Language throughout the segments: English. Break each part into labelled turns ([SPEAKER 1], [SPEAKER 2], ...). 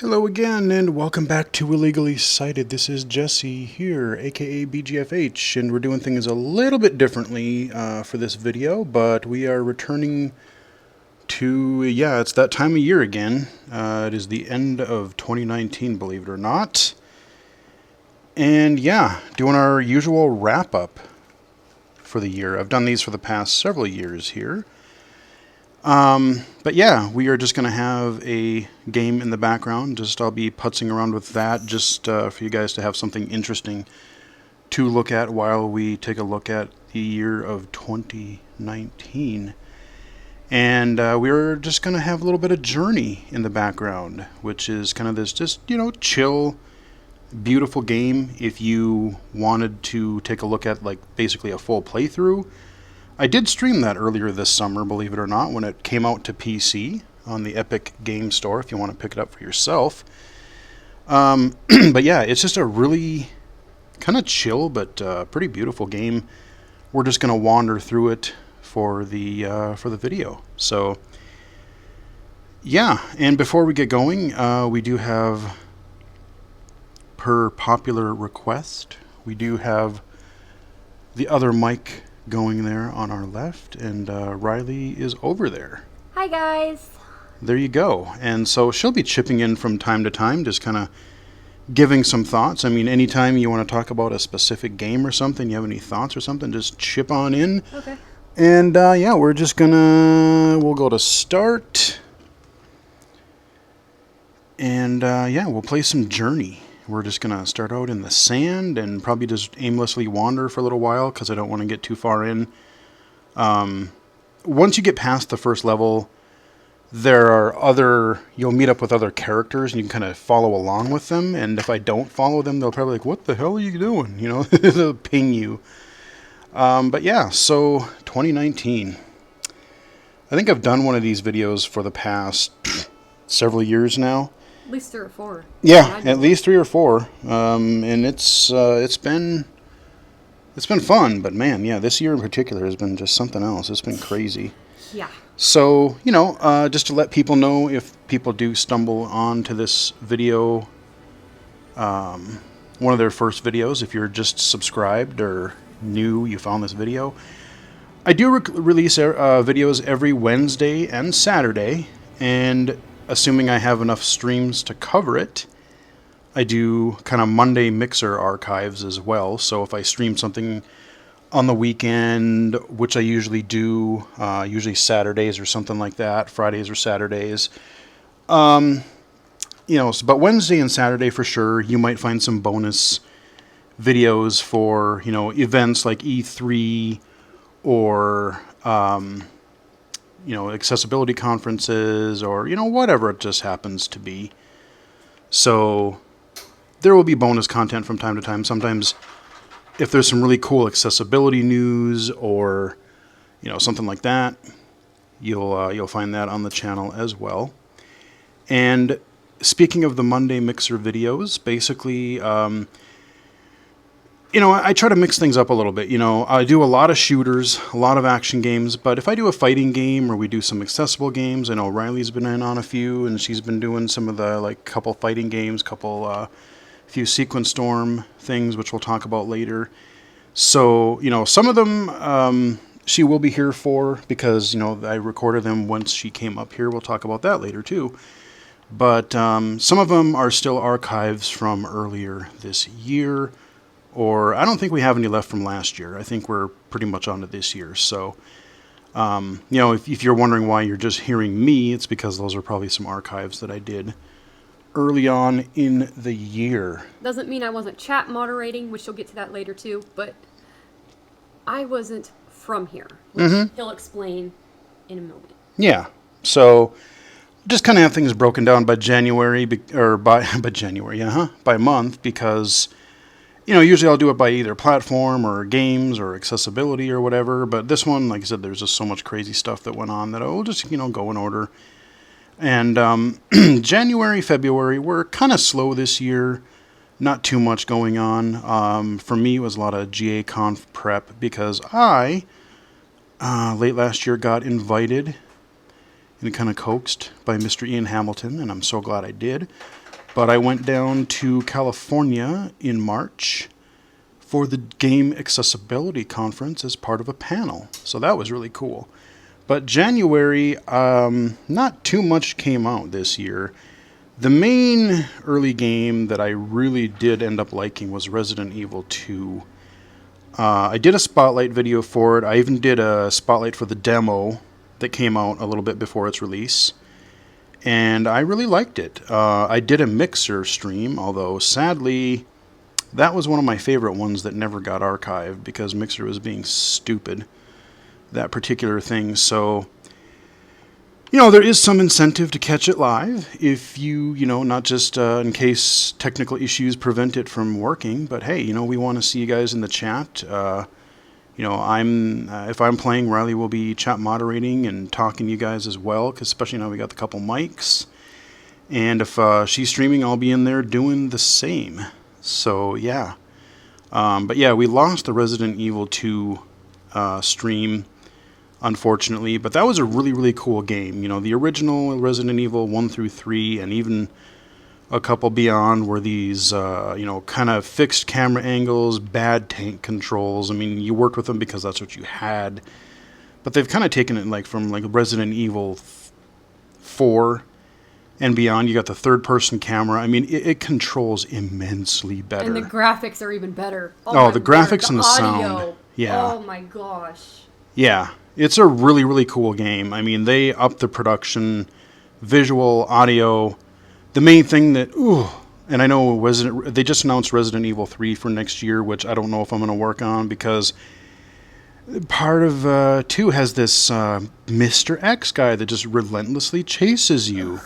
[SPEAKER 1] Hello again, and welcome back to Illegally Cited. This is Jesse here, aka BGFH, and we're doing things a little bit differently for this video, but we are returning to, it's that time of year again. It is the end of 2019, believe it or not. And doing our usual wrap-up for the year. I've done these for the past several years here. But we are just going to have a game in the background. I'll be putzing around with that just for you guys to have something interesting to look at while we take a look at the year of 2019. And we're just going to have a little bit of Journey in the background, which is kind of this just, chill, beautiful game if you wanted to take a look at like basically a full playthrough. I did stream that earlier this summer, believe it or not, when it came out to PC on the Epic Game Store, if you want to pick it up for yourself. But it's just a really kind of chill but pretty beautiful game. We're just going to wander through it for the video. So, and before we get going, we do have, per popular request, we do have the other mic going there on our left, and Riley is over there.
[SPEAKER 2] Hi guys.
[SPEAKER 1] There you go. And so she'll be chipping in from time to time, just kind of giving some thoughts. I mean, anytime you want to talk about a specific game or something, you have any thoughts or something, just chip on in.
[SPEAKER 2] Okay.
[SPEAKER 1] And we're just we'll go to start. And we'll play some Journey. We're just going to start out in the sand and probably just aimlessly wander for a little while because I don't want to get too far in. Once you get past the first level, you'll meet up with other characters and you can kind of follow along with them. And if I don't follow them, they'll probably like, what the hell are you doing? They'll ping you. So 2019. I think I've done one of these videos for the past several years now.
[SPEAKER 2] At least 3 or 4.
[SPEAKER 1] Yeah, at least 3 or 4. And it's been fun, but man, this year in particular has been just something else. It's been crazy.
[SPEAKER 2] Yeah.
[SPEAKER 1] So, just to let people know, if people do stumble onto this video, one of their first videos, if you're just subscribed or new, you found this video, I do release videos every Wednesday and Saturday, and assuming I have enough streams to cover it, I do kind of Monday Mixer archives as well. So if I stream something on the weekend, which I usually do, usually Saturdays or something like that, Fridays or Saturdays, but Wednesday and Saturday for sure, you might find some bonus videos for, events like E3 or accessibility conferences or, whatever it just happens to be. So there will be bonus content from time to time. Sometimes if there's some really cool accessibility news or, something like that, you'll find that on the channel as well. And speaking of the Monday Mixer videos, basically, I try to mix things up a little bit. I do a lot of shooters, a lot of action games, but if I do a fighting game or we do some accessible games, I know Riley's been in on a few, and she's been doing some of the, couple fighting games, few Sequence Storm things, which we'll talk about later. So, some of them she will be here for because, I recorded them once she came up here. We'll talk about that later, too. But some of them are still archives from earlier this year. Or I don't think we have any left from last year. I think we're pretty much on to this year. So, if you're wondering why you're just hearing me, it's because those are probably some archives that I did early on in the year.
[SPEAKER 2] Doesn't mean I wasn't chat moderating, which you'll get to that later too, but I wasn't from here, which he'll explain in a moment.
[SPEAKER 1] Yeah. So, just kind of have things broken down by January, or by January, by month, because usually I'll do it by either platform or games or accessibility or whatever. But this one, like I said, there's just so much crazy stuff that went on that I'll just, go in order. And January, February, we're kind of slow this year. Not too much going on. For me, it was a lot of GA Conf prep because I, late last year, got invited and kind of coaxed by Mr. Ian Hamilton, and I'm so glad I did, but I went down to California in March for the Game Accessibility Conference as part of a panel. So that was really cool. But January, not too much came out this year. The main early game that I really did end up liking was Resident Evil 2. I did a spotlight video for it. I even did a spotlight for the demo that came out a little bit before its release. And I really liked it. I did a Mixer stream, although sadly, that was one of my favorite ones that never got archived because Mixer was being stupid, that particular thing. So, there is some incentive to catch it live if you, not just in case technical issues prevent it from working, but hey, we want to see you guys in the chat. If I'm playing, Riley will be chat moderating and talking to you guys as well, 'cause especially now we got the couple mics. And if she's streaming, I'll be in there doing the same. So, yeah. But yeah, we lost the Resident Evil 2 stream, unfortunately. But that was a really, really cool game. The original Resident Evil 1 through 3 and even a couple beyond were these, kind of fixed camera angles, bad tank controls. I mean, you worked with them because that's what you had. But they've kind of taken it from Resident Evil 4 and beyond. You got the third-person camera. I mean, it controls immensely better.
[SPEAKER 2] And the graphics are even better.
[SPEAKER 1] Oh, the graphics and the
[SPEAKER 2] audio.
[SPEAKER 1] sound. Yeah.
[SPEAKER 2] Oh my gosh.
[SPEAKER 1] Yeah, it's a really, really cool game. I mean, they upped the production, visual, audio. The main thing that, and I know they just announced Resident Evil 3 for next year, which I don't know if I'm going to work on because part of 2 has this Mr. X guy that just relentlessly chases you.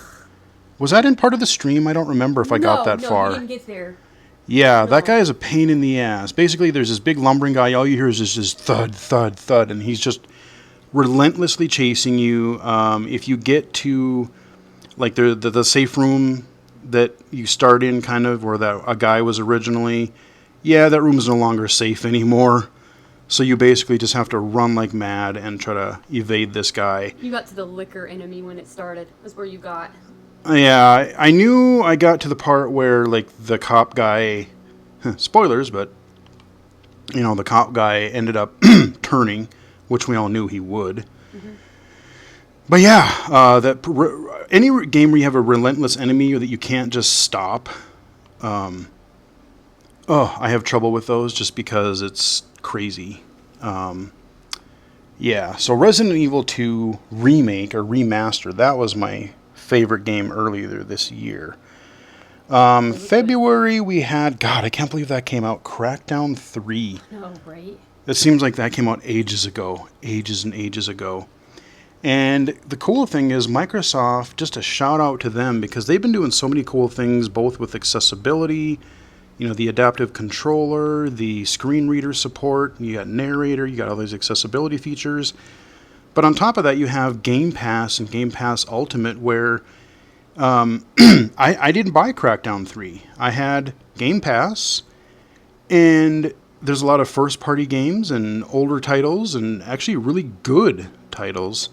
[SPEAKER 1] Was that in part of the stream? I don't remember if I got that far.
[SPEAKER 2] No, you didn't get there.
[SPEAKER 1] Yeah,
[SPEAKER 2] No.
[SPEAKER 1] That guy is a pain in the ass. Basically, there's this big lumbering guy. All you hear is just thud, thud, thud, and he's just relentlessly chasing you. If you get to the safe room that you start in, kind of where a guy was originally, that room is no longer safe anymore. So you basically just have to run like mad and try to evade this guy.
[SPEAKER 2] You got to the liquor enemy when it started. That's where you got.
[SPEAKER 1] Yeah, I knew I got to the part where the cop guy, spoilers, but the cop guy ended up turning, which we all knew he would. Mm-hmm. But yeah, any game where you have a relentless enemy or that you can't just stop, I have trouble with those just because it's crazy. So Resident Evil 2 Remake or Remaster, that was my favorite game earlier this year. February we had, God, I can't believe that came out, Crackdown 3.
[SPEAKER 2] No, right?
[SPEAKER 1] It seems like that came out ages and ages ago. And the cool thing is Microsoft, just a shout out to them because they've been doing so many cool things, both with accessibility, the adaptive controller, the screen reader support, you got narrator, you got all these accessibility features. But on top of that, you have Game Pass and Game Pass Ultimate, where I didn't buy Crackdown 3. I had Game Pass, and there's a lot of first-party games and older titles, and actually really good titles,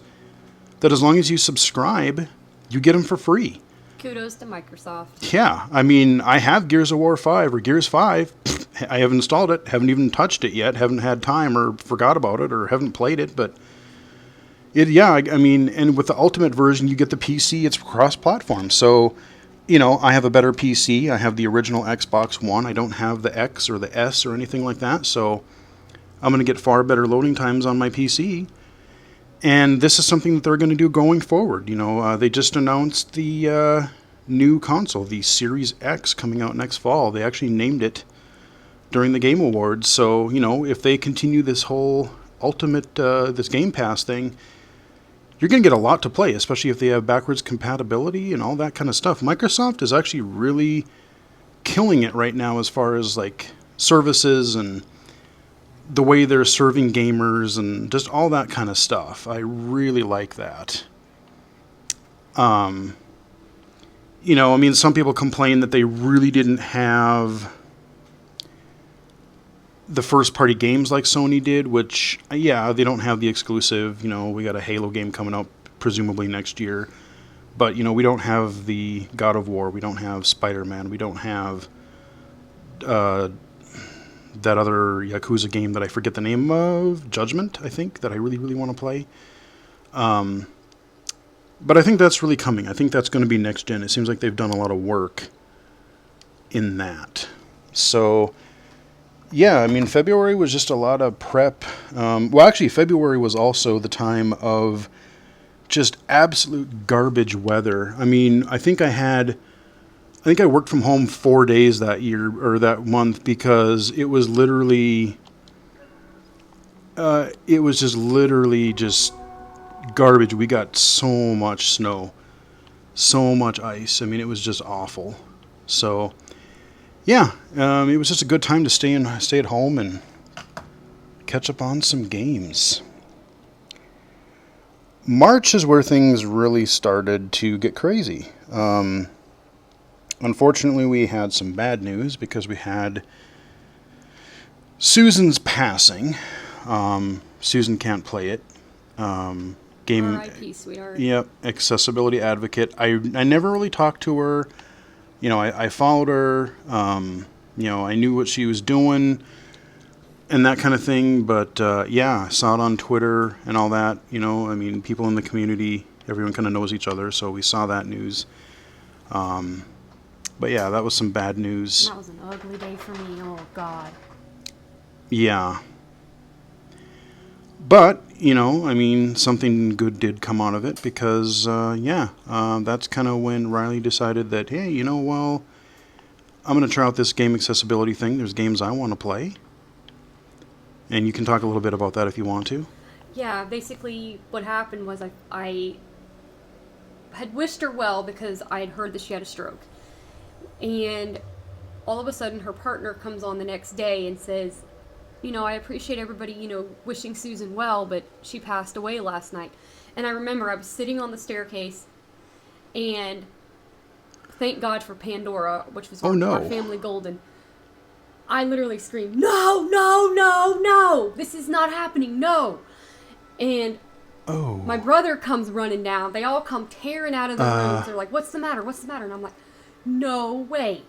[SPEAKER 1] that as long as you subscribe, you get them for free.
[SPEAKER 2] Kudos to Microsoft.
[SPEAKER 1] Yeah, I mean, I have Gears of War 5 or Gears 5. I haven't installed it, haven't even touched it yet, haven't had time or forgot about it or haven't played it, but I mean, and with the Ultimate version, you get the PC, it's cross-platform. So, I have a better PC. I have the original Xbox One. I don't have the X or the S or anything like that. So, I'm going to get far better loading times on my PC. And this is something that they're going to do going forward. They just announced the new console, the Series X, coming out next fall. They actually named it during the Game Awards. So, if they continue this whole Ultimate, this Game Pass thing, you're going to get a lot to play, especially if they have backwards compatibility and all that kind of stuff. Microsoft is actually really killing it right now as far as services and the way they're serving gamers and just all that kind of stuff. I really like that. Some people complain that they really didn't have the first-party games like Sony did, which, they don't have the exclusive. We got a Halo game coming out presumably next year. But, you know, we don't have the God of War. We don't have Spider-Man. We don't have uh, that other Yakuza game that I forget the name of, Judgment, I think, that I really, really want to play. But I think that's really coming. I think that's going to be next gen. It seems like they've done a lot of work in that. So, yeah, I mean, February was just a lot of prep. Well, actually, February was also the time of just absolute garbage weather. I mean, I think I worked from home 4 days that year or that month because it was literally, just garbage. We got so much snow, so much ice. I mean, it was just awful. So, yeah, it was just a good time to stay at home and catch up on some games. March is where things really started to get crazy. Unfortunately, we had some bad news because we had Susan's passing. Susan can't play it. Game.
[SPEAKER 2] R.I.P. sweetheart.
[SPEAKER 1] Yep, accessibility advocate. I never really talked to her. You know, I followed her. You know, I knew what she was doing and that kind of thing. But yeah, I saw it on Twitter and all that. You know, I mean, people in the community, everyone kind of knows each other, so we saw that news. But yeah, that was some bad news.
[SPEAKER 2] That was an ugly day for me. Oh, God.
[SPEAKER 1] Yeah. But, you know, I mean, something good did come out of it because, that's kind of when Riley decided that, hey, you know, well, I'm going to try out this game accessibility thing. There's games I want to play. And you can talk a little bit about that if you want to.
[SPEAKER 2] Yeah, basically what happened was I had wished her well because I had heard that she had a stroke. And all of a sudden her partner comes on the next day and says, you know, I appreciate everybody, you know, wishing Susan well, but she passed away last night. And I remember I was sitting on the staircase and thank God for Pandora, which was our family golden. I literally screamed, no, no, no, no, this is not happening, no. And my brother comes running down. They all come tearing out of the rooms. They're like, what's the matter? What's the matter? And I'm like, no way.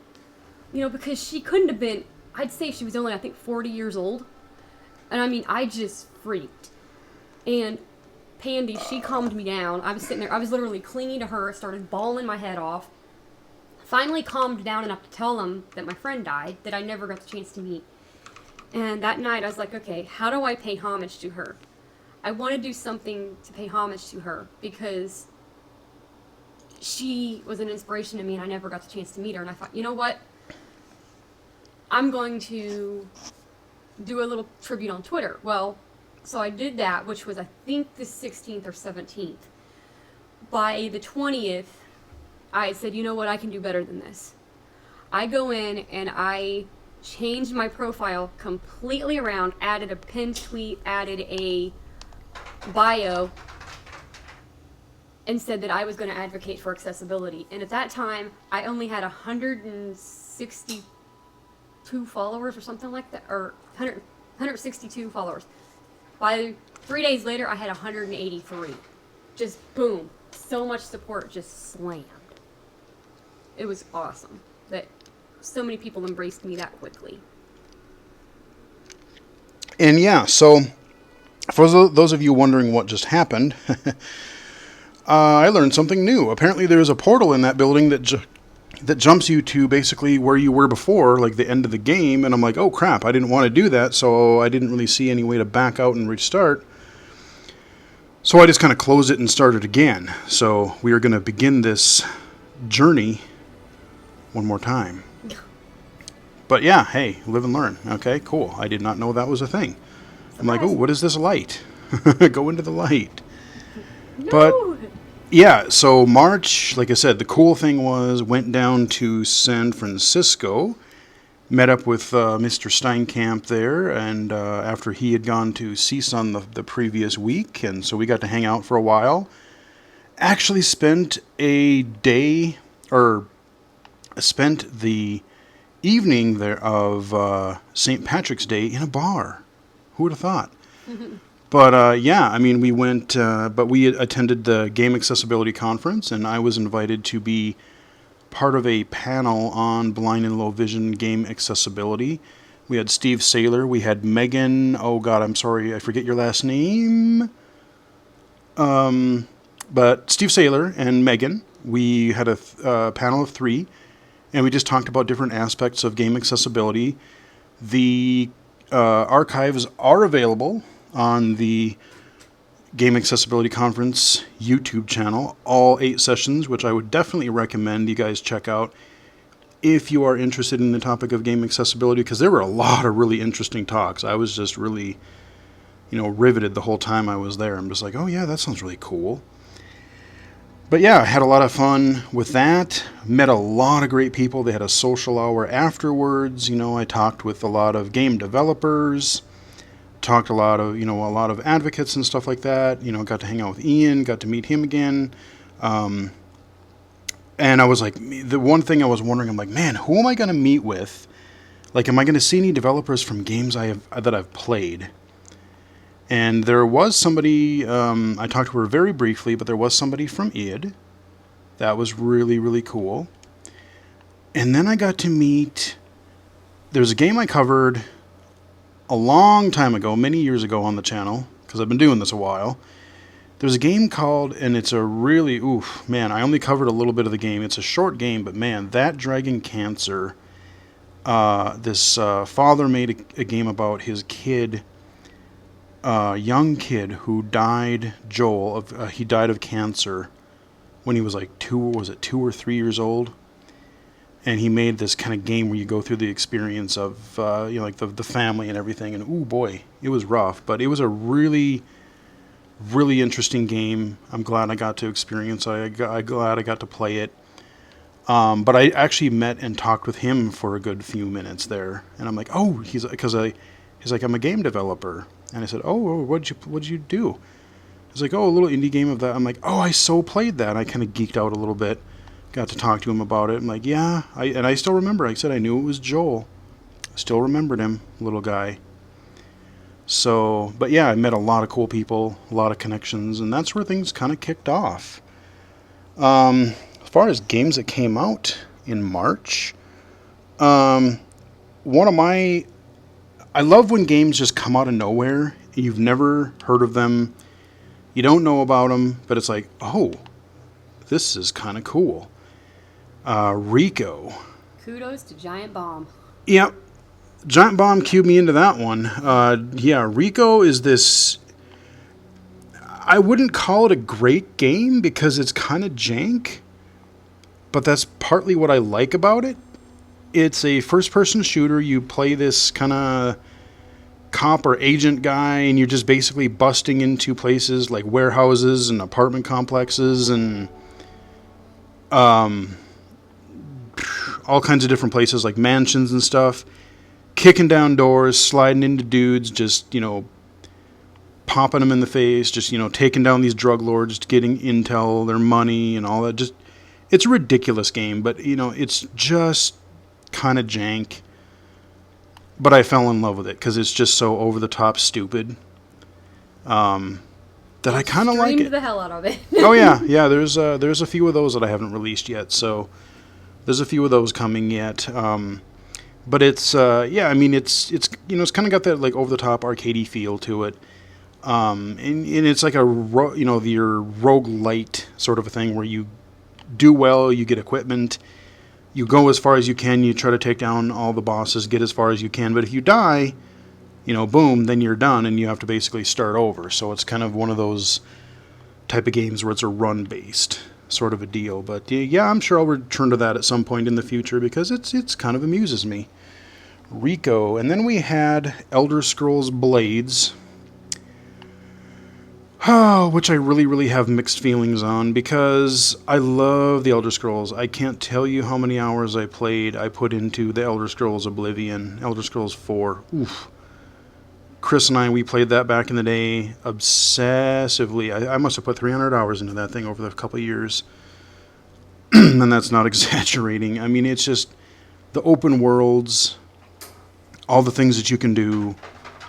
[SPEAKER 2] You know, because she couldn't have been, I'd say she was only, I think, 40 years old. And I mean, I just freaked. And Pandy, she calmed me down. I was sitting there, I was literally clinging to her, started bawling my head off. Finally calmed down enough to tell them that my friend died, that I never got the chance to meet. And that night I was like, okay, how do I pay homage to her? I want to do something to pay homage to her because she was an inspiration to me and I never got the chance to meet her. And I thought, you know what? I'm going to do a little tribute on Twitter. Well, so I did that, which was, I think, the 16th or 17th. By the 20th, I said, you know what? I can do better than this. I go in and I changed my profile completely around, added a pinned tweet, added a bio, and said that I was going to advocate for accessibility. And at that time, I only had 162 followers or something like that, or 162 followers. By 3 days later, I had 183. Just boom. So much support just slammed. It was awesome that so many people embraced me that quickly.
[SPEAKER 1] And yeah, so for those of you wondering what just happened, I learned something new. Apparently there's a portal in that building that jumps you to basically where you were before, like the end of the game, and I'm like, oh crap, I didn't want to do that, so I didn't really see any way to back out and restart. So I just kind of closed it and started again. So we are going to begin this journey one more time. But yeah, hey, live and learn. Okay, cool. I did not know that was a thing. I'm like, oh, what is this light? Go into the light.
[SPEAKER 2] No.
[SPEAKER 1] But yeah, so March, like I said, the cool thing was went down to San Francisco, met up with Mr. Steinkamp there, and after he had gone to CSUN the previous week, and so we got to hang out for a while. Actually spent the evening there of St. Patrick's Day in a bar. Who would have thought? But yeah, I mean, we went, but we attended the Game Accessibility Conference, and I was invited to be part of a panel on blind and low vision game accessibility. We had Steve Saylor, we had Megan, oh god, I'm sorry, I forget your last name. But Steve Saylor and Megan, we had a panel of 3, and we just talked about different aspects of game accessibility. The archives are available on the Game Accessibility Conference YouTube channel, all 8 sessions, which I would definitely recommend you guys check out if you are interested in the topic of game accessibility, because there were a lot of really interesting talks. I was just really, riveted the whole time I was there. I'm just like, oh yeah, that sounds really cool. But yeah, I had a lot of fun with that. Met a lot of great people. They had a social hour afterwards. I talked with a lot of game developers, talked a lot of advocates and stuff like that. Got to hang out with Ian, got to meet him again. And I was like, the one thing I was wondering, I'm like, man, who am I going to meet with? Like, am I going to see any developers from games that I've played? And there was somebody, I talked to her very briefly, but there was somebody from id. That was really, really cool. And then I got to meet, there's a game I covered a long time ago, many years ago on the channel, because I've been doing this a while. There's a game called, and it's a really, I only covered a little bit of the game. It's a short game, but man, That Dragon Cancer, this father made a game about his kid, young kid who died, Joel, he died of cancer when he was like 2 or 3 years old. And he made this kind of game where you go through the experience of, like the family and everything. And ooh boy, it was rough, but it was a really, really interesting game. I'm glad I got to experience it. I'm glad I got to play it. But I actually met and talked with him for a good few minutes there. And I'm like, oh, he's like, I'm a game developer. And I said, oh, what'd you do? He's like, oh, a little indie game of that. I'm like, oh, I so played that. I kind of geeked out a little bit. Got to talk to him about it. I'm like, yeah. I still remember. I said I knew it was Joel. Still remembered him, little guy. So, but yeah, I met a lot of cool people, a lot of connections, and that's where things kind of kicked off. As far as games that came out in March, I love when games just come out of nowhere. You've never heard of them. You don't know about them, but it's like, oh, this is kind of cool. Rico.
[SPEAKER 2] Kudos to Giant Bomb.
[SPEAKER 1] Yep. Giant Bomb cued me into that one. Rico is this... I wouldn't call it a great game because it's kind of jank, but that's partly what I like about it. It's a first-person shooter. You play this kind of cop or agent guy, and you're just basically busting into places like warehouses and apartment complexes and all kinds of different places like mansions and stuff, kicking down doors, sliding into dudes, just, popping them in the face, just, taking down these drug lords, getting intel, their money and all that. Just, it's a ridiculous game, but, it's just kind of jank. But I fell in love with it because it's just so over-the-top stupid that I kind of like it.
[SPEAKER 2] The hell out of it.
[SPEAKER 1] Oh, yeah. Yeah, there's a few of those that I haven't released yet, so there's a few of those coming yet. But it's, it's kind of got that, like, over-the-top arcadey feel to it. And it's like your roguelite sort of a thing where you do well, you get equipment, you go as far as you can, you try to take down all the bosses, get as far as you can, but if you die, boom, then you're done and you have to basically start over. So it's kind of one of those type of games where it's a run-based sort of a deal. But yeah, I'm sure I'll return to that at some point in the future because it's kind of amuses me. Rico, and then we had Elder Scrolls Blades, which I really, really have mixed feelings on because I love the Elder Scrolls. I can't tell you how many hours I put into the Elder Scrolls Oblivion, Elder Scrolls 4. Oof. Chris and we played that back in the day obsessively. I must have put 300 hours into that thing over the couple of years. And that's not exaggerating. I mean, it's just the open worlds, all the things that you can do.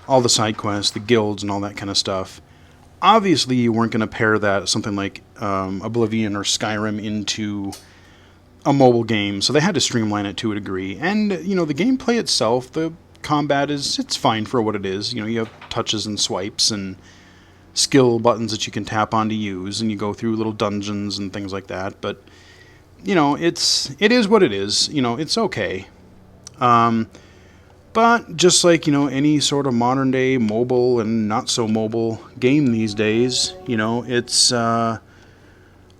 [SPEAKER 1] all the side quests, the guilds, and all that kind of stuff. Obviously, you weren't going to pair that something like Oblivion or Skyrim into a mobile game, so they had to streamline it to a degree. And you know, the gameplay itself, the combat it's fine for what it is. You know, you have touches and swipes and skill buttons that you can tap on to use, and you go through little dungeons and things like that. But you know, it is what it is. You know, it's okay. But just like, you know, any sort of modern day mobile and not so mobile game these days, you know, it's a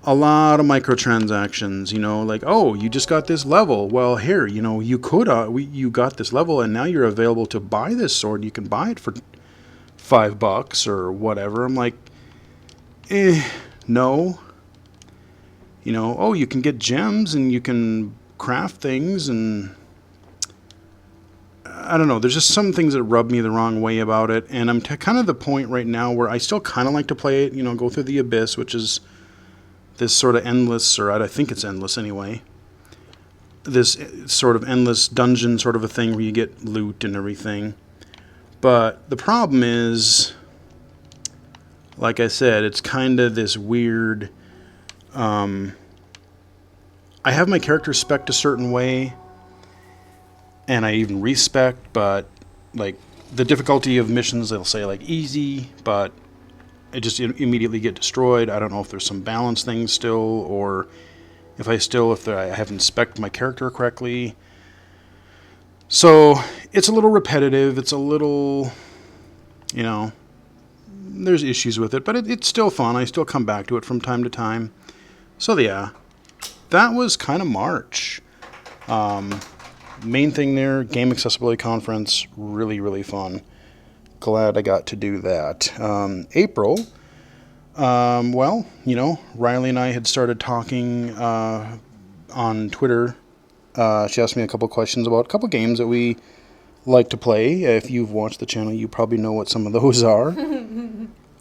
[SPEAKER 1] lot of microtransactions. You know, like, oh, you just got this level. Well, here, you know, you could you got this level, and now you're available to buy this sword. You can buy it for $5 or whatever. I'm like, no. You know, oh, you can get gems and you can craft things, and I don't know. There's just some things that rub me the wrong way about it, and I'm kind of the point right now where I still kind of like to play it. You know, go through the Abyss, which is this sort of endless, or I think it's endless anyway. This sort of endless dungeon sort of a thing where you get loot and everything. But the problem is, like I said, it's kind of this weird. I have my character spec'd a certain way, and I even respec, but like the difficulty of missions, they'll say like easy, but I just immediately get destroyed. I don't know if there's some balance thing still, or if I haven't spec'd my character correctly. So it's a little repetitive. It's a little, you know, there's issues with it, but it's still fun. I still come back to it from time to time. So yeah, that was kind of March. Main thing there, Game Accessibility Conference, really, really fun. Glad I got to do that. April, well, you know, Riley and I had started talking on Twitter. She asked me a couple questions about a couple games that we like to play. If you've watched the channel, you probably know what some of those are.
[SPEAKER 2] You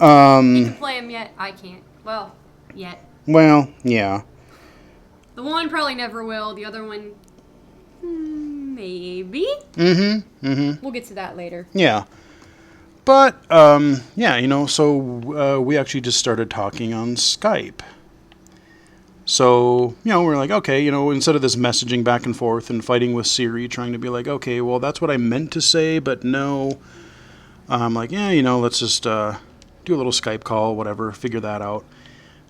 [SPEAKER 2] can play them yet? I can't. Well, yet.
[SPEAKER 1] Well, yeah.
[SPEAKER 2] The one probably never will. The other one, maybe. We'll get to that later.
[SPEAKER 1] Yeah. But, yeah, you know, so we actually just started talking on Skype. So, you know, we're like, okay, you know, instead of this messaging back and forth and fighting with Siri, trying to be like, okay, well, that's what I meant to say, but no. I'm like, yeah, you know, let's just do a little Skype call, whatever, figure that out.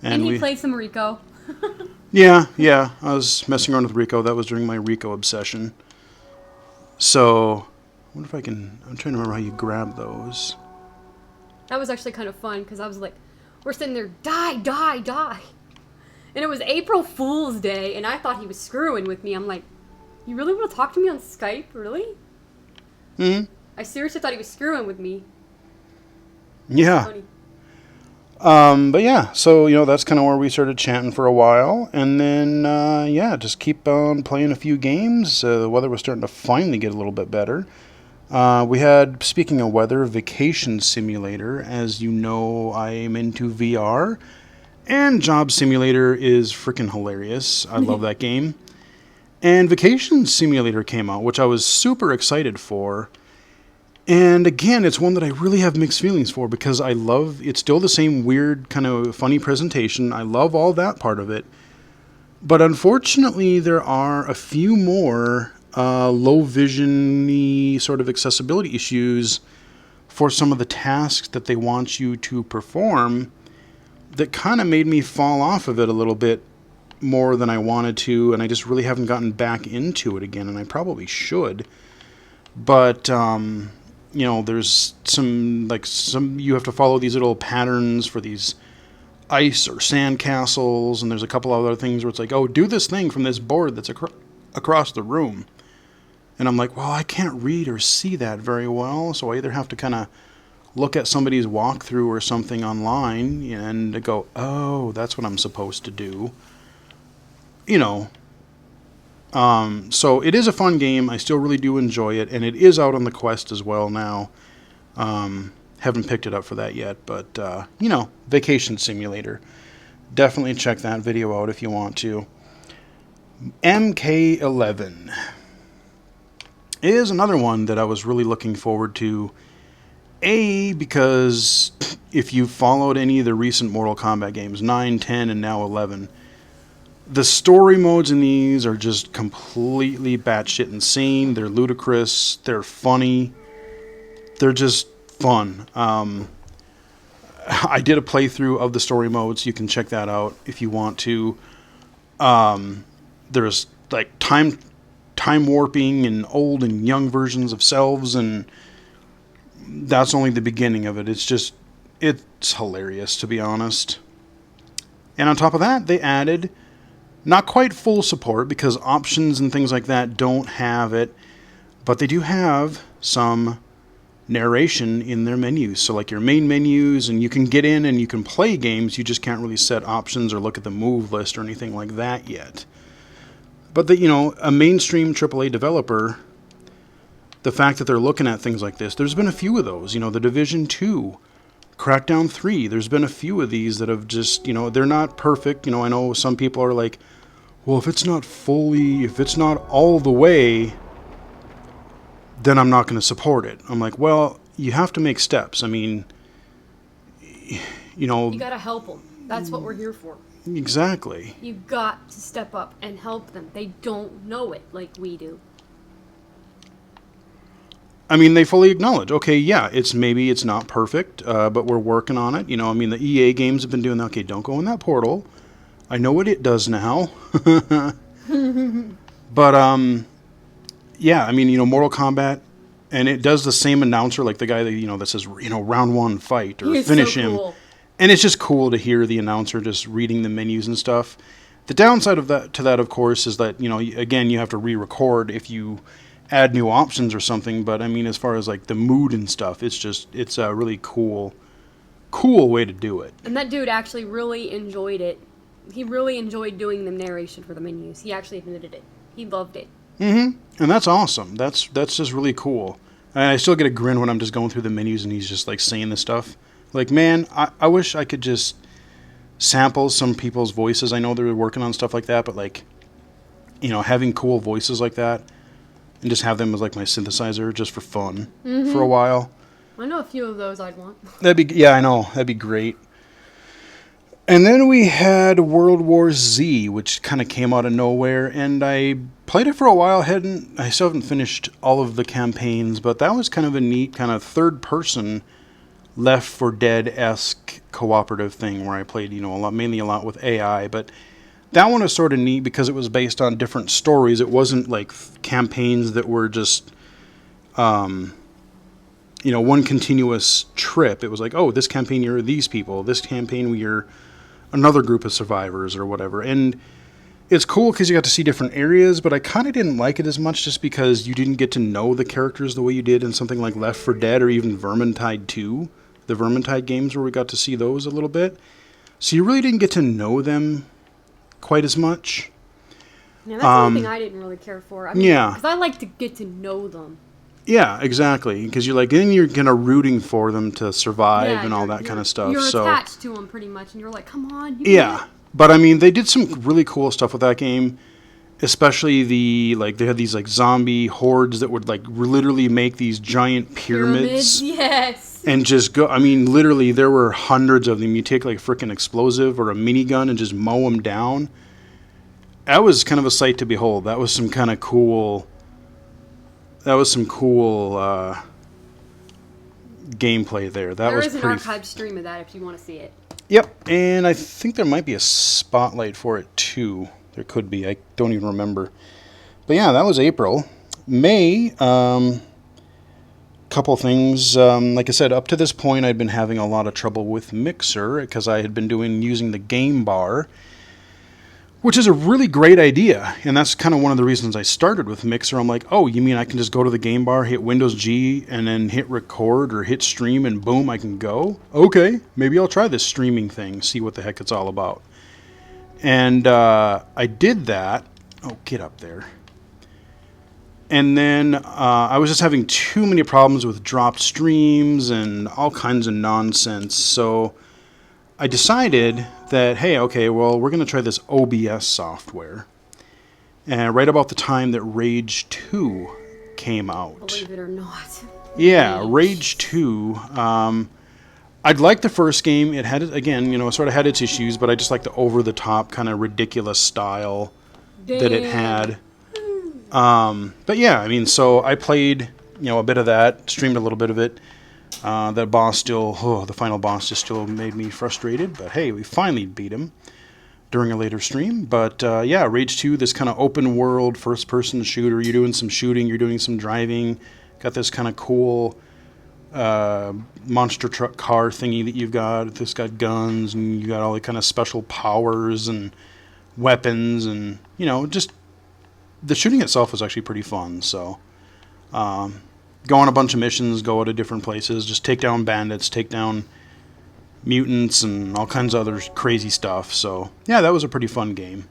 [SPEAKER 2] And he played some Rico.
[SPEAKER 1] Yeah. I was messing around with Rico. That was during my Rico obsession. So, I wonder if I'm trying to remember how you grab those.
[SPEAKER 2] That was actually kind of fun, because I was like, we're sitting there, die. And it was April Fool's Day, and I thought he was screwing with me. I'm like, you really want to talk to me on Skype? Really? I seriously thought he was screwing with me.
[SPEAKER 1] Yeah.
[SPEAKER 2] Funny.
[SPEAKER 1] But yeah, so, you know, that's kind of where we started chatting for a while. And then, yeah, just keep on playing a few games. The weather was starting to finally get a little bit better. We had, speaking of weather, Vacation Simulator. As you know, I am into VR. And Job Simulator is freaking hilarious. I love that game. And Vacation Simulator came out, which I was super excited for. And again, it's one that I really have mixed feelings for, because it's still the same weird, kind of funny presentation. I love all that part of it. But unfortunately, there are a few more low vision-y sort of accessibility issues for some of the tasks that they want you to perform that kind of made me fall off of it a little bit more than I wanted to, and I just really haven't gotten back into it again, and I probably should. But, you know, there's some you have to follow these little patterns for these ice or sand castles, and there's a couple other things where it's like, oh, do this thing from this board that's across the room. And I'm like, well, I can't read or see that very well, so I either have to kind of look at somebody's walkthrough or something online and go, oh, that's what I'm supposed to do. You know. So it is a fun game. I still really do enjoy it, and it is out on the Quest as well now. Haven't picked it up for that yet, but, you know, Vacation Simulator. Definitely check that video out if you want to. MK11 is another one that I was really looking forward to Because if you followed any of the recent Mortal Kombat games, 9, 10, and now 11, the story modes in these are just completely batshit insane. They're ludicrous. They're funny. They're just fun. I did a playthrough of the story modes. You can check that out if you want to. There's like time warping and old and young versions of selves, and that's only the beginning of it. It's hilarious, to be honest. And on top of that, they added not quite full support because options and things like that don't have it, but they do have some narration in their menus. So like your main menus, and you can get in and you can play games, you just can't really set options or look at the move list or anything like that yet. But a mainstream AAA developer, the fact that they're looking at things like this, there's been a few of those. The Division 2, Crackdown 3, there's been a few of these that have just, they're not perfect. I know some people are like, well, if it's not all the way, then I'm not going to support it. I'm like, well, you have to make steps. I mean,
[SPEAKER 2] you gotta help them. That's what we're here for.
[SPEAKER 1] Exactly.
[SPEAKER 2] You got to step up and help them. They don't know it like we do.
[SPEAKER 1] I mean, they fully acknowledge, okay, yeah, it's not perfect, but we're working on it. The EA games have been doing that. Okay, don't go in that portal. I know what it does now. But, yeah, Mortal Kombat, and it does the same announcer, like the guy that, that says, round 1 fight, or
[SPEAKER 2] He's
[SPEAKER 1] finish
[SPEAKER 2] so
[SPEAKER 1] him.
[SPEAKER 2] cool.
[SPEAKER 1] And it's just cool to hear the announcer just reading the menus and stuff. The downside of that, of course, is that, again, you have to re-record if you add new options or something. But, as far as, like, the mood and stuff, it's a really cool way to do it.
[SPEAKER 2] And that dude actually really enjoyed it. He really enjoyed doing the narration for the menus. He actually admitted it. He loved it.
[SPEAKER 1] Mm-hmm. And that's awesome. That's just really cool. And I still get a grin when I'm just going through the menus and he's just, like, saying this stuff. Like, man, I wish I could just sample some people's voices. I know they're working on stuff like that, but, like, having cool voices like that and just have them as, like, my synthesizer just for fun for a while.
[SPEAKER 2] I know a few of those I'd want.
[SPEAKER 1] I know. That'd be great. And then we had World War Z, which kind of came out of nowhere, and I played it for a while. I still haven't finished all of the campaigns, but that was kind of a neat kind of third-person Left 4 Dead-esque cooperative thing where I played, mainly a lot with AI. But that one was sort of neat because it was based on different stories. It wasn't like campaigns that were just, one continuous trip. It was like, oh, this campaign you're these people. This campaign you're another group of survivors or whatever. And it's cool because you got to see different areas, but I kind of didn't like it as much just because you didn't get to know the characters the way you did in something like Left 4 Dead or even Vermintide 2. The Vermintide games where we got to see those a little bit. So you really didn't get to know them quite as much.
[SPEAKER 2] Yeah, that's the only thing I didn't really care for.
[SPEAKER 1] Yeah.
[SPEAKER 2] Because I like to get to know them.
[SPEAKER 1] Yeah, exactly. Because then you're kind of rooting for them to survive and all that kind of stuff.
[SPEAKER 2] You're attached to them pretty much, and you're like, come on.
[SPEAKER 1] Yeah. But, they did some really cool stuff with that game. Especially they had these, like, zombie hordes that would, like, literally make these giant pyramids.
[SPEAKER 2] Yes.
[SPEAKER 1] And just go, literally, there were hundreds of them. You take, like, a freaking explosive or a minigun and just mow them down. That was kind of a sight to behold. That was some kind of cool... gameplay there.
[SPEAKER 2] There is an archived stream of that if you want to see it.
[SPEAKER 1] Yep, and I think there might be a spotlight for it, too. There could be. I don't even remember. But yeah, that was April. May, couple things. Like I said, up to this point, I'd been having a lot of trouble with Mixer because I had been using the game bar, which is a really great idea. And that's kind of one of the reasons I started with Mixer. I'm like, oh, you mean I can just go to the game bar, hit Windows G, and then hit record or hit stream, and boom, I can go? Okay, maybe I'll try this streaming thing, see what the heck it's all about. And I did that. Oh, get up there. And then I was just having too many problems with dropped streams and all kinds of nonsense. So I decided that, hey, okay, well, we're going to try this OBS software. And right about the time that Rage 2 came out.
[SPEAKER 2] Believe it or not.
[SPEAKER 1] Yeah, Rage 2. I'd like the first game. It had, again, sort of had its issues, but I just like the over-the-top kind of ridiculous style that it had. But yeah, I mean, so I played, a bit of that, streamed a little bit of it. That boss the final boss just still made me frustrated. But hey, we finally beat him during a later stream. But yeah, Rage 2, this kind of open world first person shooter. You're doing some shooting, you're doing some driving. Got this kind of cool monster truck car thingy that you've got. This got guns, and you got all the kind of special powers and weapons, and just the shooting itself was actually pretty fun. So go on a bunch of missions, go to different places, just take down bandits, take down mutants, and all kinds of other crazy stuff. So yeah, that was a pretty fun game.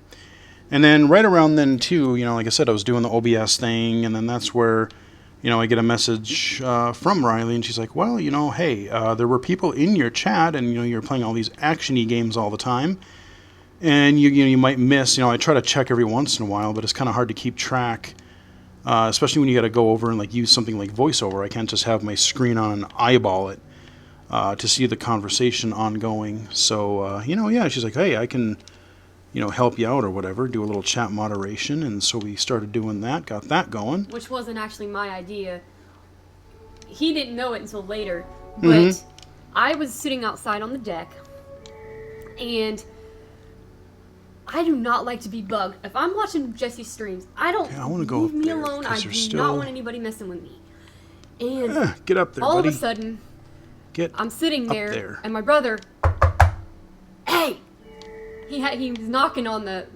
[SPEAKER 1] And then right around then too, like I said, I was doing the OBS thing, and then that's where I get a message from Riley, and she's like, well, hey, there were people in your chat, and, you're playing all these action-y games all the time, and, you might miss, I try to check every once in a while, but it's kind of hard to keep track, especially when you got to go over and, use something like VoiceOver. I can't just have my screen on and eyeball it to see the conversation ongoing. So, yeah, she's like, hey, I can, help you out or whatever, do a little chat moderation. And so we started doing that, got that going.
[SPEAKER 2] Which wasn't actually my idea. He didn't know it until later, but I was sitting outside on the deck, and I do not like to be bugged. If I'm watching Jesse's streams, I want to go leave me alone. I do not want anybody messing with me. And
[SPEAKER 1] get up there,
[SPEAKER 2] all
[SPEAKER 1] buddy.
[SPEAKER 2] of a sudden, I'm sitting there, and my brother, hey! He was knocking on the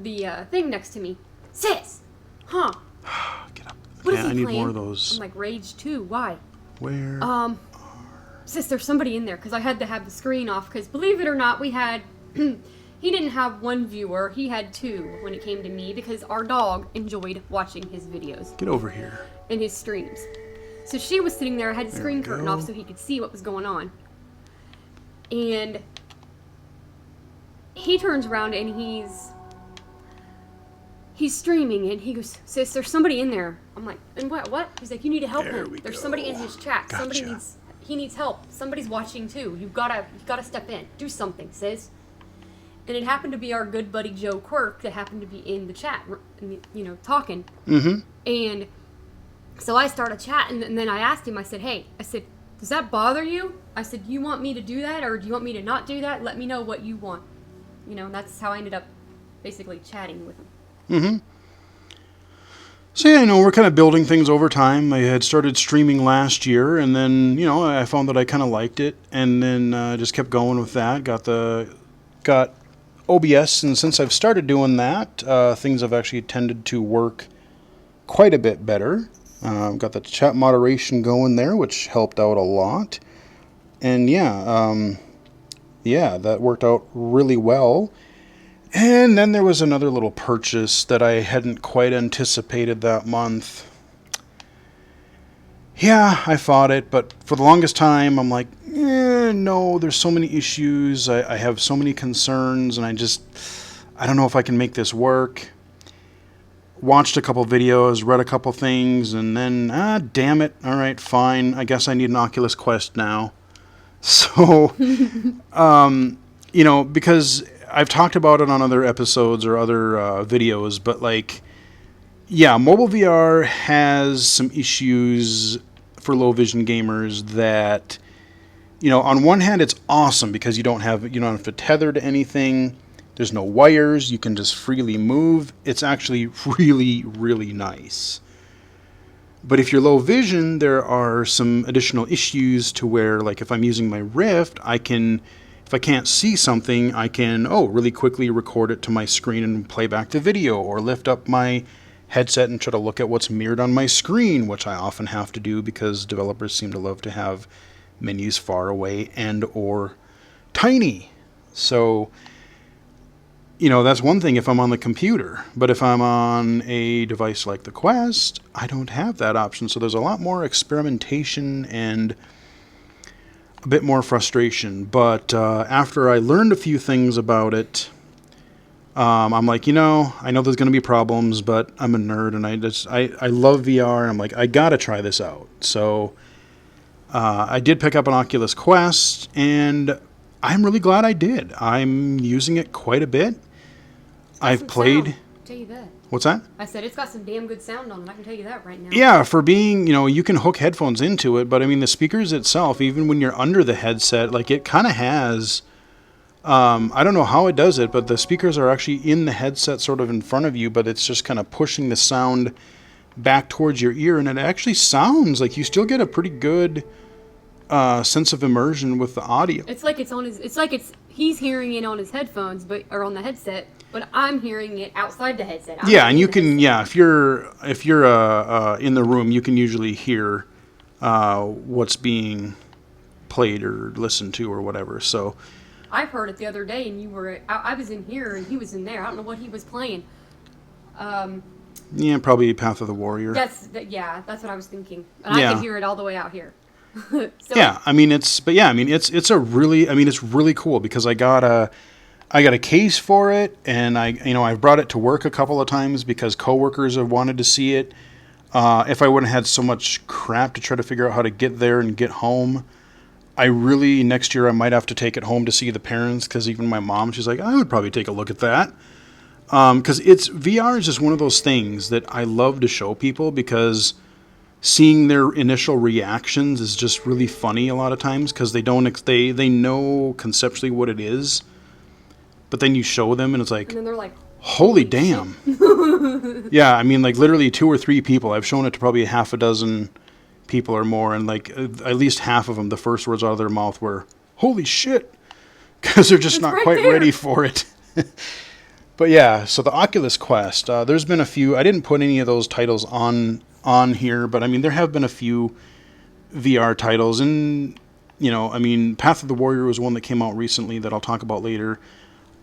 [SPEAKER 2] thing next to me. Sis! Huh?
[SPEAKER 1] Get up.
[SPEAKER 2] What is he
[SPEAKER 1] I need
[SPEAKER 2] playing?
[SPEAKER 1] more of those.
[SPEAKER 2] I'm like, Rage 2, why?
[SPEAKER 1] Where?
[SPEAKER 2] Sis, there's somebody in there, because I had to have the screen off, because believe it or not, we had, he didn't have one viewer, he had two when it came to me, because our dog enjoyed watching his videos.
[SPEAKER 1] Get over here.
[SPEAKER 2] And his streams. So she was sitting there, I had the screen curtain off so he could see what was going on. And he turns around and he's streaming, and he goes, sis, there's somebody in there. I'm like, and what? He's like, you need to help him. There's somebody in his chat.
[SPEAKER 1] Gotcha.
[SPEAKER 2] He needs help. Somebody's watching too. You've gotta step in. Do something, sis. And it happened to be our good buddy Joe Quirk that happened to be in the chat, talking.
[SPEAKER 1] Mm-hmm.
[SPEAKER 2] And so I started chatting, and then I asked him, I said, does that bother you? I said, you want me to do that, or do you want me to not do that? Let me know what you want. That's how I ended up basically chatting with him.
[SPEAKER 1] Mm-hmm. So yeah, we're kind of building things over time. I had started streaming last year, and then, I found that I kind of liked it, and then just kept going with that. Got OBS, and since I've started doing that, things have actually tended to work quite a bit better. Got the chat moderation going there, which helped out a lot. And yeah, that worked out really well. And then there was another little purchase that I hadn't quite anticipated that month. Yeah, I fought it, but for the longest time, I'm like, no, there's so many issues. I have so many concerns, and I don't know if I can make this work. Watched a couple videos, read a couple things, and then, damn it. All right, fine. I guess I need an Oculus Quest now. So, because I've talked about it on other episodes or other videos, but mobile VR has some issues for low vision gamers that, on one hand it's awesome because you don't have to tether to anything. There's no wires. You can just freely move. It's actually really, really nice. But if you're low vision, there are some additional issues to where, if I'm using my Rift, if I can't see something, I can, really quickly record it to my screen and play back the video, or lift up my headset and try to look at what's mirrored on my screen, which I often have to do because developers seem to love to have menus far away and or tiny. So, that's one thing if I'm on the computer. But if I'm on a device like the Quest, I don't have that option. So there's a lot more experimentation and a bit more frustration. But after I learned a few things about it, I'm like, I know there's going to be problems, but I'm a nerd, and I love VR, and I'm like, I got to try this out. So I did pick up an Oculus Quest, and I'm really glad I did. I'm using it quite a bit. I've
[SPEAKER 2] Some
[SPEAKER 1] played.
[SPEAKER 2] sound. I'll tell you that.
[SPEAKER 1] What's that?
[SPEAKER 2] I said it's got some damn good sound on it. I can tell you that right now.
[SPEAKER 1] Yeah, for being, you can hook headphones into it, but I mean, the speakers itself, even when you're under the headset, like it kind of has. I don't know how it does it, but the speakers are actually in the headset, sort of in front of you, but it's just kind of pushing the sound back towards your ear, and it actually sounds like you still get a pretty good sense of immersion with the audio.
[SPEAKER 2] It's like it's on his. It's like he's hearing it on his headphones, or on the headset, but I'm hearing it outside the headset. I'm
[SPEAKER 1] Yeah,
[SPEAKER 2] not
[SPEAKER 1] and you
[SPEAKER 2] in the
[SPEAKER 1] can.
[SPEAKER 2] headset.
[SPEAKER 1] Yeah, if you're in the room, you can usually hear what's being played or listened to or whatever. So
[SPEAKER 2] I've heard it the other day, and you were. I was in here, and he was in there. I don't know what he was playing.
[SPEAKER 1] yeah, probably Path of the Warrior.
[SPEAKER 2] That's what I was thinking, and I
[SPEAKER 1] Yeah.
[SPEAKER 2] could hear it all the way out here. So,
[SPEAKER 1] Yeah, I mean it's really cool because I got a case for it, and I've brought it to work a couple of times because coworkers have wanted to see it. If I wouldn't have had so much crap to try to figure out how to get there and get home, next year I might have to take it home to see the parents, because even my mom, she's like, I would probably take a look at that. Because VR is just one of those things that I love to show people, because seeing their initial reactions is just really funny a lot of times, because they know conceptually what it is, but then you show them and it's like,
[SPEAKER 2] and then they're like,
[SPEAKER 1] holy damn. Yeah, I mean, like literally 2 or 3 people, I've shown it to probably half a dozen people or more, and like at least half of them, the first words out of their mouth were, holy shit, because they're just
[SPEAKER 2] It's
[SPEAKER 1] not
[SPEAKER 2] right
[SPEAKER 1] quite
[SPEAKER 2] there.
[SPEAKER 1] ready for it. But yeah, so the Oculus Quest, there's been a few. I didn't put any of those titles on here, but I mean, there have been a few VR titles, and I mean, Path of the Warrior was one that came out recently that I'll talk about later.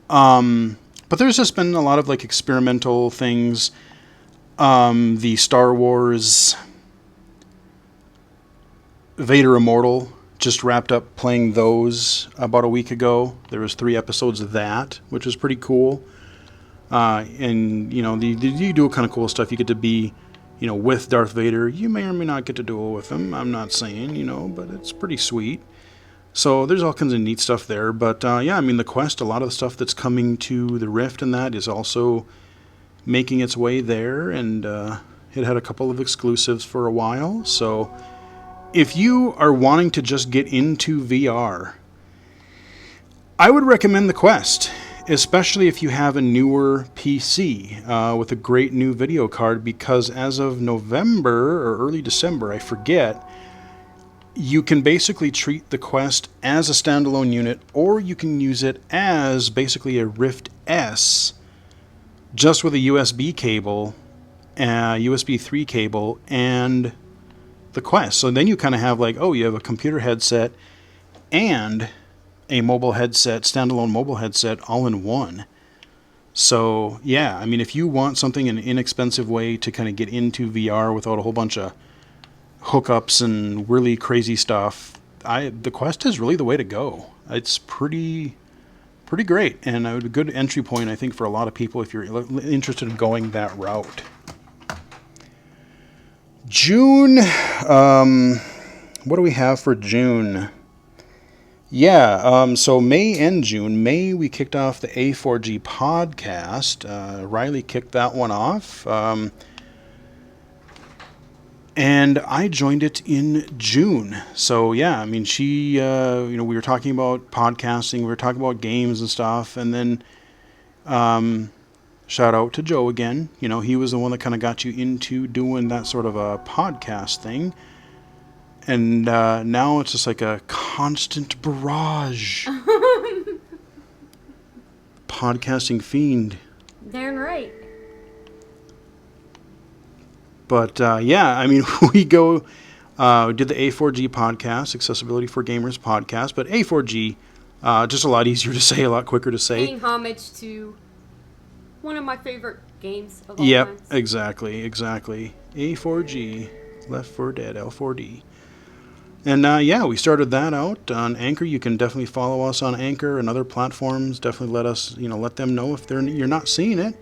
[SPEAKER 1] But there's just been a lot of like experimental things. The Star Wars Vader Immortal just wrapped up playing those about a week ago. There was 3 episodes of that, which was pretty cool. And you do kind of cool stuff. You get to be, with Darth Vader. You may or may not get to duel with him. I'm not saying, but it's pretty sweet. So there's all kinds of neat stuff there. But yeah, I mean, the Quest, a lot of the stuff that's coming to the Rift and that is also making its way there. And it had a couple of exclusives for a while. So if you are wanting to just get into VR, I would recommend the Quest, especially if you have a newer PC with a great new video card, because as of November or early December, I forget, you can basically treat the Quest as a standalone unit, or you can use it as basically a Rift S, just with a USB cable, USB 3 cable, and the Quest. So then you kind of have like, you have a computer headset and a mobile headset, standalone mobile headset, all in one. So yeah, I mean, if you want something, an inexpensive way to kind of get into VR without a whole bunch of hookups and really crazy stuff, the Quest is really the way to go. It's pretty great, and a good entry point, I think, for a lot of people if you're interested in going that route. June, what do we have for June? Yeah, so May and June. May, we kicked off the A4G podcast. Riley kicked that one off. And I joined it in June. So yeah, I mean, she, we were talking about podcasting, we were talking about games and stuff, and then shout out to Joe again. He was the one that kind of got you into doing that sort of a podcast thing. And now it's just like a constant barrage. Podcasting fiend.
[SPEAKER 2] Darn right.
[SPEAKER 1] But yeah, I mean, we did the A4G podcast, Accessibility for Gamers podcast, but A4G, just a lot easier to say, a lot quicker to say.
[SPEAKER 2] Paying homage to one of my favorite games of all
[SPEAKER 1] Yep,
[SPEAKER 2] time.
[SPEAKER 1] exactly. A4G, Left 4 Dead, L4D. And yeah, we started that out on Anchor. You can definitely follow us on Anchor and other platforms. Definitely let them know if you're not seeing it.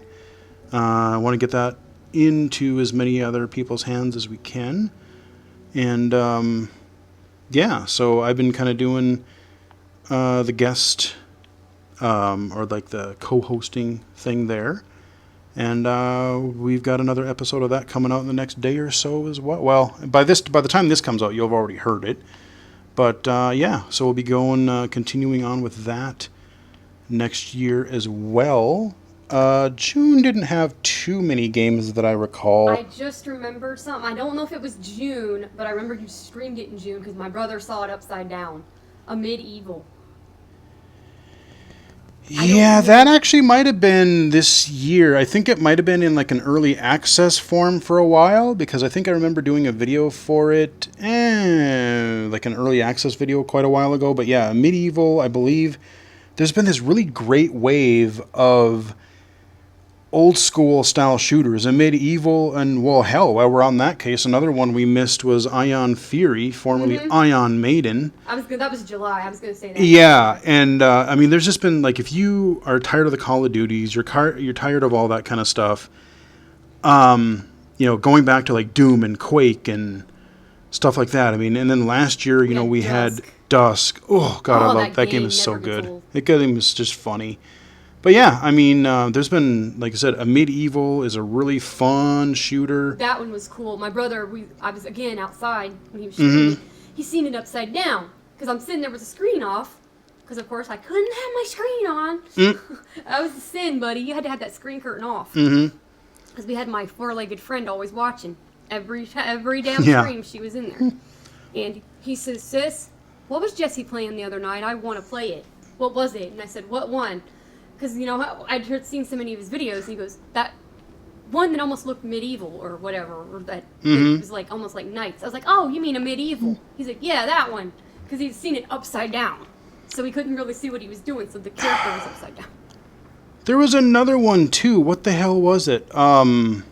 [SPEAKER 1] I want to get that into as many other people's hands as we can. And yeah, so I've been kind of doing the guest or like the co-hosting thing there. And we've got another episode of that coming out in the next day or so as well. Well, by the time this comes out, you'll have already heard it. But yeah, so we'll be going, continuing on with that next year as well. June didn't have too many games that I recall.
[SPEAKER 2] I just remembered something. I don't know if it was June, but I remember you streamed it in June because my brother saw it upside down. A Medieval.
[SPEAKER 1] Yeah, that actually might have been this year. I think it might have been in like an early access form for a while because I think I remember doing a video for it, like an early access video quite a while ago. But yeah, Medieval, I believe there's been this really great wave of old school style shooters and Medieval, and well, hell, while we're on that case, another one we missed was Ion Fury, formerly Ion Maiden.
[SPEAKER 2] That was July. I was going to say that.
[SPEAKER 1] Yeah, and I mean, there's just been like, if you are tired of the Call of Duties, you're tired of all that kind of stuff. You know, going back to like Doom and Quake and stuff like that. I mean, and then last year, you know, we had Dusk. Oh God, I love that game. Is so good. That game is just funny. But yeah, I mean, there's been, like I said, a Medieval is a really fun shooter.
[SPEAKER 2] That one was cool. My brother, I was again outside when he was shooting. He's seen it upside down because I'm sitting there with the screen off. Because of course I couldn't have my screen on. That was a sin, buddy. You had to have that screen curtain off. Because we had my four-legged friend always watching every damn stream she was in there. And he says, "Sis, what was Jesse playing the other night? I want to play it. What was it?" And I said, "What one?" Because, you know, I'd seen so many of his videos, and he goes, "That one that almost looked medieval or whatever, or that it was like almost like knights." I was like, "Oh, you mean a Medieval?" He's like, "Yeah, that one." Because he'd seen it upside down. So he couldn't really see what he was doing, so the character was upside down.
[SPEAKER 1] There was another one, too. What the hell was it? It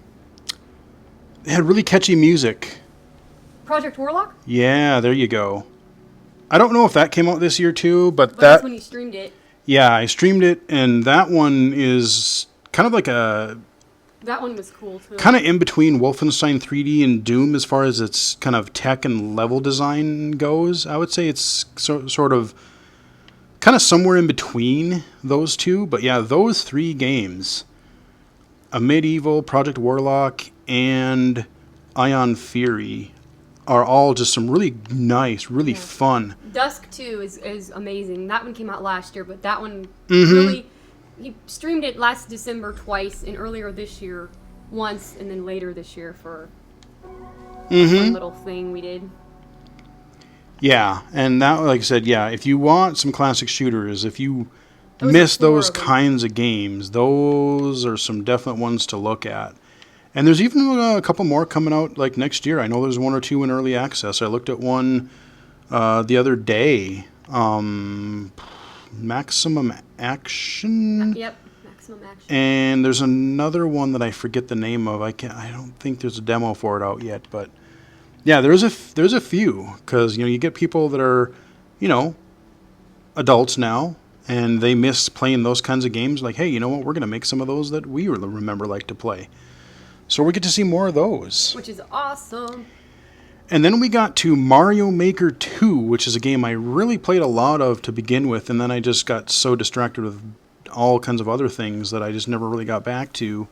[SPEAKER 1] had really catchy music.
[SPEAKER 2] Project Warlock?
[SPEAKER 1] Yeah, there you go. I don't know if that came out this year, too, but
[SPEAKER 2] that's when you streamed it.
[SPEAKER 1] Yeah, I streamed it, and that one is kind of like
[SPEAKER 2] that one was cool, too.
[SPEAKER 1] Kind of in between Wolfenstein 3D and Doom as far as its kind of tech and level design goes. I would say it's sort of kind of somewhere in between those two. But yeah, those three games, a Medieval, Project Warlock, and Ion Fury, are all just some really nice, really fun.
[SPEAKER 2] Dusk 2 is amazing. That one came out last year, but that one really... He streamed it last December twice, and earlier this year once, and then later this year for one little thing we did. Yeah,
[SPEAKER 1] and that, like I said, yeah, if you want some classic shooters, if you miss those kinds of games, those are some definite ones to look at. And there's even a couple more coming out like next year. I know there's one or two in early access. I looked at one the other day. Maximum Action.
[SPEAKER 2] Yep, Maximum Action.
[SPEAKER 1] And there's another one that I forget the name of. I don't think there's a demo for it out yet, but yeah, there's a few, because you get people that are, adults now, and they miss playing those kinds of games. Like, hey, you know what? We're gonna make some of those that we remember like to play. So we get to see more of those,
[SPEAKER 2] which is awesome.
[SPEAKER 1] And then we got to Mario Maker 2, which is a game I really played a lot of to begin with, and then I just got so distracted with all kinds of other things that I just never really got back to.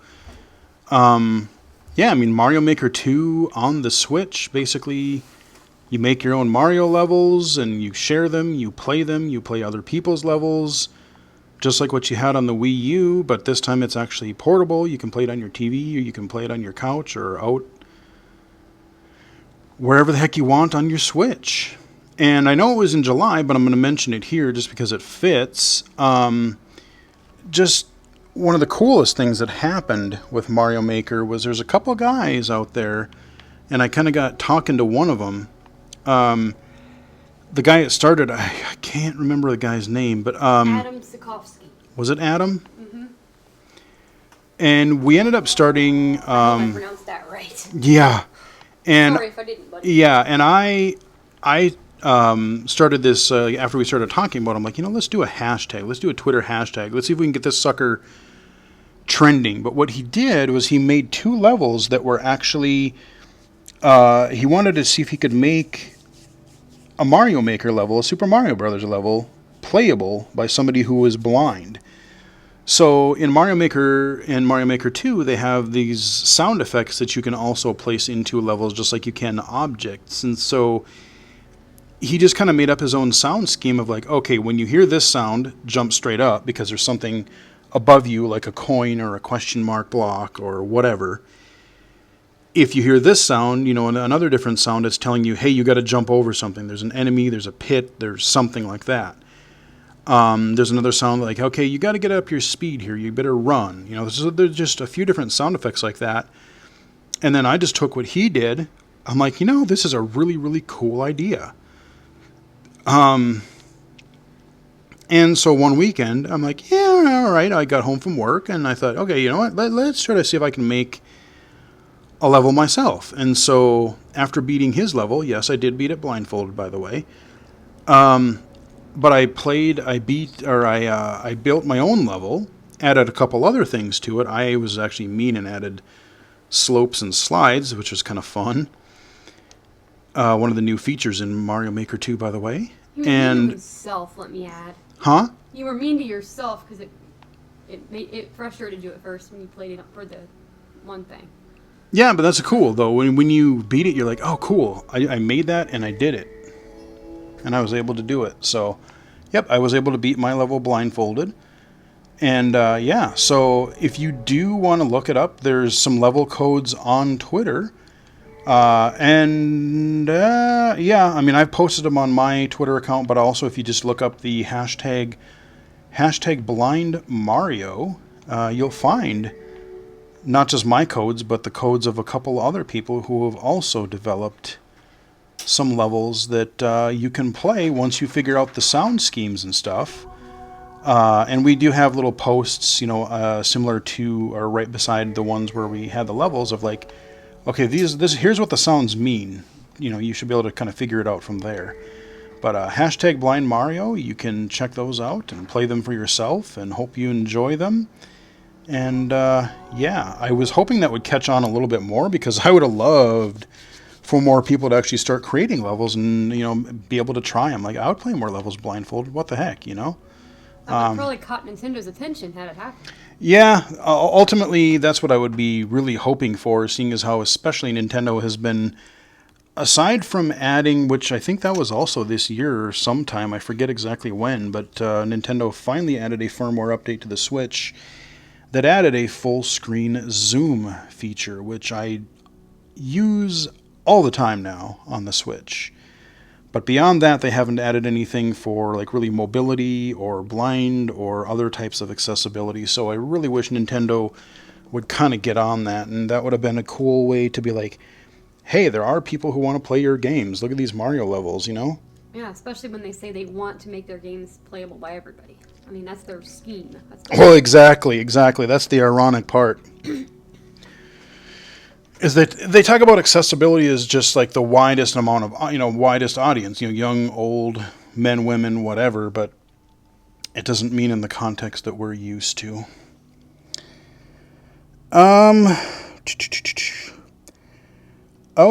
[SPEAKER 1] Yeah, I mean, Mario Maker 2 on the Switch, basically you make your own Mario levels, and you share them, you play other people's levels, just like what you had on the Wii U, but this time it's actually portable. You can play it on your TV, or you can play it on your couch, or out wherever the heck you want on your Switch. And I know it was in July, but I'm going to mention it here just because it fits. Just one of the coolest things that happened with Mario Maker was there's a couple guys out there, and I kind of got talking to one of them. The guy that started, I can't remember the guy's name, but
[SPEAKER 2] Adam Sikovsky.
[SPEAKER 1] Was it Adam? Mm-hmm. And we ended up starting.
[SPEAKER 2] I hope I pronounced that right.
[SPEAKER 1] Yeah. And,
[SPEAKER 2] sorry if I didn't, buddy.
[SPEAKER 1] Yeah, and I started this after we started talking about it. I'm like, let's do a hashtag. Let's do a Twitter hashtag. Let's see if we can get this sucker trending. But what he did was he made 2 levels that were actually... he wanted to see if he could make a Mario Maker level, a Super Mario Brothers level, playable by somebody who is blind. So in Mario Maker and Mario Maker 2, they have these sound effects that you can also place into levels just like you can objects. And so he just kind of made up his own sound scheme of like, okay, when you hear this sound, jump straight up because there's something above you like a coin or a question mark block or whatever. If you hear this sound, another different sound, it's telling you, hey, you got to jump over something. There's an enemy, there's a pit, there's something like that. There's another sound like, okay, you got to get up your speed here. You better run. There's just a few different sound effects like that. And then I just took what he did. I'm like, this is a really, really cool idea. And so one weekend, I'm like, yeah, all right. I got home from work and I thought, okay, you know what? Let's try to see if I can make a level myself. And so after beating his level, yes, I did beat it blindfolded, by the way. But I built my own level, added a couple other things to it. I was actually mean and added slopes and slides, which was kind of fun. One of the new features in Mario Maker 2, by the way.
[SPEAKER 2] You were mean to yourself, let me add.
[SPEAKER 1] Huh?
[SPEAKER 2] You were mean to yourself because it frustrated you at first when you played it for the one thing.
[SPEAKER 1] Yeah, but that's cool, though. When you beat it, you're like, oh, cool. I made that and I did it. And I was able to do it. So, yep, I was able to beat my level blindfolded. And, so if you do want to look it up, there's some level codes on Twitter. I've posted them on my Twitter account, but also if you just look up the hashtag BlindMario, you'll find not just my codes, but the codes of a couple other people who have also developed some levels that you can play once you figure out the sound schemes and stuff. And we do have little posts, similar to or right beside the ones where we had the levels of like, okay, here's what the sounds mean. You should be able to kind of figure it out from there. But hashtag BlindMario, you can check those out and play them for yourself and hope you enjoy them. And I was hoping that would catch on a little bit more because I would have loved for more people to actually start creating levels and, be able to try them. Like, I would play more levels blindfolded. What the heck,
[SPEAKER 2] That would probably caught Nintendo's attention had it happened.
[SPEAKER 1] Yeah, ultimately, that's what I would be really hoping for, seeing as how especially Nintendo has been, aside from adding, which I think that was also this year or sometime, I forget exactly when, but Nintendo finally added a firmware update to the Switch that added a full screen zoom feature, which I use all the time now on the Switch. But beyond that, they haven't added anything for like really mobility or blind or other types of accessibility. So I really wish Nintendo would kind of get on that, and that would have been a cool way to be like, hey, there are people who want to play your games. Look at these Mario levels,
[SPEAKER 2] Yeah, especially when they say they want to make their games playable by everybody. I mean, that's their scheme.
[SPEAKER 1] Well, exactly. That's the ironic part. Is that they talk about accessibility as just like the widest amount of, widest audience, young, old, men, women, whatever, but it doesn't mean in the context that we're used to. Oh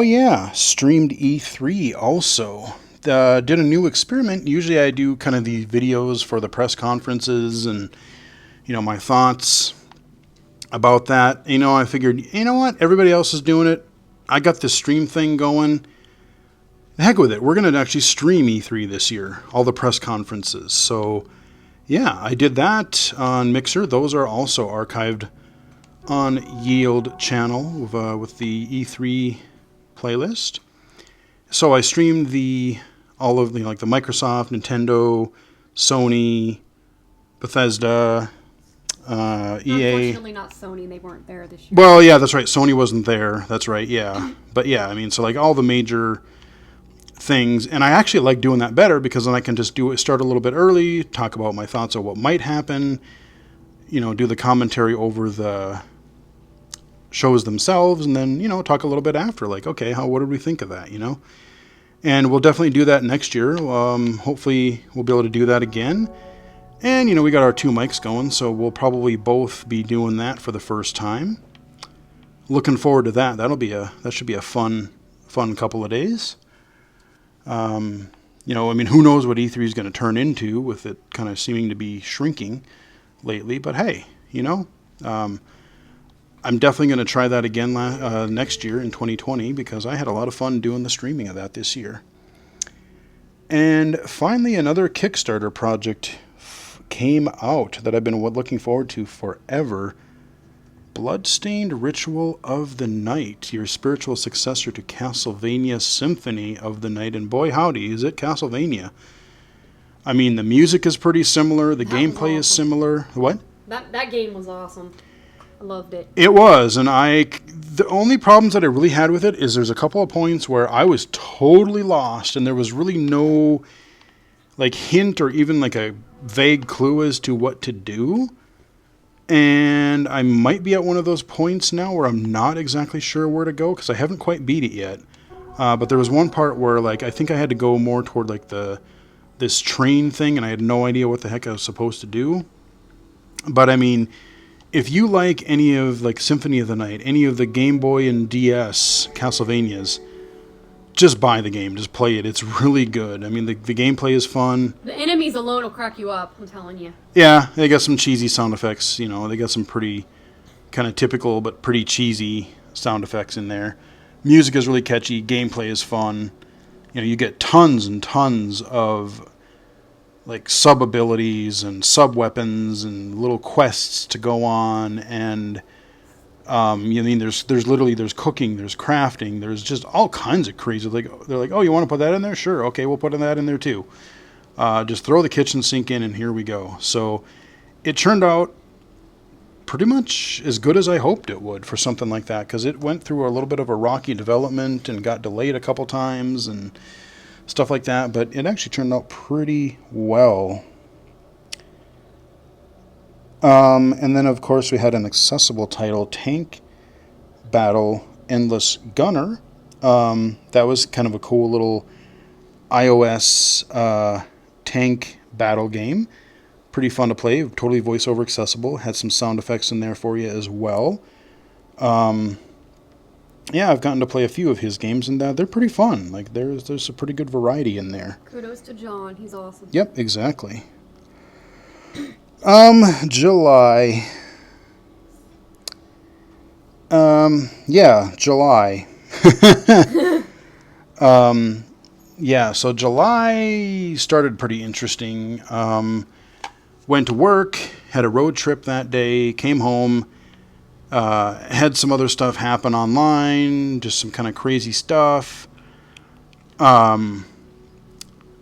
[SPEAKER 1] yeah, streamed E3 also. Did a new experiment. Usually I do kind of the videos for the press conferences and, my thoughts about that. I figured, what? Everybody else is doing it. I got this stream thing going. The heck with it. We're going to actually stream E3 this year, all the press conferences. So, yeah, I did that on Mixer. Those are also archived on Yield channel with the E3 playlist. So I streamed all of the like the Microsoft, Nintendo, Sony, Bethesda, EA.
[SPEAKER 2] Unfortunately, not Sony. They weren't there this year.
[SPEAKER 1] Well, yeah, that's right. Sony wasn't there. That's right. Yeah, but yeah, I mean, so like all the major things, and I actually like doing that better because then I can just start a little bit early, talk about my thoughts on what might happen, do the commentary over the shows themselves, and then talk a little bit after, like, okay, what did we think of that, And we'll definitely do that next year. Hopefully, we'll be able to do that again. And, we got our 2 mics going, so we'll probably both be doing that for the first time. Looking forward to that. That should be a fun couple of days. I mean, who knows what E3 is going to turn into with it kind of seeming to be shrinking lately. But hey, I'm definitely going to try that again next year in 2020 because I had a lot of fun doing the streaming of that this year. And finally, another Kickstarter project came out that I've been looking forward to forever. Bloodstained Ritual of the Night, your spiritual successor to Castlevania Symphony of the Night. And boy, howdy, is it Castlevania. I mean, the music is pretty similar. The gameplay is similar. What?
[SPEAKER 2] That game was awesome. I loved it.
[SPEAKER 1] It was, and the only problems that I really had with it is there's a couple of points where I was totally lost, and there was really no hint or even a vague clue as to what to do. And I might be at one of those points now where I'm not exactly sure where to go because I haven't quite beat it yet. But there was one part where I think I had to go more toward this train thing, and I had no idea what the heck I was supposed to do. But I mean, if you like any of Symphony of the Night, any of the Game Boy and DS Castlevanias, just buy the game, just play it. It's really good. I mean, the gameplay is fun.
[SPEAKER 2] The enemies alone will crack you up, I'm telling you.
[SPEAKER 1] Yeah, they got some cheesy sound effects. They got some pretty kind of typical but pretty cheesy sound effects in there. Music is really catchy. Gameplay is fun. You get tons and tons of sub abilities and sub weapons and little quests to go on, and there's cooking, there's crafting, there's just all kinds of crazy. They're like, oh, you want to put that in there? Sure, okay, we'll put that in there too. Just throw the kitchen sink in, and here we go. So it turned out pretty much as good as I hoped it would for something like that, because it went through a little bit of a rocky development and got delayed a couple times and stuff like that, but it actually turned out pretty well. And then, of course, we had an accessible title, Tank Battle Endless Gunner. That was kind of a cool little iOS tank battle game. Pretty fun to play, totally voiceover accessible. Had some sound effects in there for you as well. Yeah, I've gotten to play a few of his games, and they're pretty fun. There's a pretty good variety in there.
[SPEAKER 2] Kudos to John. He's awesome.
[SPEAKER 1] Yep, exactly. July. Yeah, July. Yeah, so July started pretty interesting. Went to work, had a road trip that day, came home, had some other stuff happen online, just some kind of crazy stuff.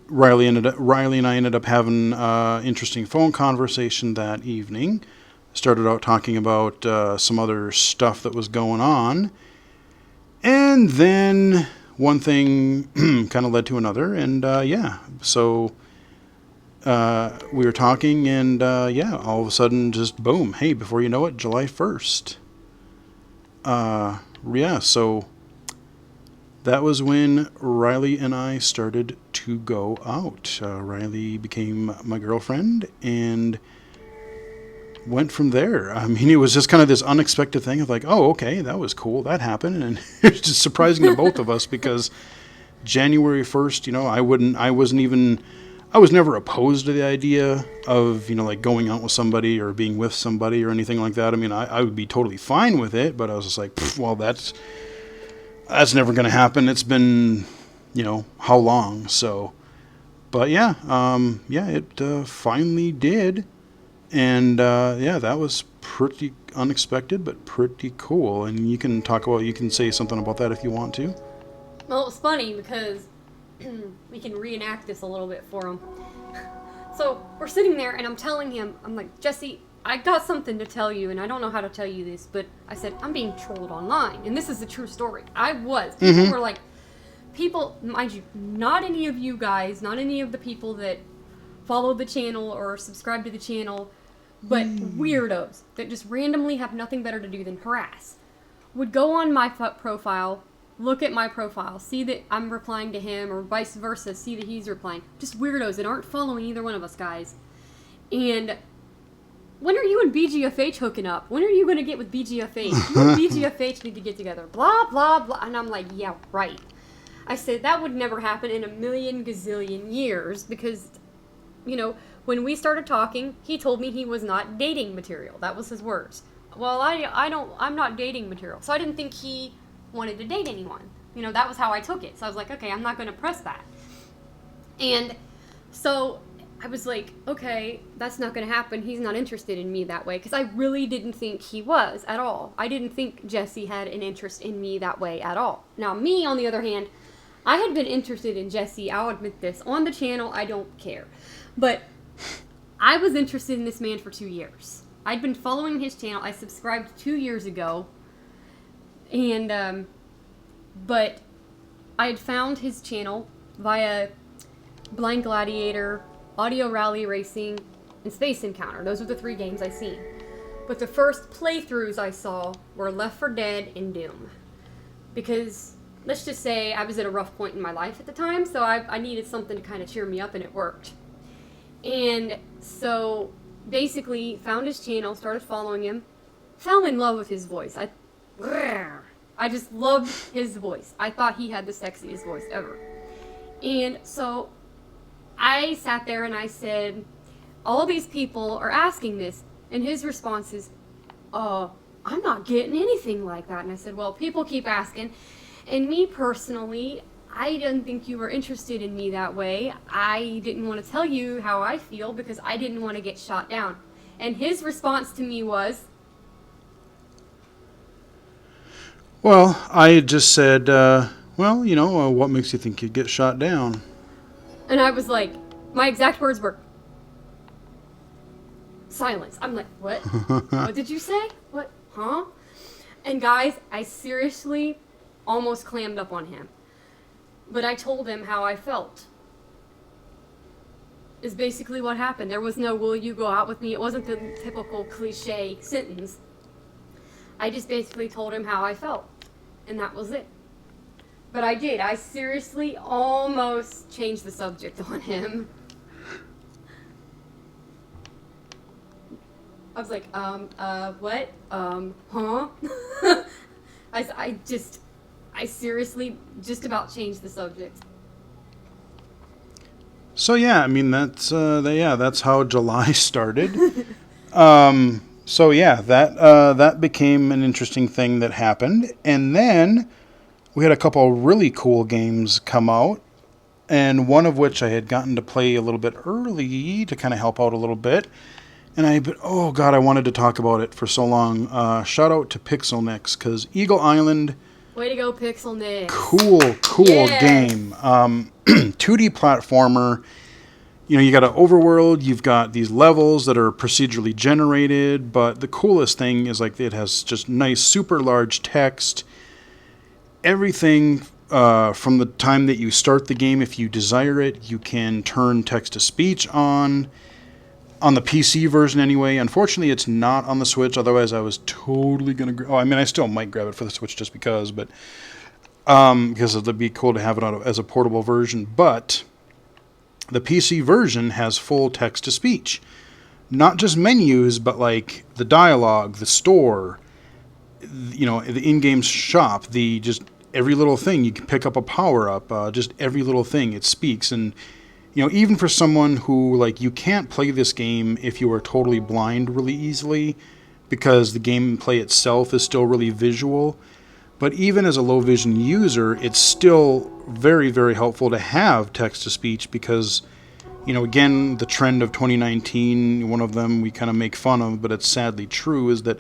[SPEAKER 1] Riley and I ended up having an interesting phone conversation that evening. Started out talking about some other stuff that was going on. And then one thing kind of led to another. And so we were talking, and all of a sudden just boom. Hey, before you know it, July 1st. So that was when Riley and I started to go out. Riley became my girlfriend and went from there. I mean, it was just kind of this unexpected thing of oh, okay, that was cool. That happened. And it's just surprising to both of us because January 1st, I was never opposed to the idea of, going out with somebody or being with somebody or anything like that. I mean, I would be totally fine with it, but I was just well, that's never going to happen. It's been, how long? So, but it finally did. And, that was pretty unexpected, but pretty cool. And you can say something about that if you want to.
[SPEAKER 2] Well, it was funny because we can reenact this a little bit for him. So we're sitting there, and I'm telling him, I'm like, Jesse, I got something to tell you, and I don't know how to tell you this, but I said, I'm being trolled online. And this is a true story. I was. People were people, mind you, not any of you guys, not any of the people that follow the channel or subscribe to the channel, but weirdos that just randomly have nothing better to do than harass, would go on my profile, look at my profile, see that I'm replying to him, or vice versa, see that he's replying. Just weirdos that aren't following either one of us guys. And when are you and BGFH hooking up? When are you going to get with BGFH? You and BGFH need to get together. Blah, blah, blah. And I'm like, yeah, right. I said, that would never happen in a million gazillion years because, when we started talking, he told me he was not dating material. That was his words. Well, I'm not dating material. So I didn't think he wanted to date anyone. That was how I took it. So I was like, okay, I'm not going to press that. And so I was like, okay, that's not going to happen. He's not interested in me that way. Because I really didn't think he was at all. I didn't think Jesse had an interest in me that way at all. Now, me, on the other hand, I had been interested in Jesse. I'll admit this. On the channel, I don't care. But I was interested in this man for 2 years. I'd been following his channel. I subscribed 2 years ago. And, but I had found his channel via Blind Gladiator, Audio Rally Racing, and Space Encounter. Those are the 3 games I seen. But the first playthroughs I saw were Left 4 Dead and Doom. Because, let's just say, I was at a rough point in my life at the time, so I needed something to kind of cheer me up, and it worked. And so, basically, found his channel, started following him, fell in love with his voice. I just loved his voice. I thought he had the sexiest voice ever. And so I sat there and I said, all these people are asking this. And his response is, I'm not getting anything like that. And I said, well, people keep asking. And me personally, I didn't think you were interested in me that way. I didn't want to tell you how I feel because I didn't want to get shot down. And his response to me was,
[SPEAKER 1] Well, I just said, what makes you think you'd get shot down?
[SPEAKER 2] and I was like, my exact words were, silence. I'm like, what? What did you say? What? Huh? And guys, I seriously almost clammed up on him. But I told him how I felt. Is basically what happened. There was no, will you go out with me? It wasn't the typical cliche sentence. I just basically told him how I felt. And that was it. But I did. I seriously almost changed the subject on him. I was like, what? Huh? I seriously just about changed the subject.
[SPEAKER 1] So yeah, I mean that's how July started. So yeah, that became an interesting thing that happened, and then we had a couple of really cool games come out, and one of which I had gotten to play a little bit early to kind of help out a little bit. And I wanted to talk about it for so long. Shout out to PixelNix, because Eagle Island.
[SPEAKER 2] Way to go, PixelNix.
[SPEAKER 1] Cool
[SPEAKER 2] Yes.
[SPEAKER 1] game. 2D platformer. You got an overworld, you've got these levels that are procedurally generated, but the coolest thing is it has just nice, super large text. Everything from the time that you start the game, if you desire it, you can turn text-to-speech on the PC version anyway. Unfortunately, it's not on the Switch, otherwise I was totally going to... I still might grab it for the Switch just because, but... because it'd be cool to have it as a portable version, but... The PC version has full text-to-speech. Not just menus, but the dialogue, the store, the in-game shop, just every little thing. You can pick up a power-up, just every little thing. It speaks. And, even for someone who, you can't play this game if you are totally blind really easily, because the gameplay itself is still really visual. But even as a low vision user, it's still very, very helpful to have text-to-speech because, again, the trend of 2019, one of them we kind of make fun of, but it's sadly true, is that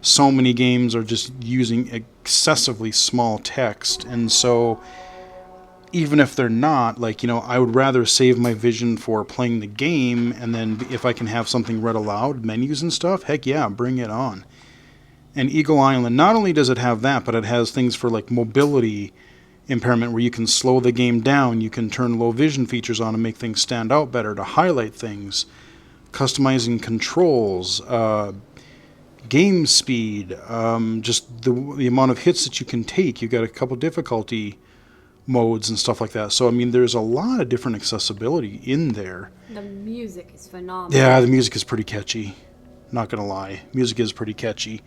[SPEAKER 1] so many games are just using excessively small text. And so even if they're not, I would rather save my vision for playing the game, and then if I can have something read aloud, menus and stuff, heck yeah, bring it on. And Eagle Island, not only does it have that, but it has things for mobility impairment where you can slow the game down, you can turn low vision features on and make things stand out better, to highlight things, customizing controls, game speed, just the amount of hits that you can take. You've got a couple difficulty modes and stuff like that. So, there's a lot of different accessibility in there.
[SPEAKER 2] The music is phenomenal.
[SPEAKER 1] Yeah, the music is pretty catchy. Not going to lie. Music is pretty catchy.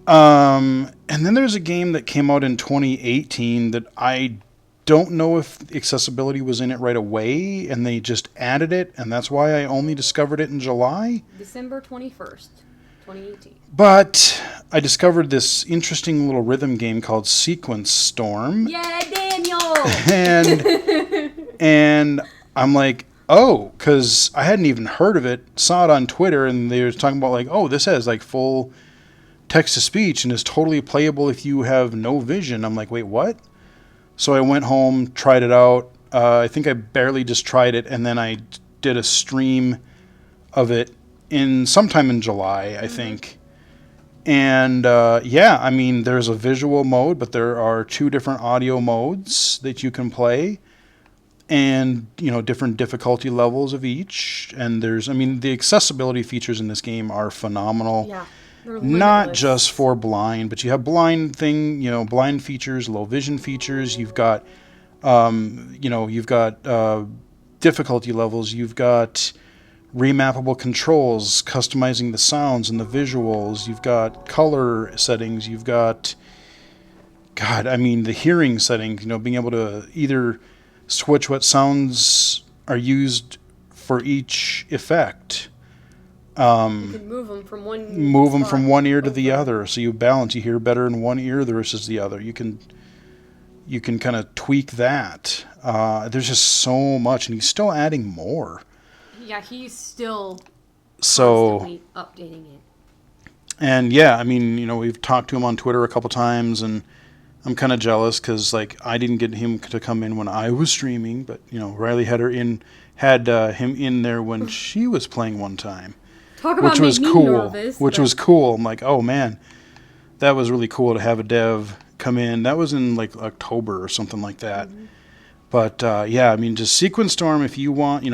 [SPEAKER 1] And And then there's a game that came out in 2018 that I don't know if accessibility was in it right away, and they just added it, and that's why I only discovered it in July.
[SPEAKER 2] December 21st, 2018.
[SPEAKER 1] But I discovered this interesting little rhythm game called Sequence Storm.
[SPEAKER 2] Yeah, Daniel!
[SPEAKER 1] And I'm like, oh, because I hadn't even heard of it, saw it on Twitter, and they were talking about like, oh, this has like full text to speech and is totally playable if you have no vision. I'm like, wait, what? So I went home, tried it out. I think I barely just tried it, and then I did a stream of it sometime in July, I think. And yeah, I mean, there's a visual mode, but there are 2 different audio modes that you can play, and different difficulty levels of each. And the accessibility features in this game are phenomenal.
[SPEAKER 2] Yeah.
[SPEAKER 1] Not just for blind, but you have blind features, low vision features. You've got, difficulty levels. You've got remappable controls, customizing the sounds and the visuals. You've got color settings. You've got, the hearing settings. Being able to either switch what sounds are used for each effect.
[SPEAKER 2] You can move them from
[SPEAKER 1] one ear to the other, so you balance. You hear better in one ear versus the other. You can kind of tweak that. There's just so much, and he's still adding more.
[SPEAKER 2] Yeah, he's still constantly updating it.
[SPEAKER 1] And yeah, we've talked to him on Twitter a couple times, and I'm kind of jealous because like I didn't get him to come in when I was streaming, but Riley had him in there when she was playing one time.
[SPEAKER 2] Which was cool.
[SPEAKER 1] Was cool. I'm like, oh man, that was really cool to have a dev come in. That was in like October or something like that. Mm-hmm. But yeah, just Sequence Storm. If you want,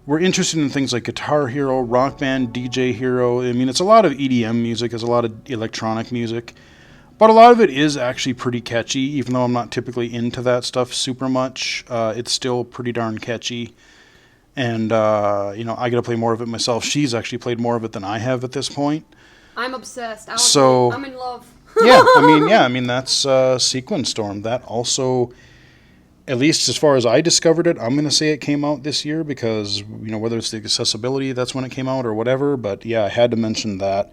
[SPEAKER 1] we're interested in things like Guitar Hero, Rock Band, DJ Hero. It's a lot of EDM music, it's a lot of electronic music, but a lot of it is actually pretty catchy. Even though I'm not typically into that stuff super much, it's still pretty darn catchy. And, I got to play more of it myself. She's actually played more of it than I have at this point.
[SPEAKER 2] I'm obsessed. I'm in love.
[SPEAKER 1] That's Sequence Storm. That also, at least as far as I discovered it, I'm going to say it came out this year because, whether it's the accessibility, that's when it came out or whatever. But, yeah, I had to mention that.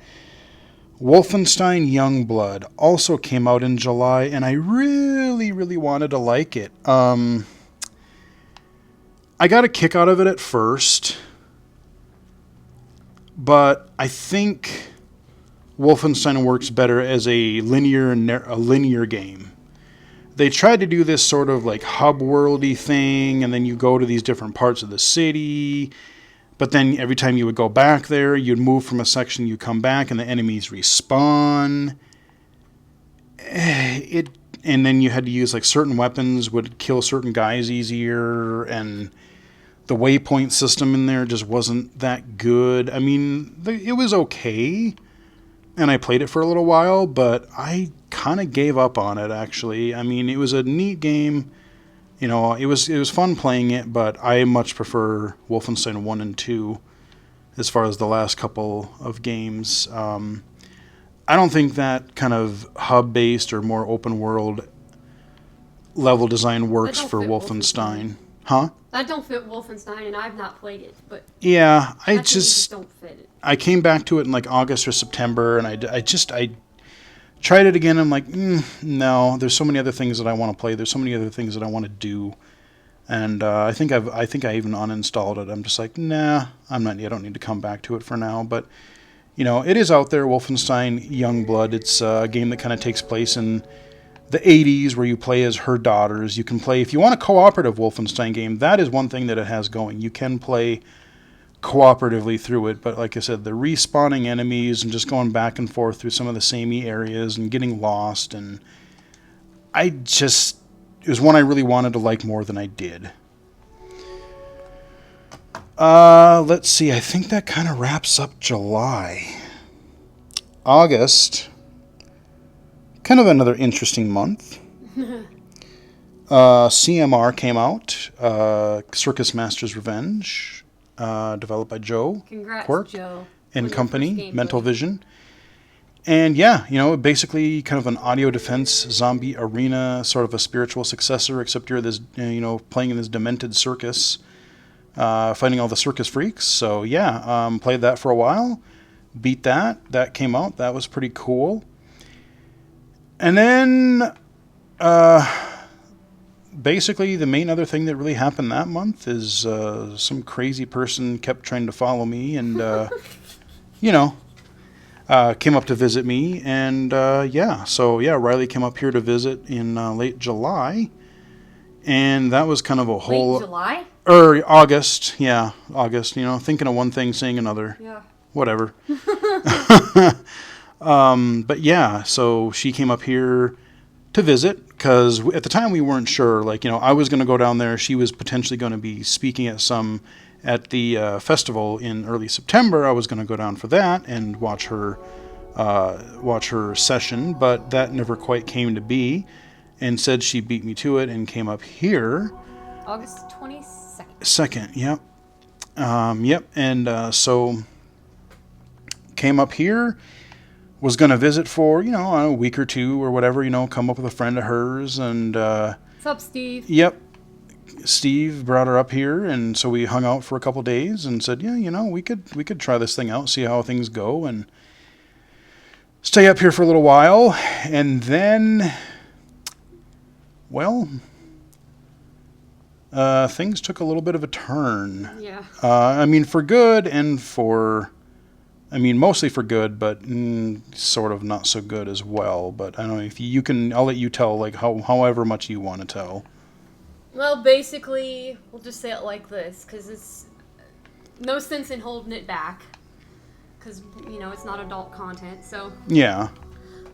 [SPEAKER 1] Wolfenstein Youngblood also came out in July, and I really, really wanted to like it. I got a kick out of it at first, but I think Wolfenstein works better as a linear game. They tried to do this sort of like hub worldy thing, and then you go to these different parts of the city, but then every time you would go back there, you'd move from a section, you come back, and the enemies respawn. And then you had to use like certain weapons would kill certain guys easier, and the waypoint system in there just wasn't that good. It was okay, and I played it for a little while, but I kind of gave up on it, actually. It was a neat game. It was fun playing it, but I much prefer Wolfenstein 1 and 2 as far as the last couple of games. I don't think that kind of hub-based or more open-world level design works for Wolfenstein. Huh?
[SPEAKER 2] That don't fit Wolfenstein, and I've not played it, but
[SPEAKER 1] yeah, I just
[SPEAKER 2] don't fit it.
[SPEAKER 1] I came back to it in like August or September, and I tried it again. I'm like, no, there's so many other things that I want to play. There's so many other things that I want to do, and I think I even uninstalled it. I'm just like, nah, I don't need to come back to it for now. But it is out there. Wolfenstein Youngblood. It's a game that kind of takes place in the 80s, where you play as her daughters. You can play, if you want a cooperative Wolfenstein game, that is one thing that it has going. You can play cooperatively through it, but like I said, the respawning enemies and just going back and forth through some of the samey areas and getting lost, and it was one I really wanted to like more than I did. Let's see, I think that kind of wraps up July. August, kind of another interesting month. CMR came out, Circus Master's Revenge, developed by Joe
[SPEAKER 2] Congrats,
[SPEAKER 1] Quirk
[SPEAKER 2] Joe,
[SPEAKER 1] and company, Mental Vision. And yeah, basically kind of an audio defense zombie arena, sort of a spiritual successor, except you're this, playing in this demented circus, fighting all the circus freaks. So yeah, played that for a while, beat that. That came out. That was pretty cool. And then, basically, the main other thing that really happened that month is some crazy person kept trying to follow me and, came up to visit me. And Riley came up here to visit in late July. And that was kind of a whole...
[SPEAKER 2] Late July?
[SPEAKER 1] Or August, yeah, August, thinking of one thing, saying another.
[SPEAKER 2] Yeah.
[SPEAKER 1] Whatever. But yeah, so she came up here to visit because at the time we weren't sure. Like, I was going to go down there. She was potentially going to be speaking at the festival in early September. I was going to go down for that and watch her session, but that never quite came to be. And said she beat me to it and came up here.
[SPEAKER 2] August 22nd.
[SPEAKER 1] Second, yep. Yep. And so came up here, was going to visit for, a week or two or whatever, come up with a friend of hers. And
[SPEAKER 2] What's up, Steve?
[SPEAKER 1] Yep. Steve brought her up here, and so we hung out for a couple days and said, yeah, we could try this thing out, see how things go, and stay up here for a little while. And then, well, things took a little bit of a turn.
[SPEAKER 2] Yeah.
[SPEAKER 1] For good and mostly for good, but sort of not so good as well. But I don't know if you can, I'll let you tell, like, however much you want to tell.
[SPEAKER 2] Well, basically, we'll just say it like this, because it's no sense in holding it back, because, it's not adult content, so...
[SPEAKER 1] Yeah.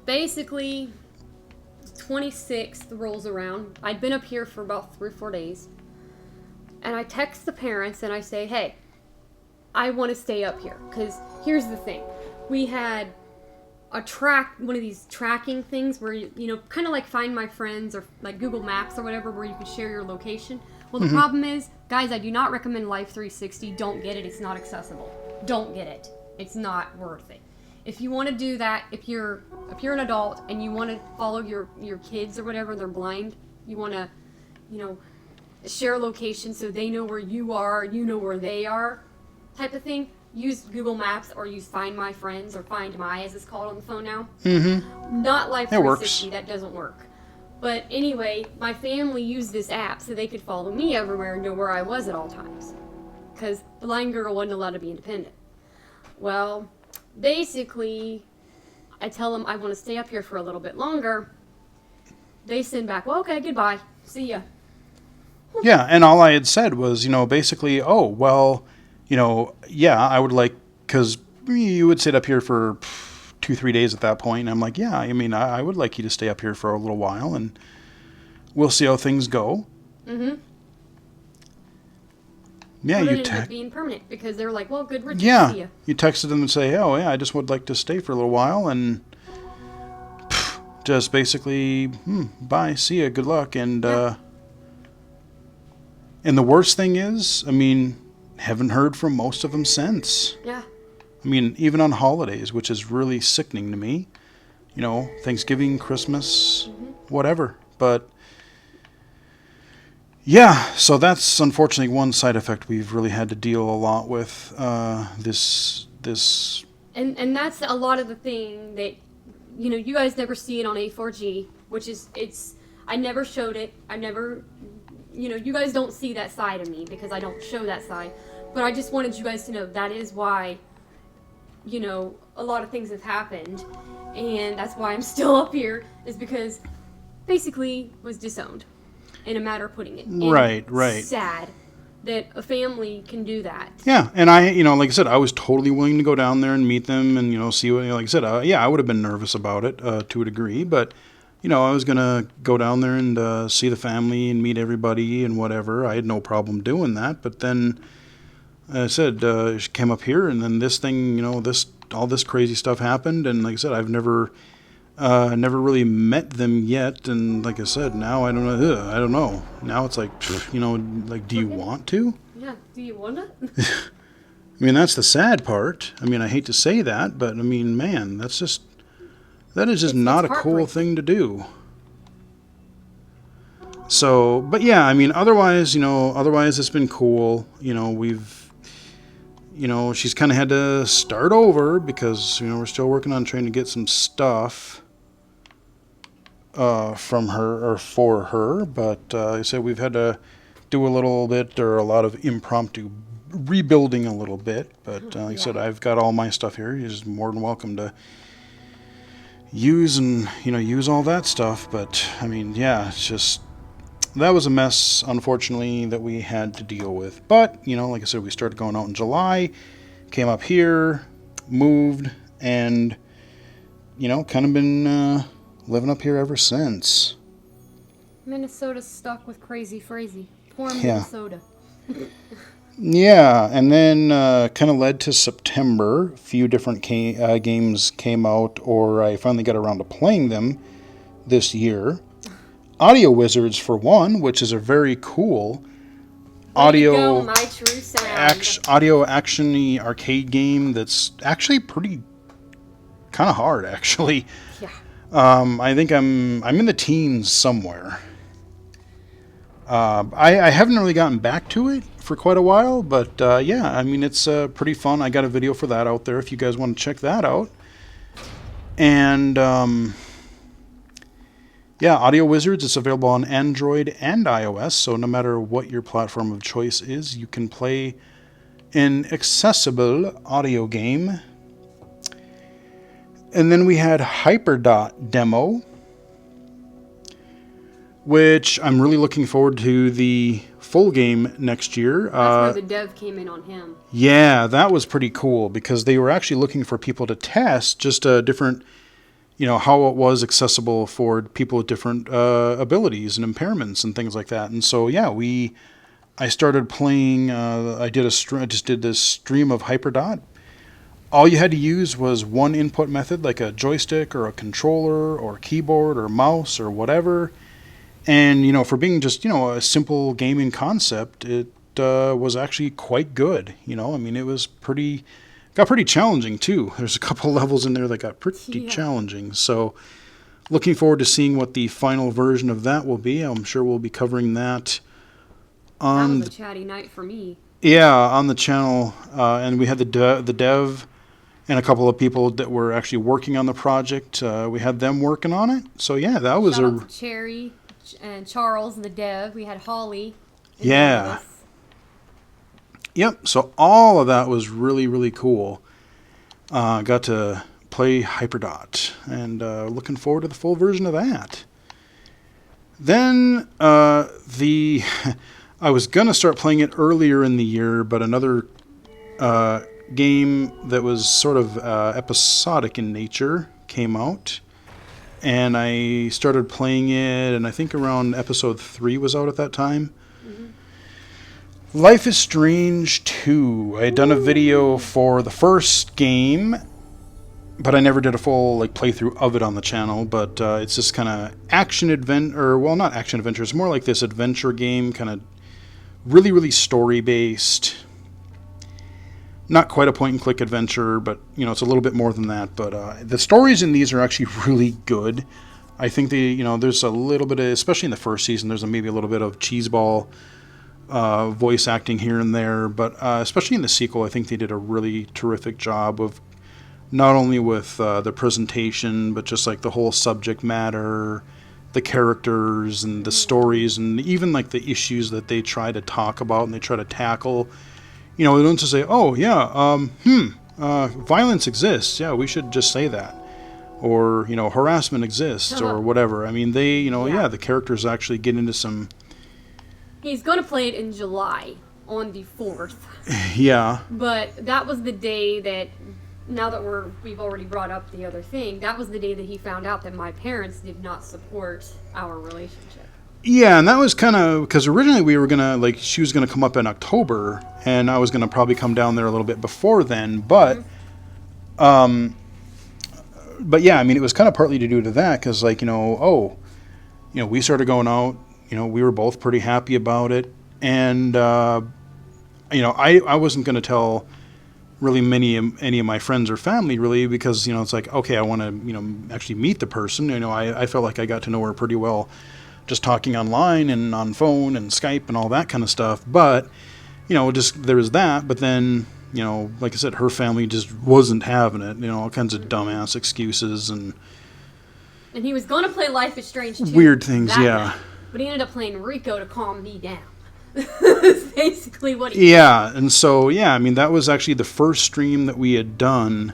[SPEAKER 2] Basically, 26th rolls around. I'd been up here for about 3 or 4 days. And I text the parents and I say, hey, I want to stay up here. Because here's the thing. We had one of these tracking things where, kind of like Find My Friends or like Google Maps or whatever, where you can share your location. Well, the problem is, guys, I do not recommend Life 360. Don't get it. It's not accessible. Don't get it. It's not worth it. If you want to do that, if you're an adult and you want to follow your kids or whatever, they're blind, you want to, share a location so they know where you are, you know where they are, type of thing, use Google Maps or use Find My Friends or Find My, as it's called on the phone now.
[SPEAKER 1] Mm-hmm.
[SPEAKER 2] Not Life
[SPEAKER 1] It
[SPEAKER 2] 360,
[SPEAKER 1] works.
[SPEAKER 2] that doesn't work. But anyway, my family used this app so they could follow me everywhere and know where I was at all times. Because the blind girl wasn't allowed to be independent. Well, basically, I tell them I want to stay up here for a little bit longer. They send back, well, okay, goodbye. See ya.
[SPEAKER 1] Yeah, and all I had said was, basically, oh, well, yeah, I would like, because you would sit up here for 2-3 days at that point, and I'm like, yeah, I would like you to stay up here for a little while, and we'll see how things go.
[SPEAKER 2] Mm-hmm.
[SPEAKER 1] Yeah,
[SPEAKER 2] Well,
[SPEAKER 1] you
[SPEAKER 2] it ended up being permanent because they were like, well, good riddance,
[SPEAKER 1] yeah,
[SPEAKER 2] see ya.
[SPEAKER 1] you texted them and say, oh, yeah, I just would like to stay for a little while, and just basically, bye, see ya, good luck, and and the worst thing is, haven't heard from most of them since.
[SPEAKER 2] Yeah.
[SPEAKER 1] Even on holidays, which is really sickening to me. Thanksgiving, Christmas, whatever. But yeah, so that's unfortunately one side effect we've really had to deal a lot with. This.
[SPEAKER 2] And that's a lot of the thing that, you guys never see it on A4G, which is, I never showed it. I never, you guys don't see that side of me because I don't show that side. But I just wanted you guys to know that is why, a lot of things have happened. And that's why I'm still up here, is because basically was disowned, in a matter of putting it. And
[SPEAKER 1] Right.
[SPEAKER 2] Sad that a family can do that.
[SPEAKER 1] Yeah, and I, like I said, I was totally willing to go down there and meet them and, see what, like I said, yeah, I would have been nervous about it to a degree, but, I was going to go down there and see the family and meet everybody and whatever. I had no problem doing that, but then I said, she came up here and then this thing, all this crazy stuff happened, and like I said, I've never really met them yet, and like I said, now I don't know. Now it's like, like, do you want to?
[SPEAKER 2] Yeah, do you want to?
[SPEAKER 1] That's the sad part. I hate to say that, but man, that's just That is just
[SPEAKER 2] It's
[SPEAKER 1] not a cool
[SPEAKER 2] heartbreaking.
[SPEAKER 1] thing to do. So, but yeah, I mean, otherwise it's been cool. She's kind of had to start over because, we're still working on trying to get some stuff from her or for her. But like I said, we've had to do a little bit or a lot of impromptu rebuilding a little bit. But like I said, I've got all my stuff here. You're just more than welcome to use and, use all that stuff. But I mean, yeah, it's just, that was a mess, unfortunately, that we had to deal with. But, like I said, we started going out in July, came up here, moved, and, kind of been living up here ever since.
[SPEAKER 2] Minnesota's stuck with crazy Frazee. Poor
[SPEAKER 1] Yeah.
[SPEAKER 2] Minnesota.
[SPEAKER 1] Yeah, and then kind of led to September. A few different games came out, or I finally got around to playing them this year. Audio Wizards, for one, which is a very cool
[SPEAKER 2] Way to go,
[SPEAKER 1] audio
[SPEAKER 2] my true sound.
[SPEAKER 1] audio action-y arcade game that's actually pretty kind of hard, actually.
[SPEAKER 2] Yeah.
[SPEAKER 1] I think I'm in the teens somewhere. I haven't really gotten back to it for quite a while, but yeah, I mean, it's pretty fun. I got a video for that out there if you guys want to check that out. And yeah, Audio Wizards is available on Android and iOS, so no matter what your platform of choice is, you can play an accessible audio game. And then we had Hyperdot Demo, which I'm really looking forward to the full game next year.
[SPEAKER 2] That's where the dev came in on him.
[SPEAKER 1] Yeah, that was pretty cool because they were actually looking for people to test just a different, how it was accessible for people with different abilities and impairments and things like that. And so, yeah, I started playing. I just did this stream of Hyperdot. All you had to use was one input method, like a joystick or a controller or keyboard or mouse or whatever. And, for being just, a simple gaming concept, it was actually quite good. I mean, it was got pretty challenging, too. There's a couple levels in there that got pretty challenging. So looking forward to seeing what the final version of that will be. I'm sure we'll be covering that on
[SPEAKER 2] That was a chatty night for me.
[SPEAKER 1] on the channel. And we had the dev and a couple of people that were actually working on the project. We had them working on it. So, yeah, that was
[SPEAKER 2] Shout out to Cherry and Charles, the dev. We had Holly.
[SPEAKER 1] Yeah. Yep, so all of that was really, really cool. Got to play Hyperdot, and looking forward to the full version of that. Then I was going to start playing it earlier in the year, but another game that was sort of episodic in nature came out. And I started playing it, and I think around episode 3 was out at that time. Mm-hmm. Life is Strange 2. I had done a video for the first game, but I never did a full playthrough of it on the channel. But it's this kind of not action adventure. It's more like this adventure game, kind of really, really story-based. Not quite a point-and-click adventure, but, it's a little bit more than that. But the stories in these are actually really good. I think there's a little bit of, especially in the first season, there's maybe a little bit of cheeseball voice acting here and there. But especially in the sequel, I think they did a really terrific job of not only with the presentation, but just the whole subject matter, the characters, and the stories, and even the issues that they try to talk about and they try to tackle. They don't just say, oh, yeah, violence exists. Yeah, we should just say that. Or, harassment exists or whatever. I mean, the characters actually get into some...
[SPEAKER 2] He's going to play it in July on the 4th.
[SPEAKER 1] Yeah.
[SPEAKER 2] But that was the day that, now that we've already brought up the other thing, that was the day that he found out that my parents did not support our relationship.
[SPEAKER 1] Yeah, and that was kind of because originally we were gonna she was gonna come up in October, and I was gonna probably come down there a little bit before then. But, but yeah, I mean, it was kind of partly to do to that because we started going out. We were both pretty happy about it, and I wasn't gonna tell really any of my friends or family really, because, it's like, okay, I want to, actually meet the person. I felt like I got to know her pretty well just talking online and on phone and Skype and all that kind of stuff. But, just there was that. But then, like I said, her family just wasn't having it, all kinds of dumbass excuses and
[SPEAKER 2] he was going to play Life is Strange 2.
[SPEAKER 1] Weird things,
[SPEAKER 2] that
[SPEAKER 1] yeah.
[SPEAKER 2] night, but he ended up playing Rico to calm me down. That's basically what he did.
[SPEAKER 1] Yeah, and so, that was actually the first stream that we had done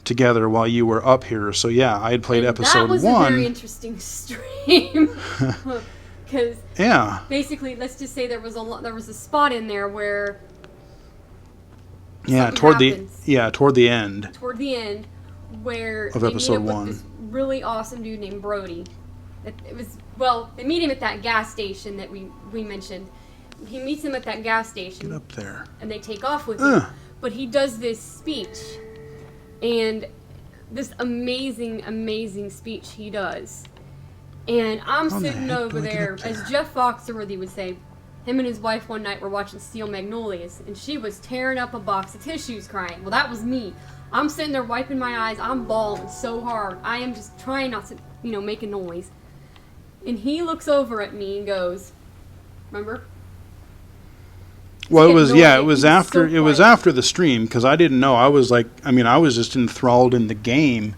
[SPEAKER 1] together while you were up here. So, I had played episode 1.
[SPEAKER 2] That was a very interesting stream. Because basically, let's just say there was a spot in there where
[SPEAKER 1] toward the end.
[SPEAKER 2] Toward the end, where
[SPEAKER 1] of episode 1.
[SPEAKER 2] This really awesome dude named Brody. They meet him at that gas station that we mentioned. He meets him at that gas station.
[SPEAKER 1] Get up there.
[SPEAKER 2] And they take off with him. But he does this speech. And this amazing, amazing speech he does. And I'm sitting over there, as Jeff Foxworthy would say, him and his wife one night were watching Steel Magnolias, and she was tearing up a box of tissues crying. Well, that was me. I'm sitting there wiping my eyes. I'm bawling so hard. I am just trying not to, make a noise. And he looks over at me and goes, remember?
[SPEAKER 1] Well, it was after the stream, because I didn't know. I was I was just enthralled in the game.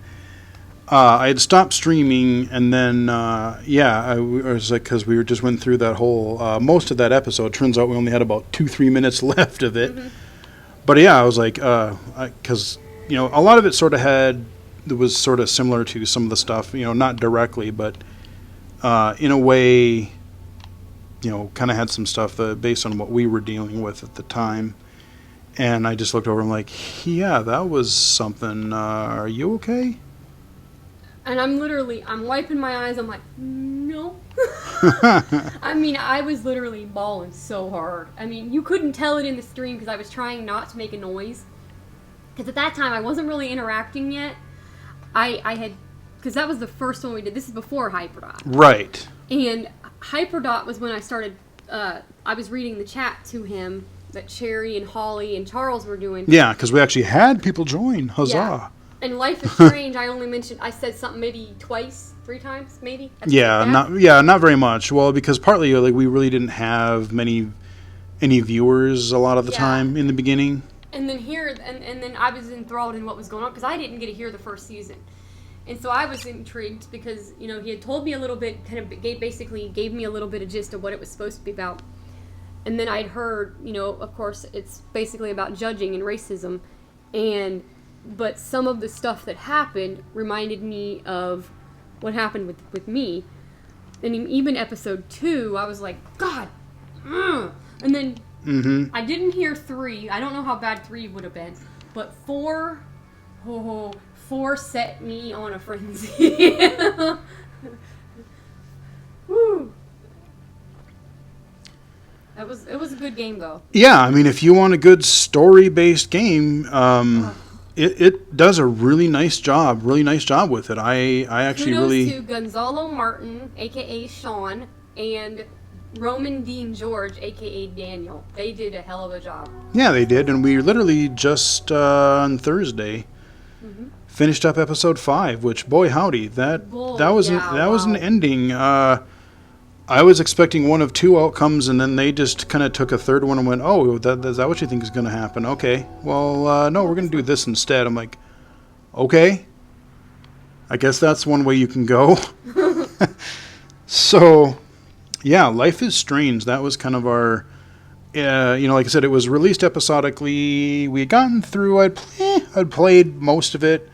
[SPEAKER 1] I had stopped streaming, and then, I was like, because we just went through that whole, most of that episode. Turns out we only had about 2-3 minutes left of it. Mm-hmm. But I was like, because, a lot of it it was sort of similar to some of the stuff, not directly, but in a way, kind of had some stuff based on what we were dealing with at the time. And I just looked over and I'm like, that was something. Are you okay?
[SPEAKER 2] And I'm wiping my eyes. I'm like, no. I was literally bawling so hard. You couldn't tell it in the stream because I was trying not to make a noise. Because at that time, I wasn't really interacting yet. I had, because that was the first one we did. This is before Hyperdot.
[SPEAKER 1] Right.
[SPEAKER 2] And Hyperdot was when I started, I was reading the chat to him that Cherry and Holly and Charles were doing.
[SPEAKER 1] Yeah, because we actually had people join. Huzzah.
[SPEAKER 2] Yeah. And Life is Strange, I said something maybe 3 times, maybe.
[SPEAKER 1] Not very much. Well, because partly we really didn't have any viewers a lot of the time in the beginning. And then
[SPEAKER 2] and then I was enthralled in what was going on because I didn't get to hear the first season. And so I was intrigued because, he had told me a little bit, basically gave me a little bit of gist of what it was supposed to be about. And then I'd heard, of course, it's basically about judging and racism. But some of the stuff that happened reminded me of what happened with me. And even episode 2, I was like, God. And then I didn't hear 3. I don't know how bad 3 would have been. But 4... 4 set me on a frenzy. Woo. It was a good game though.
[SPEAKER 1] Yeah, if you want a good story-based game, it does a really nice job with it. I actually
[SPEAKER 2] Kudos to Gonzalo Martin, aka Sean, and Roman Dean George, a.k.a. Daniel. They did a hell of a job.
[SPEAKER 1] Yeah, they did, and we literally just on Thursday finished up episode 5, which, boy howdy, that was an ending. I was expecting one of 2 outcomes, and then they just kind of took a third one and went, oh, is that what you think is going to happen? Okay, well, no, we're going to do this instead. I'm like, okay, I guess that's one way you can go. So, Life is Strange. That was kind of our, like I said, it was released episodically. We had gotten through, I'd played most of it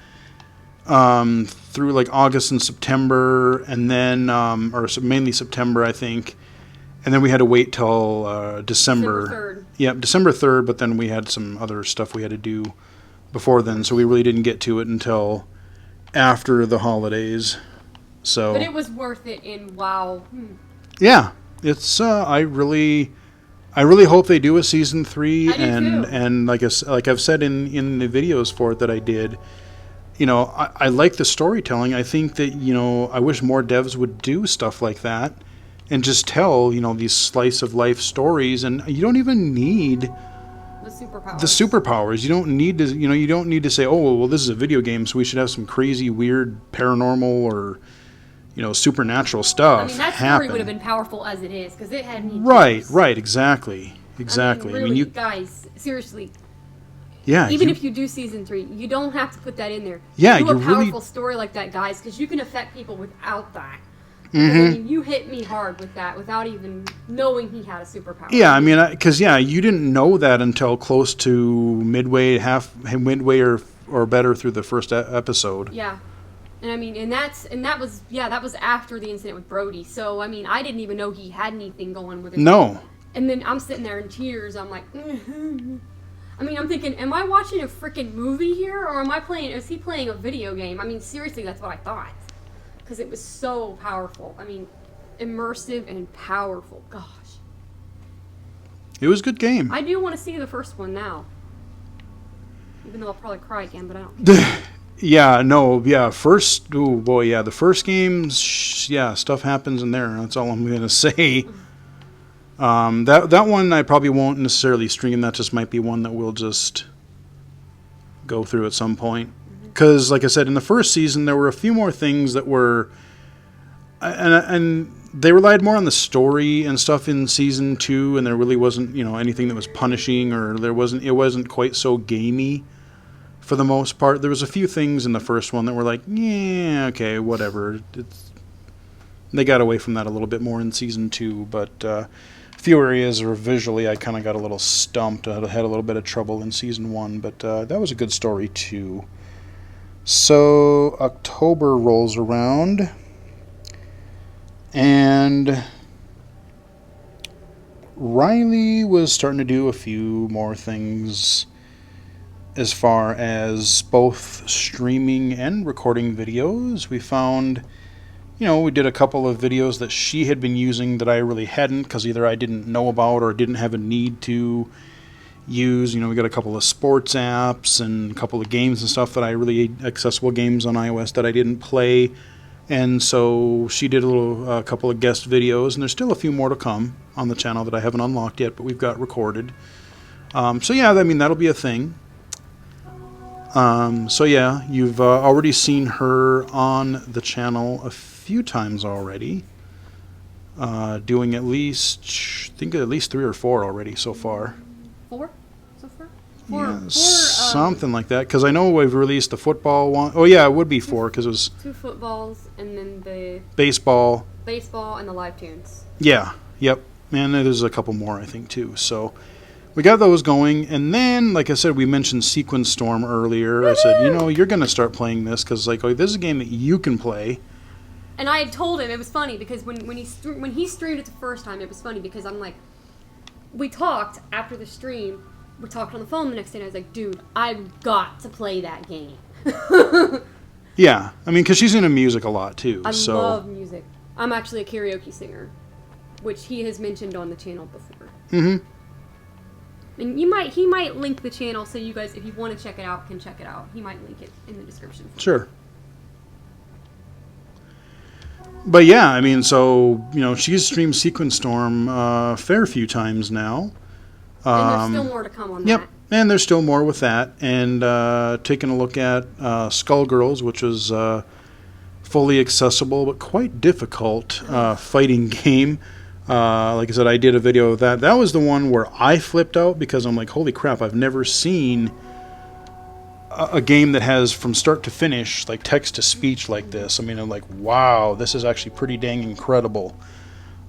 [SPEAKER 1] through August and September, and then, or mainly September, I think. And then we had to wait till December 3rd. Yep, December 3rd, but then we had some other stuff we had to do before then, so we really didn't get to it until after the holidays. So,
[SPEAKER 2] but it was worth it, and wow.
[SPEAKER 1] Yeah, it's I really hope they do a season 3, and like I've said in the videos for it that I did, I like the storytelling. I think that I wish more devs would do stuff like that and just tell these slice of life stories, and you don't even need
[SPEAKER 2] the superpowers.
[SPEAKER 1] The superpowers. You don't need to, you don't need to say, oh, well, this is a video game, so we should have some crazy, weird, paranormal or, supernatural stuff
[SPEAKER 2] I mean, that story
[SPEAKER 1] happen.
[SPEAKER 2] would have been powerful as it is, because it had me.
[SPEAKER 1] Right, exactly.
[SPEAKER 2] I mean, really, guys, seriously.
[SPEAKER 1] Yeah.
[SPEAKER 2] Even if you do season 3, you don't have to put that in there.
[SPEAKER 1] Yeah,
[SPEAKER 2] do a
[SPEAKER 1] you
[SPEAKER 2] powerful
[SPEAKER 1] really
[SPEAKER 2] story like that, guys, because you can affect people without that.
[SPEAKER 1] Mm-hmm.
[SPEAKER 2] I mean, you hit me hard with that without even knowing he had a superpower.
[SPEAKER 1] Yeah, I mean, because you didn't know that until close to midway or better through the first episode.
[SPEAKER 2] Yeah, and I mean, and that was after the incident with Brody. So I mean, I didn't even know he had anything going with him.
[SPEAKER 1] No.
[SPEAKER 2] And then I'm sitting there in tears. I'm like, I mean, I'm thinking, am I watching a freaking movie here, or is he playing a video game? I mean, seriously, that's what I thought. Because it was so powerful. I mean, immersive and powerful. Gosh.
[SPEAKER 1] It was a good game.
[SPEAKER 2] I do want to see the first one now. Even though I'll probably cry again, but I don't.
[SPEAKER 1] First, oh boy, yeah, the first games, stuff happens in there. That's all I'm going to say. That one I probably won't necessarily stream. That just might be one that we'll just go through at some point. Because, like I said, in the first season, there were a few more things that were... And they relied more on the story and stuff in season 2, and there really wasn't, anything that was punishing, or it wasn't quite so gamey for the most part. There was a few things in the first one that were like, yeah, okay, whatever. They got away from that a little bit more in season 2, but a few areas where visually I kind of got a little stumped. I had a little bit of trouble in season 1, but that was a good story too. So October rolls around, and Riley was starting to do a few more things as far as both streaming and recording videos. We found, we did a couple of videos that she had been using that I really hadn't, because either I didn't know about or didn't have a need to use. We got a couple of sports apps and a couple of games and stuff accessible games on iOS that I didn't play. And so she did a couple of guest videos, and there's still a few more to come on the channel that I haven't unlocked yet, but we've got recorded. That'll be a thing. You've already seen her on the channel a few times already, doing at least 3 or 4 already so far.
[SPEAKER 2] 4 so far?
[SPEAKER 1] Something like that, because I know we've released the football one. Oh yeah, it would be 4, because it was
[SPEAKER 2] 2 footballs and then the
[SPEAKER 1] baseball
[SPEAKER 2] and the live tunes.
[SPEAKER 1] Yeah, yep, and there's a couple more I think too. So we got those going, and then, like I said, we mentioned Sequence Storm earlier. Woo-hoo! I said, you're going to start playing this, because this is a game that you can play.
[SPEAKER 2] And I had told him, it was funny, because when he streamed it the first time, it was funny, because I'm like, we talked after the stream, we talked on the phone the next day, and I was like, dude, I've got to play that game.
[SPEAKER 1] Yeah, I mean, because she's into music a lot, too.
[SPEAKER 2] I love music. I'm actually a karaoke singer, which he has mentioned on the channel before.
[SPEAKER 1] Mm-hmm.
[SPEAKER 2] And he might link the channel, so you guys, if you want to check it out, can check it out. He might link it in the description.
[SPEAKER 1] Sure. But yeah, I mean, so, she's streamed Sequence Storm a fair few times now.
[SPEAKER 2] And there's still more to come on that.
[SPEAKER 1] Yep, and there's still more with that. And taking a look at Skullgirls, which was fully accessible but quite difficult fighting game. Like I said, I did a video of that. That was the one where I flipped out, because I'm like, holy crap, I've never seen a game that has from start to finish, like text to speech like this. I mean, I'm like, wow, this is actually pretty dang incredible.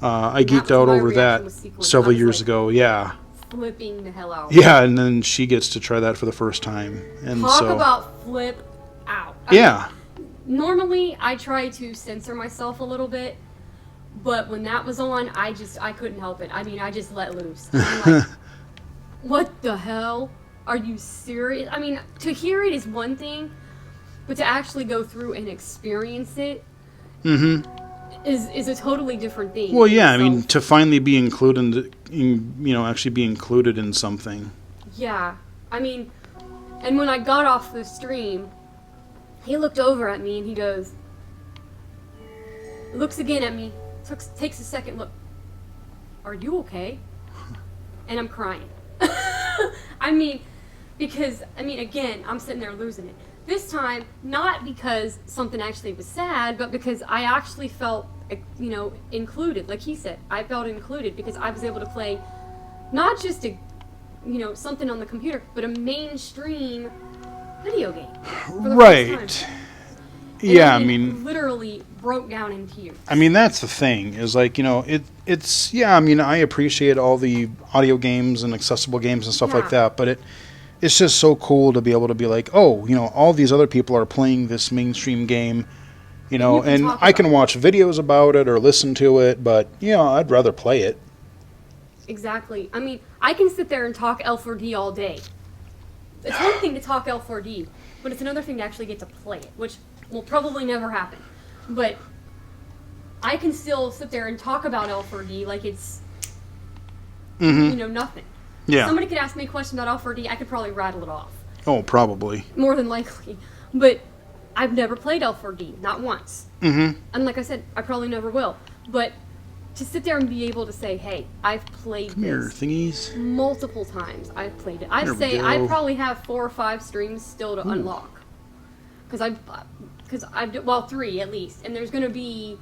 [SPEAKER 1] I geeked out over that several years ago. Yeah.
[SPEAKER 2] Flipping the hell out.
[SPEAKER 1] Yeah, and then she gets to try that for the first time. And
[SPEAKER 2] Talk about flip out.
[SPEAKER 1] Yeah.
[SPEAKER 2] Normally, I try to censor myself a little bit, but when that was on, I couldn't help it. I mean, I just let loose. I'm like, what the hell? Are you serious? I mean, to hear it is one thing, but to actually go through and experience it is a totally different thing.
[SPEAKER 1] Well, yeah, I mean, to finally be included actually be included in something.
[SPEAKER 2] Yeah, I mean, and when I got off the stream, he looked over at me and he goes, looks again at me, takes a second look. Are you okay? And I'm crying. I mean, because, again, I'm sitting there losing it. This time, not because something actually was sad, but because I actually felt, included. Like he said, I felt included because I was able to play not just something on the computer, but a mainstream video game. For the first time.
[SPEAKER 1] Yeah,
[SPEAKER 2] And literally broke down in tears.
[SPEAKER 1] I mean, that's the thing, is like, it's, yeah, I mean, I appreciate all the audio games and accessible games and stuff like that, but it's just so cool to be able to be like, oh, all these other people are playing this mainstream game, and I can watch videos about it or listen to it, but, I'd rather play it.
[SPEAKER 2] Exactly. I mean, I can sit there and talk L4D all day. It's one thing to talk L4D, but it's another thing to actually get to play it, which will probably never happen. But I can still sit there and talk about L4D like it's, nothing.
[SPEAKER 1] Yeah.
[SPEAKER 2] If somebody could ask me a question about L4D, I could probably rattle it off.
[SPEAKER 1] Oh, probably.
[SPEAKER 2] More than likely. But I've never played L4D, not once.
[SPEAKER 1] Mm-hmm.
[SPEAKER 2] And like I said, I probably never will. But to sit there and be able to say, hey, I've played this
[SPEAKER 1] thingies.
[SPEAKER 2] multiple times. I've played it. I'd say I probably have 4 or 5 streams still to unlock. Because well, 3 at least. And there's going to be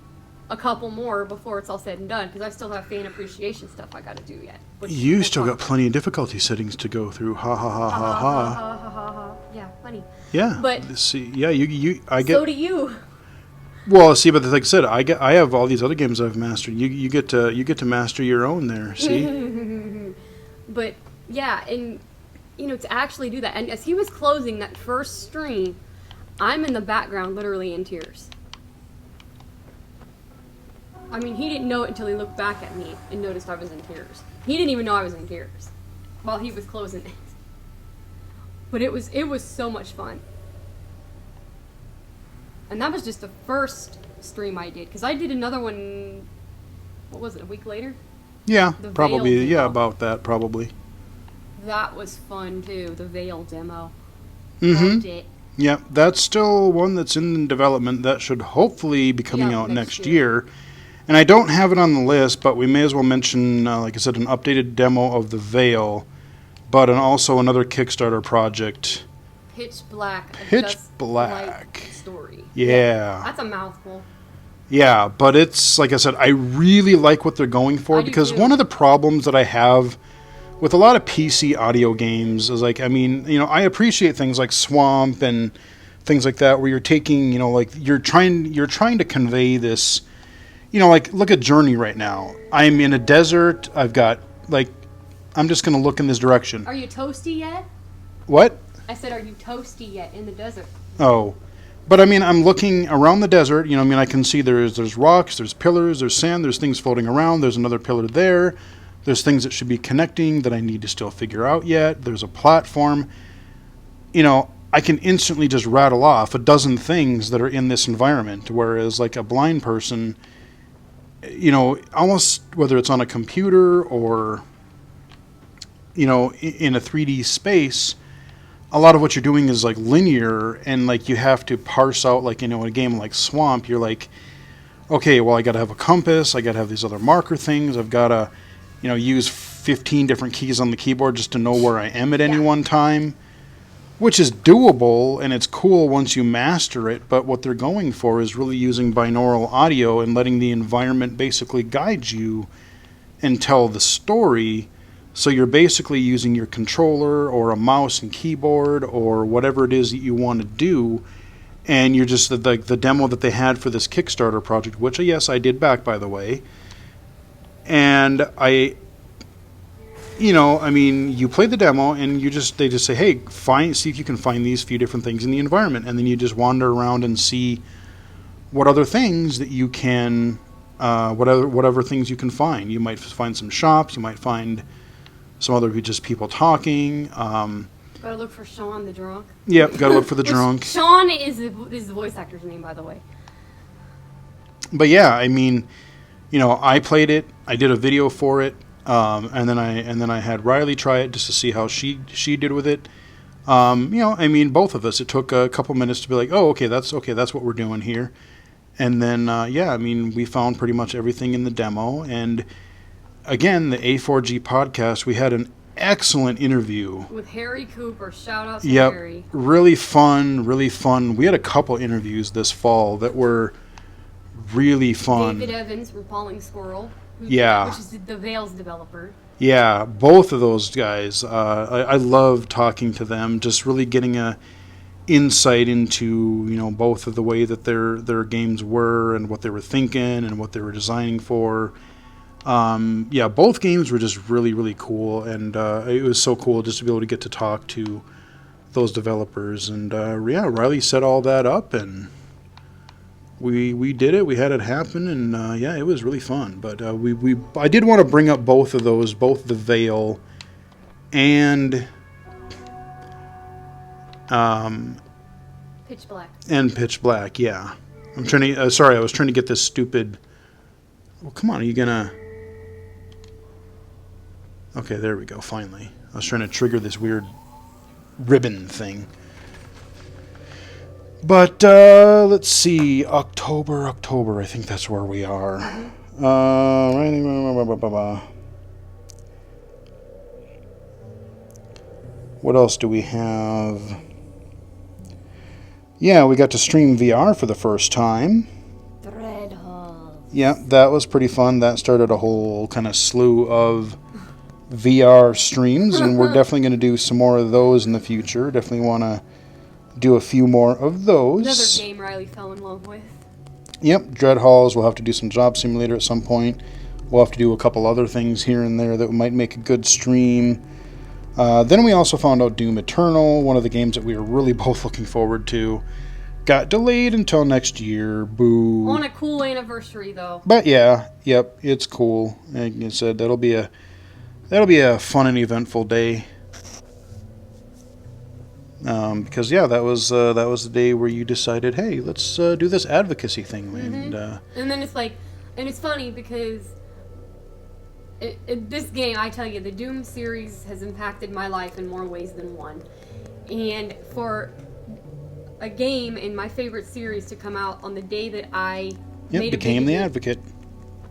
[SPEAKER 2] a couple more before it's all said and done, because I still have fan appreciation stuff I got to do yet.
[SPEAKER 1] You still got plenty of difficulty settings to go through. Ha ha ha ha
[SPEAKER 2] ha. Yeah, funny.
[SPEAKER 1] Yeah.
[SPEAKER 2] But
[SPEAKER 1] see, yeah, I get.
[SPEAKER 2] So do you.
[SPEAKER 1] Well, see, but like I said, I have all these other games I've mastered. You get to master your own there. See.
[SPEAKER 2] But yeah, and to actually do that, and as he was closing that first stream, I'm in the background, literally in tears. I mean, he didn't know it until he looked back at me and noticed I was in tears. He didn't even know I was in tears while he was closing it. But it was so much fun. And that was just the first stream I did, because I did another one, what was it, a week later?
[SPEAKER 1] Yeah,
[SPEAKER 2] The
[SPEAKER 1] probably.
[SPEAKER 2] Veil
[SPEAKER 1] Yeah,
[SPEAKER 2] demo.
[SPEAKER 1] about that, probably.
[SPEAKER 2] That was fun, too, the Veil demo.
[SPEAKER 1] Mm-hmm.
[SPEAKER 2] Loved it.
[SPEAKER 1] Yeah, that's still one that's in development. That should hopefully be coming out next year. And I don't have it on the list, but we may as well mention, like I said, an updated demo of the Veil, but also another Kickstarter project.
[SPEAKER 2] Pitch Black.
[SPEAKER 1] Pitch Black.
[SPEAKER 2] Story.
[SPEAKER 1] Yeah.
[SPEAKER 2] That's a mouthful.
[SPEAKER 1] Yeah, but it's, like I said, I really like what they're going for, because one of the problems that I have with a lot of PC audio games is, like, I mean, I appreciate things like Swamp and things like that, where you're taking, like, you're trying to convey this, like, look at Journey right now. I'm in a desert. I've got, like, I'm just going to look in this direction.
[SPEAKER 2] Are you toasty yet?
[SPEAKER 1] What?
[SPEAKER 2] I said, are you toasty yet in the desert?
[SPEAKER 1] Oh. But, I mean, I'm looking around the desert. I can see there's rocks, there's pillars, there's sand, there's things floating around, there's another pillar there. There's things that should be connecting that I need to still figure out yet. There's a platform. I can instantly just rattle off a dozen things that are in this environment, whereas, like, a blind person, almost whether it's on a computer or, in a 3D space, a lot of what you're doing is, like, linear, and, like, you have to parse out, like, in a game like Swamp, you're like, okay, well, I got to have a compass, I got to have these other marker things, I've got to, use 15 different keys on the keyboard just to know where I am at any one time, which is doable, and it's cool once you master it, but what they're going for is really using binaural audio and letting the environment basically guide you and tell the story. So you're basically using your controller or a mouse and keyboard or whatever it is that you want to do, and you're just, like, the demo that they had for this Kickstarter project, which, yes, I did back, by the way. And you play the demo, and they just say, hey, see if you can find these few different things in the environment, and then you just wander around and see what other things that you can, whatever things you can find. You might find some shops, you might find some other just people talking.
[SPEAKER 2] Gotta look for Sean the drunk.
[SPEAKER 1] Yep, gotta look for the drunk.
[SPEAKER 2] Sean is the voice actor's name, by the way.
[SPEAKER 1] But yeah, I mean, I played it. I did a video for it, and then I had Riley try it just to see how she did with it. I mean, both of us. It took a couple minutes to be like, oh, okay, that's what we're doing here. And then I mean, we found pretty much everything in the demo. And again, the A4G podcast, we had an excellent interview.
[SPEAKER 2] With Harry Cooper. Shout out to
[SPEAKER 1] Yep,
[SPEAKER 2] Harry.
[SPEAKER 1] really fun, really fun. We had a couple interviews this fall that were really fun.
[SPEAKER 2] David Evans from Falling Squirrel.
[SPEAKER 1] Yeah.
[SPEAKER 2] Which is the Veils developer.
[SPEAKER 1] Yeah, both of those guys. I love talking to them, just really getting a insight into, you know, both of the way that their games were and what they were thinking and what they were designing for. Yeah, both games were just really, really cool, and it was so cool just to be able to get to talk to those developers. And yeah, Riley set all that up, and we did it. We had it happen, and yeah, it was really fun. But I did want to bring up both of those, both the Veil and
[SPEAKER 2] Pitch Black.
[SPEAKER 1] Pitch Black. Yeah, I'm trying to. Sorry, I was trying to get this stupid. Well, come on, are you gonna? Okay, there we go. Finally, I was trying to trigger this weird ribbon thing. But let's see, October. I think that's where we are. What else do we have? Yeah, we got to stream VR for the first time.
[SPEAKER 2] Dreadhall.
[SPEAKER 1] Yeah, that was pretty fun. That started a whole kind of slew of VR streams, and we're definitely going to do some more of those in the future. Definitely want to do a few more of those.
[SPEAKER 2] Another game Riley fell in love with.
[SPEAKER 1] Yep, Dreadhalls. We'll have to do some Job Simulator at some point. We'll have to do a couple other things here and there that might make a good stream. Then we also found out Doom Eternal, one of the games that we were really both looking forward to. Got delayed until next year. Boo.
[SPEAKER 2] On a cool anniversary, though.
[SPEAKER 1] But yeah, yep, it's cool. Like I said, that'll be a fun and eventful day. Because yeah, that was the day where you decided, hey, let's do this advocacy thing,
[SPEAKER 2] Mm-hmm. And then it's like, and it's funny because this game, I tell you, the Doom series has impacted my life in more ways than one. And for a game in my favorite series to come out on the day that I
[SPEAKER 1] became the advocate.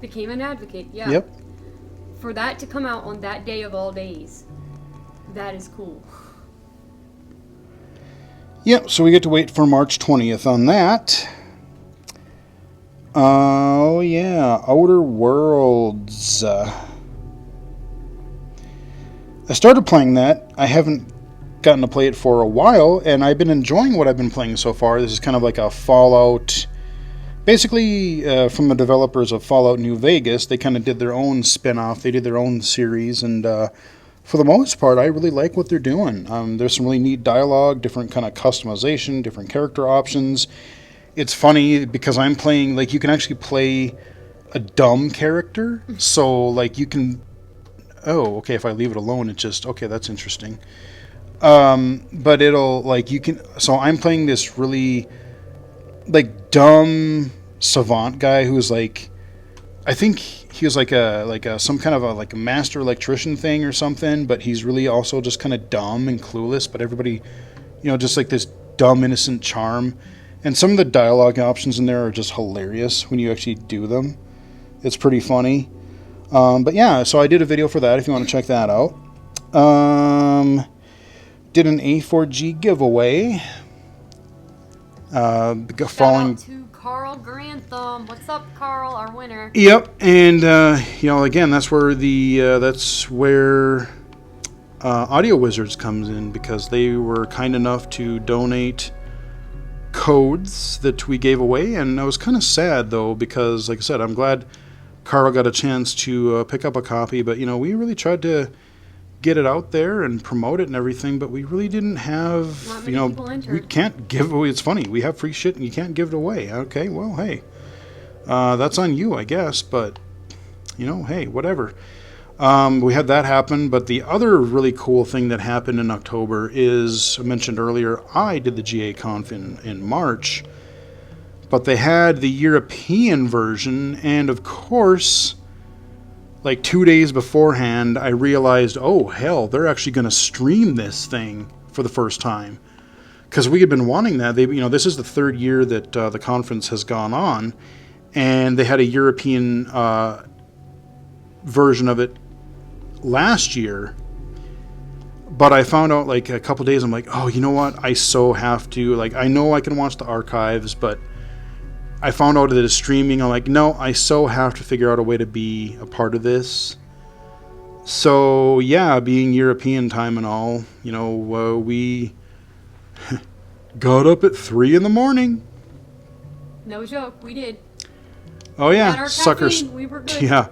[SPEAKER 2] Became an advocate, yeah.
[SPEAKER 1] Yep.
[SPEAKER 2] For that to come out on that day of all days, that is cool.
[SPEAKER 1] Yep, so we get to wait for March 20th on that. Oh, yeah, Outer Worlds. I started playing that. I haven't gotten to play it for a while, and I've been enjoying what I've been playing so far. This is kind of like a Fallout. Basically, from the developers of Fallout New Vegas, they kind of did their own spin-off. They did their own series, and for the most part, I really like what they're doing. There's some really neat dialogue, different kind of customization, different character options. It's funny because I'm playing, like, you can actually play a dumb character. So, like, you can... Oh, okay, if I leave it alone, it just... Okay, that's interesting. But it'll, like, you can... So I'm playing this really, like, dumb savant guy who's, like... I think he was like a some kind of a master electrician thing or something, but he's really also just kind of dumb and clueless. But everybody, you know, just like this dumb innocent charm. And some of the dialogue options in there are just hilarious when you actually do them. It's pretty funny. But yeah, so I did a video for that if you want to check that out. Did an A4G giveaway.
[SPEAKER 2] Shout out to Carl Grantham. What's up, Carl, our winner?
[SPEAKER 1] Yep, and you know, again, that's where Audio Wizards comes in, because they were kind enough to donate codes that we gave away, and I was kind of sad though, because like I said, I'm glad Carl got a chance to pick up a copy, but you know, we really tried to get it out there and promote it and everything, but we really didn't have,
[SPEAKER 2] Not
[SPEAKER 1] you
[SPEAKER 2] many
[SPEAKER 1] know,
[SPEAKER 2] people entered.
[SPEAKER 1] we can't give away. It's funny, we have free shit and you can't give it away. Okay, well, hey, that's on you, I guess, but you know, hey, whatever. We had that happen, but the other really cool thing that happened in October is, I mentioned earlier, I did the GA Conf in March, but they had the European version, and of course, like 2 days beforehand, I realized, oh hell, they're actually going to stream this thing for the first time, because we had been wanting that. They, you know, this is the third year that the conference has gone on, and they had a European version of it last year, But I found out like a couple days, I'm like, oh, you know what? I so have to, like, I know I can watch the archives, but I found out that it's streaming. I'm like, no, I so have to figure out a way to be a part of this. So, yeah, being European time and all, we got up at 3 in the morning.
[SPEAKER 2] No joke, we did.
[SPEAKER 1] Oh,
[SPEAKER 2] Had
[SPEAKER 1] yeah,
[SPEAKER 2] our
[SPEAKER 1] suckers.
[SPEAKER 2] caffeine, we were good.
[SPEAKER 1] Yeah.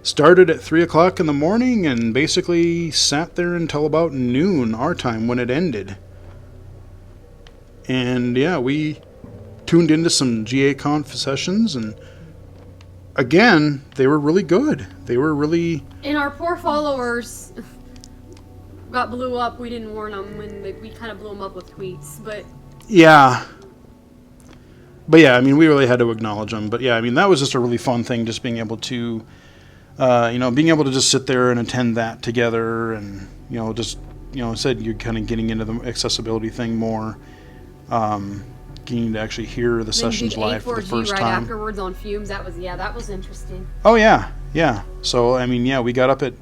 [SPEAKER 1] Started at 3 o'clock in the morning and basically sat there until about noon, our time, when it ended. And yeah, we tuned into some GA-Conf sessions, and again, they were really good. They were really...
[SPEAKER 2] And our poor followers got blew up. We didn't warn them when we kind of blew them up with tweets, but...
[SPEAKER 1] Yeah. But yeah, I mean, we really had to acknowledge them. But yeah, I mean, that was just a really fun thing, just being able to... being able to just sit there and attend that together, and said you're kind of getting into the accessibility thing more, getting to actually hear the sessions live for the first
[SPEAKER 2] right
[SPEAKER 1] time.
[SPEAKER 2] Afterwards on Fumes, that was interesting.
[SPEAKER 1] Oh yeah. So I mean, yeah, we got up at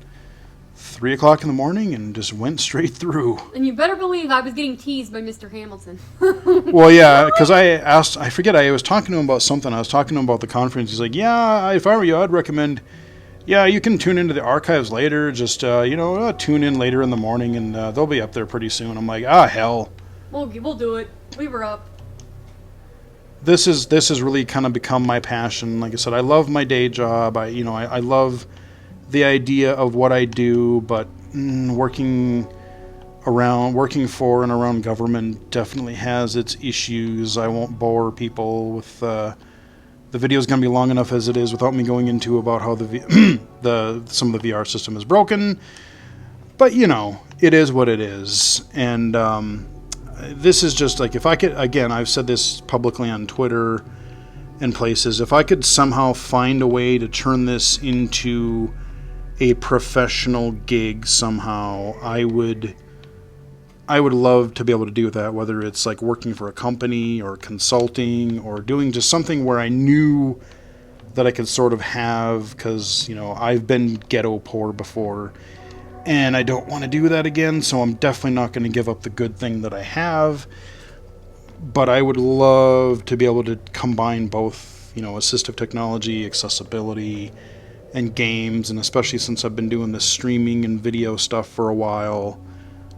[SPEAKER 1] 3 o'clock in the morning and just went straight through.
[SPEAKER 2] And you better believe I was getting teased by Mr. Hamilton.
[SPEAKER 1] Well, yeah, because I was talking to him about something. I was talking to him about the conference. He's like, yeah, if I were you, I'd recommend. Yeah, you can tune into the archives later. Just, tune in later in the morning, and they'll be up there pretty soon. I'm like, hell.
[SPEAKER 2] We'll do it. We were up.
[SPEAKER 1] This has really kind of become my passion. Like I said, I love my day job. I love the idea of what I do, but working for and around government definitely has its issues. I won't bore people with... The video is going to be long enough as it is without me going into about how some of the VR system is broken. But, it is what it is. And this is just like, if I could, again, I've said this publicly on Twitter and places, if I could somehow find a way to turn this into a professional gig somehow, I would love to be able to do that, whether it's like working for a company or consulting or doing just something where I knew that I could sort of have, because, I've been ghetto poor before and I don't want to do that again, so I'm definitely not going to give up the good thing that I have. But I would love to be able to combine both, assistive technology, accessibility, and games, and especially since I've been doing this streaming and video stuff for a while.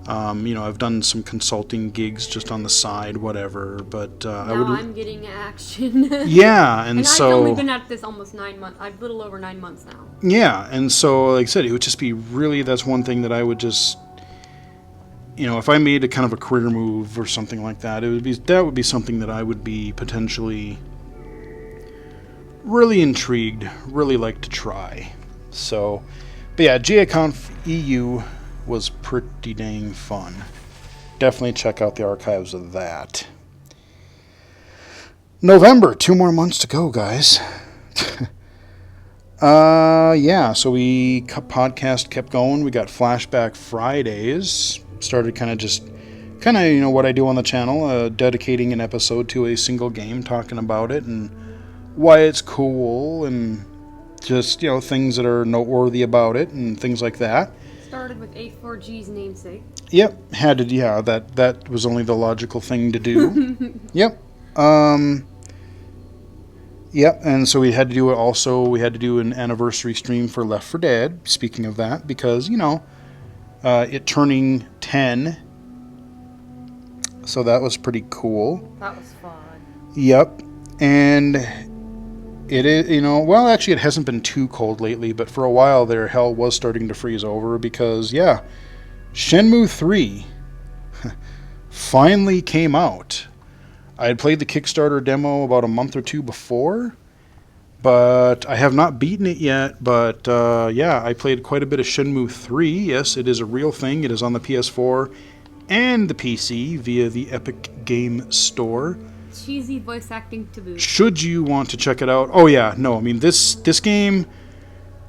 [SPEAKER 1] I've done some consulting gigs just on the side, whatever, but
[SPEAKER 2] I'm getting action.
[SPEAKER 1] Yeah, and so...
[SPEAKER 2] I've only been at this almost 9 months. A little over 9 months now.
[SPEAKER 1] Yeah, and so, like I said, it would just be really, that's one thing that I would just... if I made a kind of a career move or something like that, that would be something that I would be potentially really intrigued, really like to try. So, but yeah, GA-Conf EU was pretty dang fun. Definitely check out the archives of that. November, 2 more months to go, guys. So we podcast kept going. We got Flashback Fridays. Started kind of what I do on the channel, dedicating an episode to a single game, talking about it and why it's cool and just, things that are noteworthy about it and things like that.
[SPEAKER 2] Started with A4G's namesake.
[SPEAKER 1] Yep, had to. Yeah, that was only the logical thing to do. Yep. Yep, and so we had to do it. Also, we had to do an anniversary stream for Left 4 Dead. Speaking of that, because it turning 10, so that was pretty cool.
[SPEAKER 2] That was fun.
[SPEAKER 1] Yep, and it is, actually it hasn't been too cold lately, but for a while there, hell was starting to freeze over because, yeah, Shenmue 3 finally came out. I had played the Kickstarter demo about a month or two before, but I have not beaten it yet. But, I played quite a bit of Shenmue 3. Yes, it is a real thing. It is on the PS4 and the PC via the Epic Game Store.
[SPEAKER 2] Cheesy voice acting to boot.
[SPEAKER 1] Should you want to check it out? Oh yeah, no, I mean this game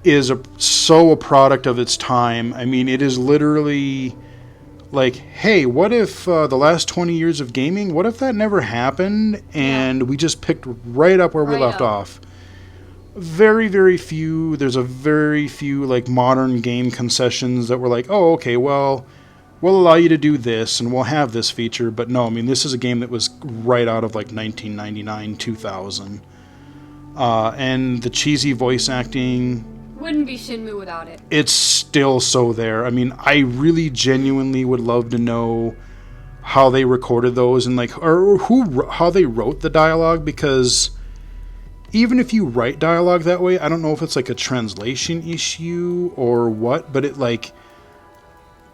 [SPEAKER 1] is a product of its time. I mean, it is literally like, hey, what if the last 20 years of gaming, what if that never happened and we just picked right up where we left off? Very, very few. There's a very few like modern game concessions that were like, oh, okay, well, we'll allow you to do this and we'll have this feature, but no, I mean, this is a game that was right out of like 1999, 2000. And the cheesy voice acting,
[SPEAKER 2] Wouldn't be Shenmue without it.
[SPEAKER 1] it's still so there. I mean, I really genuinely would love to know how they recorded those and like, or how they wrote the dialogue, because even if you write dialogue that way, I don't know if it's like a translation issue or what, but it like,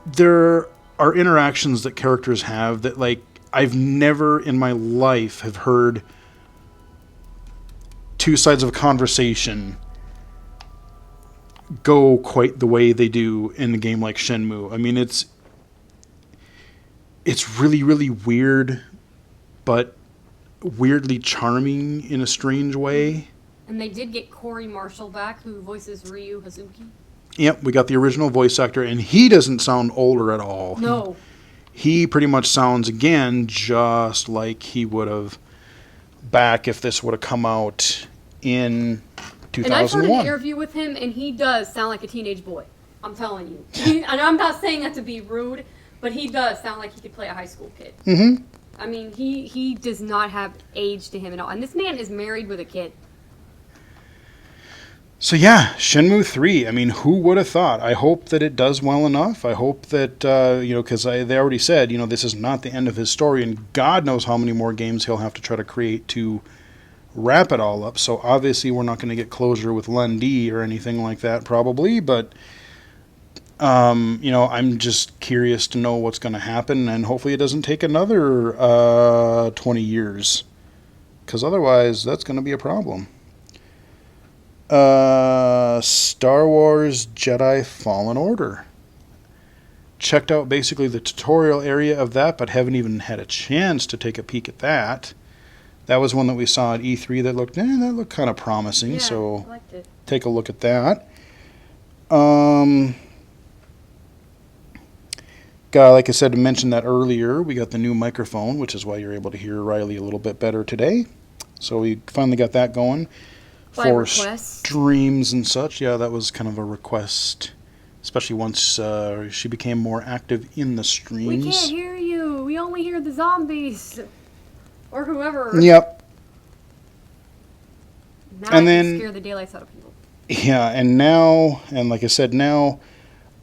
[SPEAKER 1] there are interactions that characters have that like I've never in my life have heard two sides of a conversation go quite the way they do in a game like Shenmue. I mean, it's really, really weird, but weirdly charming in a strange way.
[SPEAKER 2] And they did get Corey Marshall back, who voices Ryu Hazuki.
[SPEAKER 1] Yep, we got the original voice actor, and he doesn't sound older at all.
[SPEAKER 2] No.
[SPEAKER 1] He pretty much sounds, again, just like he would have back if this would have come out in 2001.
[SPEAKER 2] And I've heard an interview with him, and he does sound like a teenage boy. I'm telling you. And I'm not saying that to be rude, but he does sound like he could play a high school kid.
[SPEAKER 1] Mm-hmm.
[SPEAKER 2] I mean, he does not have age to him at all. And this man is married with a kid.
[SPEAKER 1] So yeah, Shenmue 3, I mean, who would have thought? I hope that it does well enough. I hope that, because they already said, this is not the end of his story, and God knows how many more games he'll have to try to create to wrap it all up. So obviously we're not going to get closure with Lundy or anything like that probably, but, I'm just curious to know what's going to happen, and hopefully it doesn't take another 20 years, because otherwise that's going to be a problem. Star Wars Jedi Fallen Order. Checked out basically the tutorial area of that, but haven't even had a chance to take a peek at that. That was one that we saw at E3 that looked kind of promising,
[SPEAKER 2] Yeah,
[SPEAKER 1] so
[SPEAKER 2] I liked it.
[SPEAKER 1] take a look at that. Like I said, I mentioned that earlier, we got the new microphone, which is why you're able to hear Riley a little bit better today. So we finally got that going.
[SPEAKER 2] By
[SPEAKER 1] For
[SPEAKER 2] request.
[SPEAKER 1] streams and such. Yeah, that was kind of a request, especially once she became more active in the streams.
[SPEAKER 2] We can't hear you. We only hear the zombies. Or whoever.
[SPEAKER 1] Yep.
[SPEAKER 2] Now
[SPEAKER 1] And
[SPEAKER 2] I
[SPEAKER 1] then-
[SPEAKER 2] can scare the daylights out of people.
[SPEAKER 1] Yeah, and now, and like I said, now,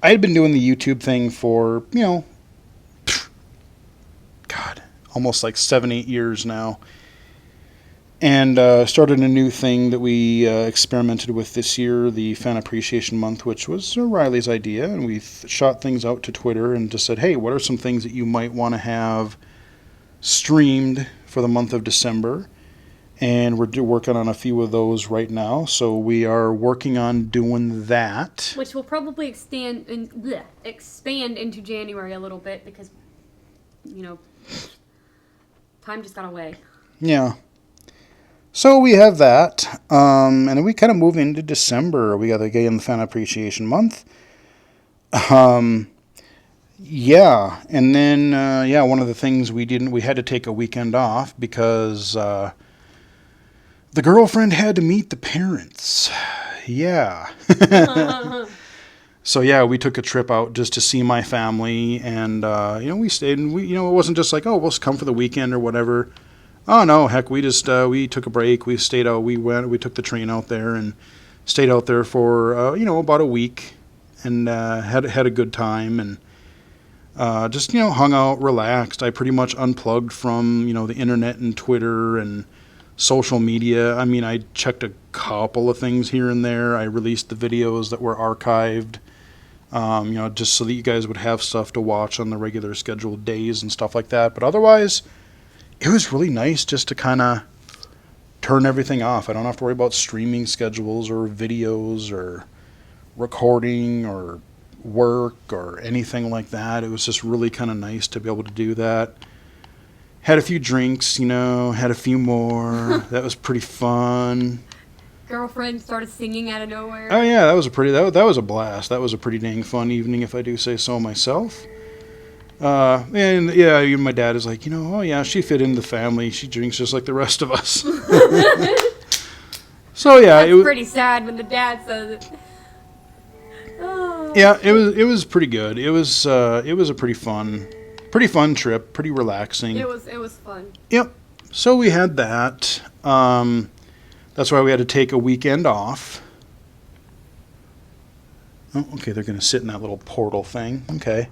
[SPEAKER 1] I had been doing the YouTube thing for, God, almost like 7-8 years now. And started a new thing that we experimented with this year, the Fan Appreciation Month, which was Riley's idea. And we shot things out to Twitter and just said, hey, what are some things that you might want to have streamed for the month of December? And we're working on a few of those right now. So we are working on doing that.
[SPEAKER 2] Which will probably expand into January a little bit because, time just got away.
[SPEAKER 1] Yeah. So we have that, and then we kind of move into December. We got again the Fan Appreciation Month. Yeah, and then one of the things we had to take a weekend off because the girlfriend had to meet the parents. Yeah. So yeah, we took a trip out just to see my family, and we stayed, and it wasn't just like, oh, we'll just come for the weekend or whatever. Oh no, heck, we just we took a break. We stayed out. We took the train out there and stayed out there for about a week, and had a good time, and just hung out, relaxed. I pretty much unplugged from the internet and Twitter and social media. I mean, I checked a couple of things here and there. I released the videos that were archived, just so that you guys would have stuff to watch on the regular scheduled days and stuff like that. But otherwise, it was really nice just to kind of turn everything off. I don't have to worry about streaming schedules or videos or recording or work or anything like that. It was just really kind of nice to be able to do that. Had a few drinks, had a few more. That was pretty fun.
[SPEAKER 2] Girlfriend started singing out of nowhere.
[SPEAKER 1] Oh yeah, that was a blast. That was a pretty dang fun evening, if I do say so myself. And yeah, my dad is like, oh yeah, she fit in the family. She drinks just like the rest of us. So yeah,
[SPEAKER 2] That's pretty sad when the dad says it. Oh.
[SPEAKER 1] Yeah, it was pretty good. It was a pretty fun trip, pretty relaxing.
[SPEAKER 2] It was fun.
[SPEAKER 1] Yep. So we had that. That's why we had to take a weekend off. Oh, okay. They're going to sit in that little portal thing. Okay.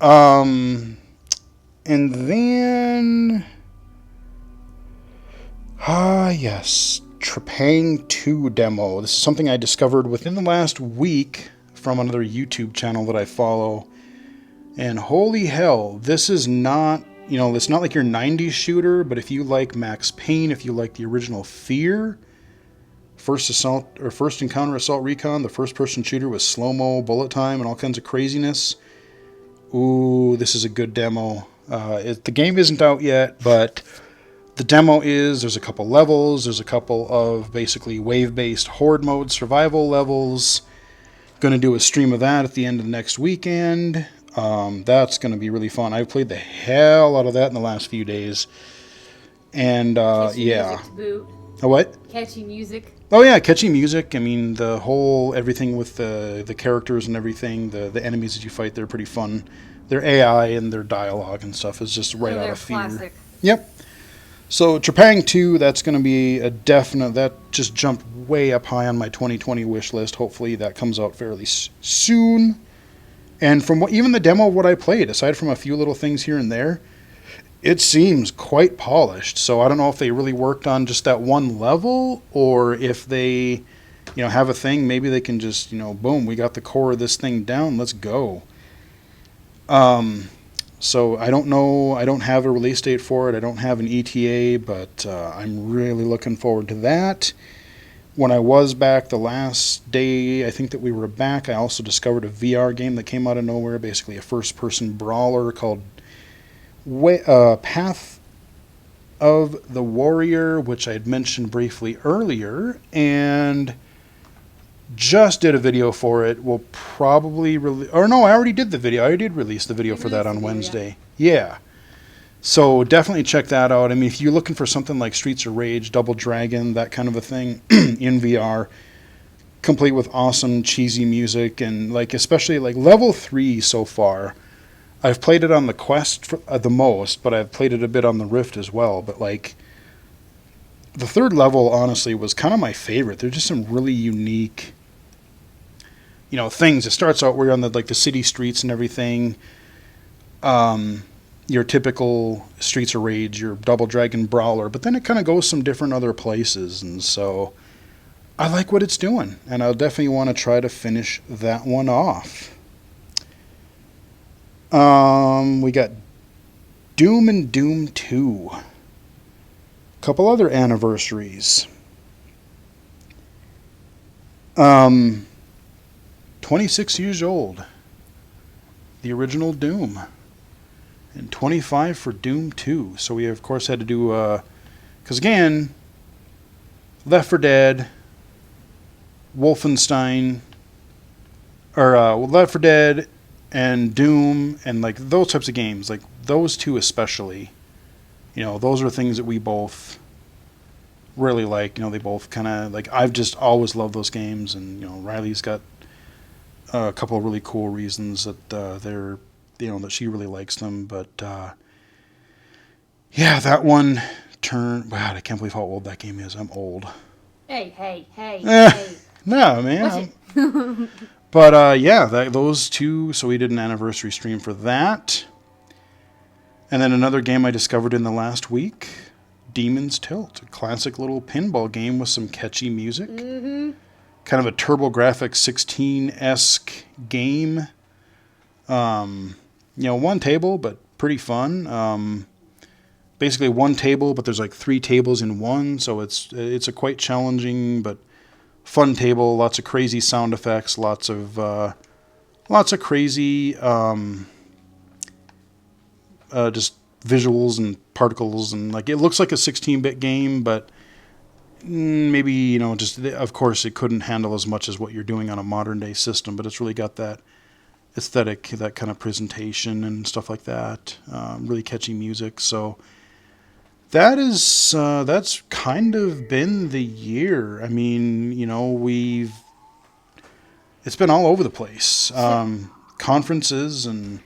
[SPEAKER 1] And then, yes, Trepang 2 demo. This is something I discovered within the last week from another YouTube channel that I follow. And holy hell, this is not, it's not like your 90s shooter, but if you like Max Payne, if you like the original Fear, First Encounter Assault Recon, the first-person shooter with slow-mo, bullet time, and all kinds of craziness, ooh, this is a good demo. The game isn't out yet, but the demo is. There's a couple levels. There's a couple of basically wave-based horde mode survival levels. Going to do a stream of that at the end of the next weekend. That's going to be really fun. I've played the hell out of that in the last few days. And, yeah.
[SPEAKER 2] Music to boot.
[SPEAKER 1] A what?
[SPEAKER 2] Catchy music.
[SPEAKER 1] Oh, yeah, catchy music. I mean, everything with the characters and everything, the enemies that you fight, they're pretty fun. Their AI and their dialogue and stuff is just right out of Fear.
[SPEAKER 2] Classic.
[SPEAKER 1] Yep. So, Trepang 2, that's going to be a definite, that just jumped way up high on my 2020 wish list. Hopefully that comes out fairly soon. And from even the demo of what I played, aside from a few little things here and there, it seems quite polished. So I don't know if they really worked on just that one level, or if they, have a thing. Maybe they can just, boom, we got the core of this thing down. Let's go. So I don't know. I don't have a release date for it. I don't have an ETA, but I'm really looking forward to that. When I was back the last day, I think that we were back, I also discovered a VR game that came out of nowhere, basically a first-person brawler called Path of the Warrior, which I had mentioned briefly earlier, and just did a video for it. We'll probably I already did the video. I did release the video for that on Wednesday. Yeah. So definitely check that out. I mean, if you're looking for something like Streets of Rage, Double Dragon, that kind of a thing in VR, complete with awesome cheesy music, and especially level 3 so far. I've played it on the Quest the most, but I've played it a bit on the Rift as well. But the third level, honestly, was kind of my favorite. There's just some really unique, things. It starts out where you're on the city streets and everything. Your typical Streets of Rage, your Double Dragon brawler, but then it kind of goes some different other places, and so I like what it's doing, and I'll definitely want to try to finish that one off. We got Doom and Doom 2. Couple other anniversaries. 26 years old. The original Doom. And 25 for Doom 2. So we, of course, had to do, because again, Left 4 Dead, Wolfenstein, or Left 4 Dead and Doom, and those types of games, those two especially, those are things that we both really like. They both kind of, I've just always loved those games, and, Riley's got a couple of really cool reasons that they're, that she really likes them, but yeah, that one turned. Wow, I can't believe how old that game is. I'm old.
[SPEAKER 2] Hey.
[SPEAKER 1] No, man. But yeah, those two. So we did an anniversary stream for that, and then another game I discovered in the last week, Demon's Tilt, a classic little pinball game with some catchy music.
[SPEAKER 2] Mm-hmm.
[SPEAKER 1] Kind of a TurboGrafx 16-esque game. One table, but pretty fun. Basically one table, but there's 3 tables in one, so it's a quite challenging but fun table. Lots of crazy sound effects, lots of crazy just visuals and particles, and it looks like a 16-bit game, but maybe just of course it couldn't handle as much as what you're doing on a modern day system, but it's really got that aesthetic, that kind of presentation and stuff like that. Really catchy music. So that's kind of been the year. I mean, it's been all over the place. Conferences and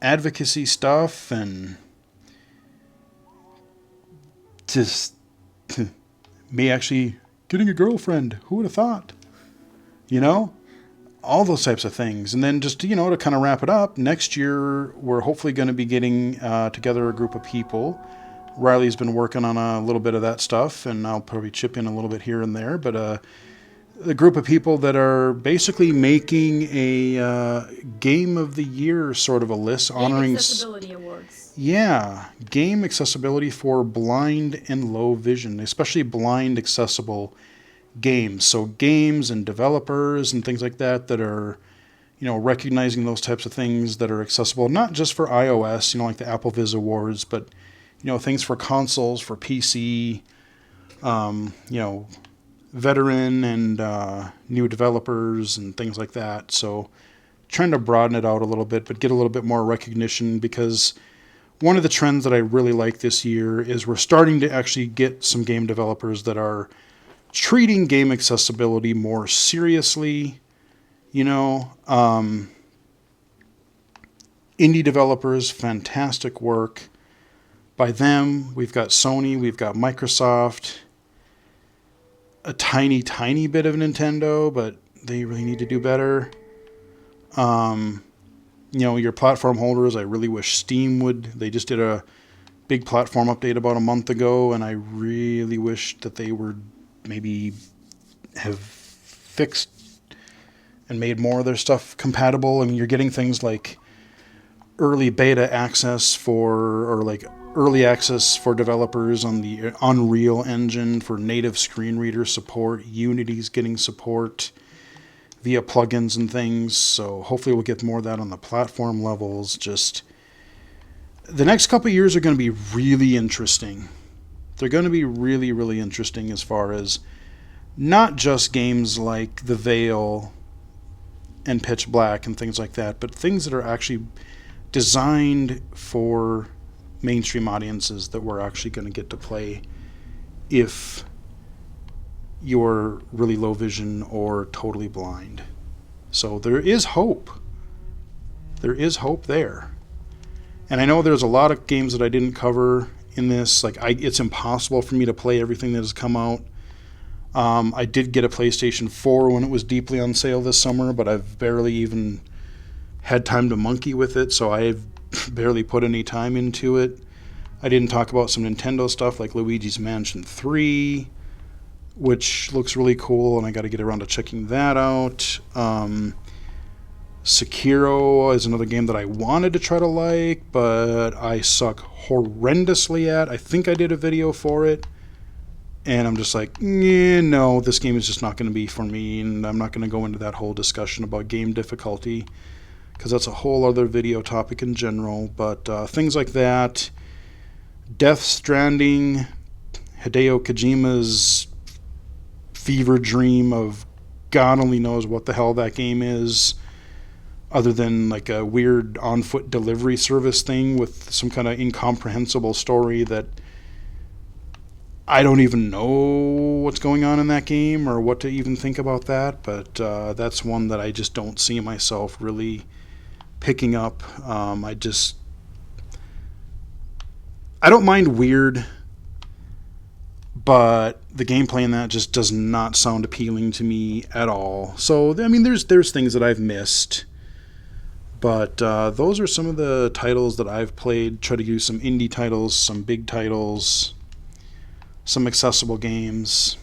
[SPEAKER 1] advocacy stuff, and just me actually getting a girlfriend. Who would have thought? You know? All those types of things. And then just, to kind of wrap it up, next year we're hopefully going to be getting together a group of people. Riley's been working on a little bit of that stuff, and I'll probably chip in a little bit here and there. But a group of people that are basically making a Game of the Year sort of a list, honoring
[SPEAKER 2] Accessibility Awards.
[SPEAKER 1] Yeah, game accessibility for blind and low vision, especially blind accessible games. So games and developers and things like that are, recognizing those types of things that are accessible, not just for iOS, like the Apple Viz Awards, but, things for consoles, for PC, veteran and new developers and things like that. So trying to broaden it out a little bit, but get a little bit more recognition, because one of the trends that I really like this year is we're starting to actually get some game developers that are treating game accessibility more seriously. Indie developers, fantastic work by them. We've got Sony, we've got Microsoft, a tiny bit of Nintendo, but they really need to do better. Your platform holders, I really wish Steam would. They just did a big platform update about a month ago, and I really wish that they would maybe have fixed and made more of their stuff compatible. I mean, you're getting things like early beta access early access for developers on the Unreal Engine for native screen reader support. Unity's getting support via plugins and things. So hopefully we'll get more of that on the platform levels. Just the next couple of years are going to be really interesting. They're going to be really, really interesting as far as not just games like The Veil and Pitch Black and things like that, but things that are actually designed for mainstream audiences that we're actually going to get to play if you're really low vision or totally blind. So there is hope. There is hope there. And I know there's a lot of games that I didn't cover in this. It's impossible for me to play everything that has come out. I did get a PlayStation 4 when it was deeply on sale this summer, but I've barely even had time to monkey with it, so I've barely put any time into it. I didn't talk about some Nintendo stuff like Luigi's Mansion 3, which looks really cool, and I got to get around to checking that out. Sekiro is another game that I wanted to try to like, but I suck horrendously at. I think I did a video for it, and I'm just like, no, this game is just not going to be for me, and I'm not going to go into that whole discussion about game difficulty, because that's a whole other video topic in general. But things like that, Death Stranding, Hideo Kojima's fever dream of God only knows what the hell that game is, other than like a weird on-foot delivery service thing with some kind of incomprehensible story that I don't even know what's going on in that game or what to even think about that. But that's one that I just don't see myself really picking up. I don't mind weird, but the gameplay in that just does not sound appealing to me at all. So, I mean, there's things that I've missed, but those are some of the titles that I've played. Try to use some indie titles, some big titles, some accessible games,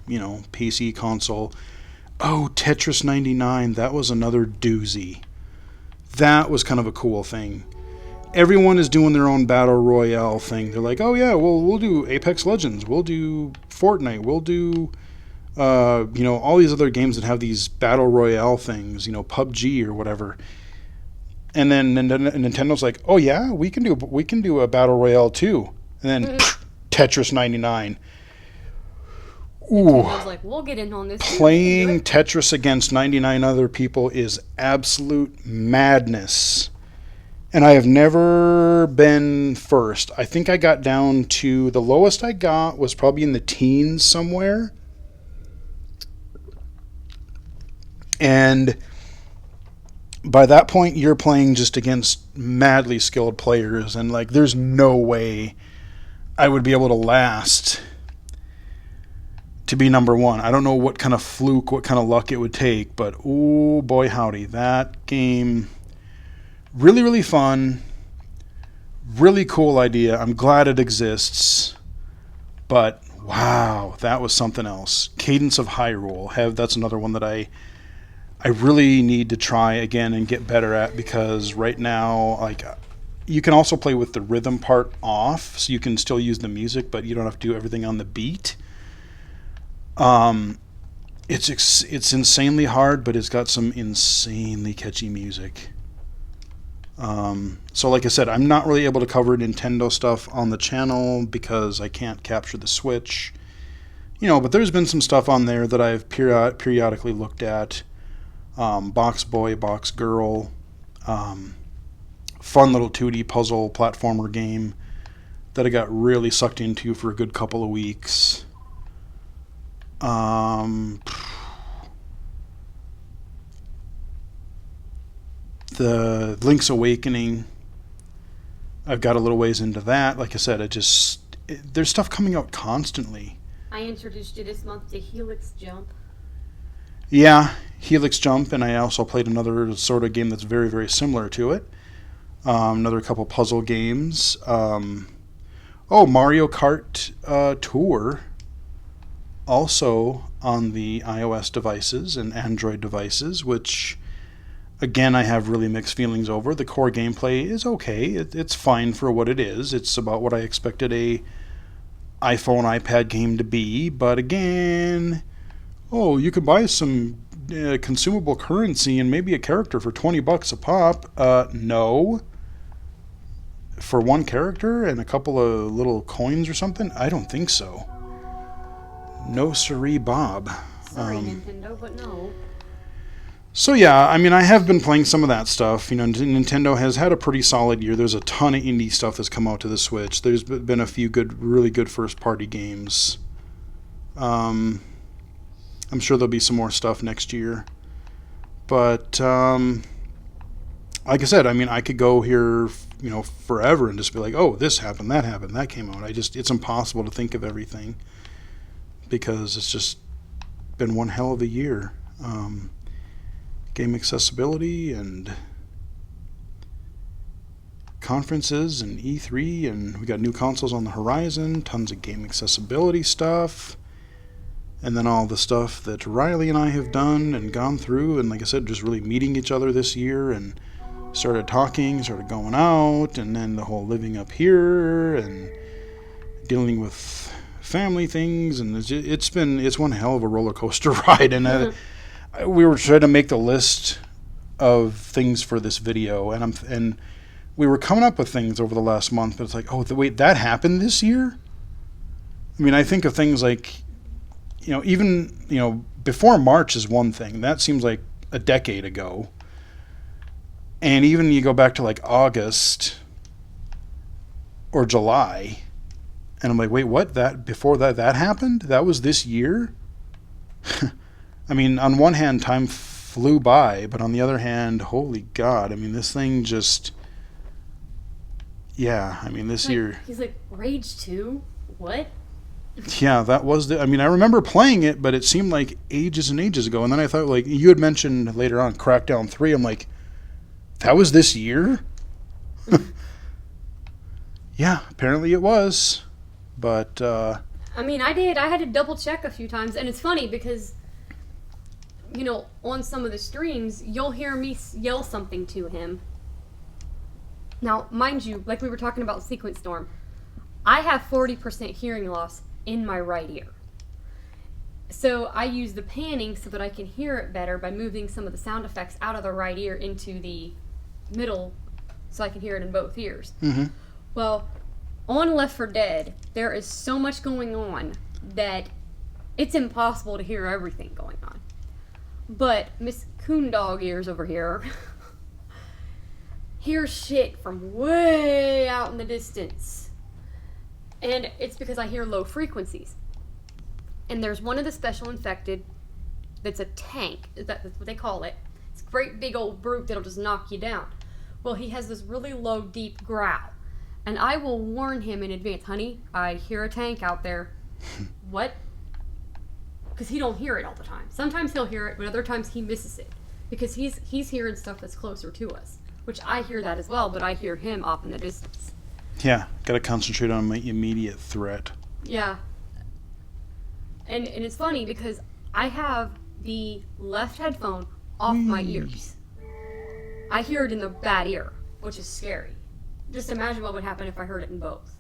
[SPEAKER 1] PC, console. Oh, Tetris 99, that was another doozy. That was kind of a cool thing. Everyone is doing their own battle royale thing. They're like, oh yeah, we'll do Apex Legends, we'll do Fortnite, we'll do all these other games that have these battle royale things, PUBG or whatever. And then Nintendo's like, oh yeah, we can do a battle royale too. And then Tetris 99. Ooh.
[SPEAKER 2] I was like, we'll get in on this.
[SPEAKER 1] Playing Tetris against 99 other people is absolute madness. And I have never been first. I think I got down to, the lowest I got was probably in the teens somewhere. And by that point, you're playing just against madly skilled players, and like, there's no way I would be able to last to be number one. I don't know what kind of fluke, what kind of luck it would take, but oh boy, howdy, that game, really, really fun, really cool idea. I'm glad it exists, but wow, that was something else. Cadence of Hyrule, that's another one that I really need to try again and get better at, because right now, like, you can also play with the rhythm part off, so you can still use the music, but you don't have to do everything on the beat. It's insanely hard, but it's got some insanely catchy music. So like I said, I'm not really able to cover Nintendo stuff on the channel because I can't capture the Switch. But there's been some stuff on there that I've periodically looked at. Box Boy, Box Girl, fun little 2D puzzle platformer game that I got really sucked into for a good couple of weeks. The Link's Awakening, I've got a little ways into that. Like I said, there's stuff coming out constantly.
[SPEAKER 2] I introduced you this month to Helix Jump.
[SPEAKER 1] Yeah, Helix Jump, and I also played another sort of game that's very, very similar to it. Another couple puzzle games. Mario Kart Tour, also on the iOS devices and Android devices, which, again, I have really mixed feelings over. The core gameplay is okay. It's fine for what it is. It's about what I expected a iPhone, iPad game to be, but again, you could buy some consumable currency and maybe a character for $20 a pop. No. For one character and a couple of little coins or something? I don't think so. No siree, Bob.
[SPEAKER 2] Sorry, Nintendo, but no.
[SPEAKER 1] So yeah, I mean, I have been playing some of that stuff. Nintendo has had a pretty solid year. There's a ton of indie stuff that's come out to the Switch. There's been a few really good first-party games. I'm sure there'll be some more stuff next year. But, like I said, I mean, I could go here, forever and just be like, oh, this happened, that came out. It's impossible to think of everything because it's just been one hell of a year. Game accessibility and conferences and E3, and we got new consoles on the horizon, tons of game accessibility stuff, and then all the stuff that Riley and I have done and gone through, and like I said, just really meeting each other this year, and started talking, started going out, and then the whole living up here and dealing with family things, and it's one hell of a roller coaster ride. And we were trying to make the list of things for this video, and we were coming up with things over the last month, but it's like, oh, wait, that happened this year? I mean, I think of things like, even, before March is one thing. That seems like a decade ago. And even you go back to like August or July, and I'm like, wait, what? Before that happened? That was this year? I mean, on one hand, time flew by, but on the other hand, holy God, I mean, this thing just, yeah, I mean, this year.
[SPEAKER 2] He's like, Rage 2? What?
[SPEAKER 1] Yeah, that was I mean, I remember playing it, but it seemed like ages and ages ago. And then I thought, like, you had mentioned later on Crackdown 3. I'm like, that was this year? Yeah, apparently it was. But,
[SPEAKER 2] I mean, I did. I had to double check a few times. And it's funny because, on some of the streams, you'll hear me yell something to him. Now, mind you, like we were talking about Sequence Storm, I have 40% hearing loss in my right ear. So I use the panning so that I can hear it better by moving some of the sound effects out of the right ear into the middle so I can hear it in both ears.
[SPEAKER 1] Mm-hmm.
[SPEAKER 2] Well, on Left 4 Dead, there is so much going on that it's impossible to hear everything going on. But Miss Coondog Ears over here hears shit from way out in the distance. And it's because I hear low frequencies. And there's one of the special infected that's a tank. That's what they call it. It's a great big old brute that'll just knock you down. Well, he has this really low, deep growl. And I will warn him in advance, honey, I hear a tank out there. What? Because he don't hear it all the time. Sometimes he'll hear it, but other times he misses it. Because he's hearing stuff that's closer to us. Which I hear that as well, but I hear him off in the distance.
[SPEAKER 1] Yeah, got to concentrate on my immediate threat.
[SPEAKER 2] Yeah. And it's funny because I have the left headphone off my ears. I hear it in the bad ear, which is scary. Just imagine what would happen if I heard it in both.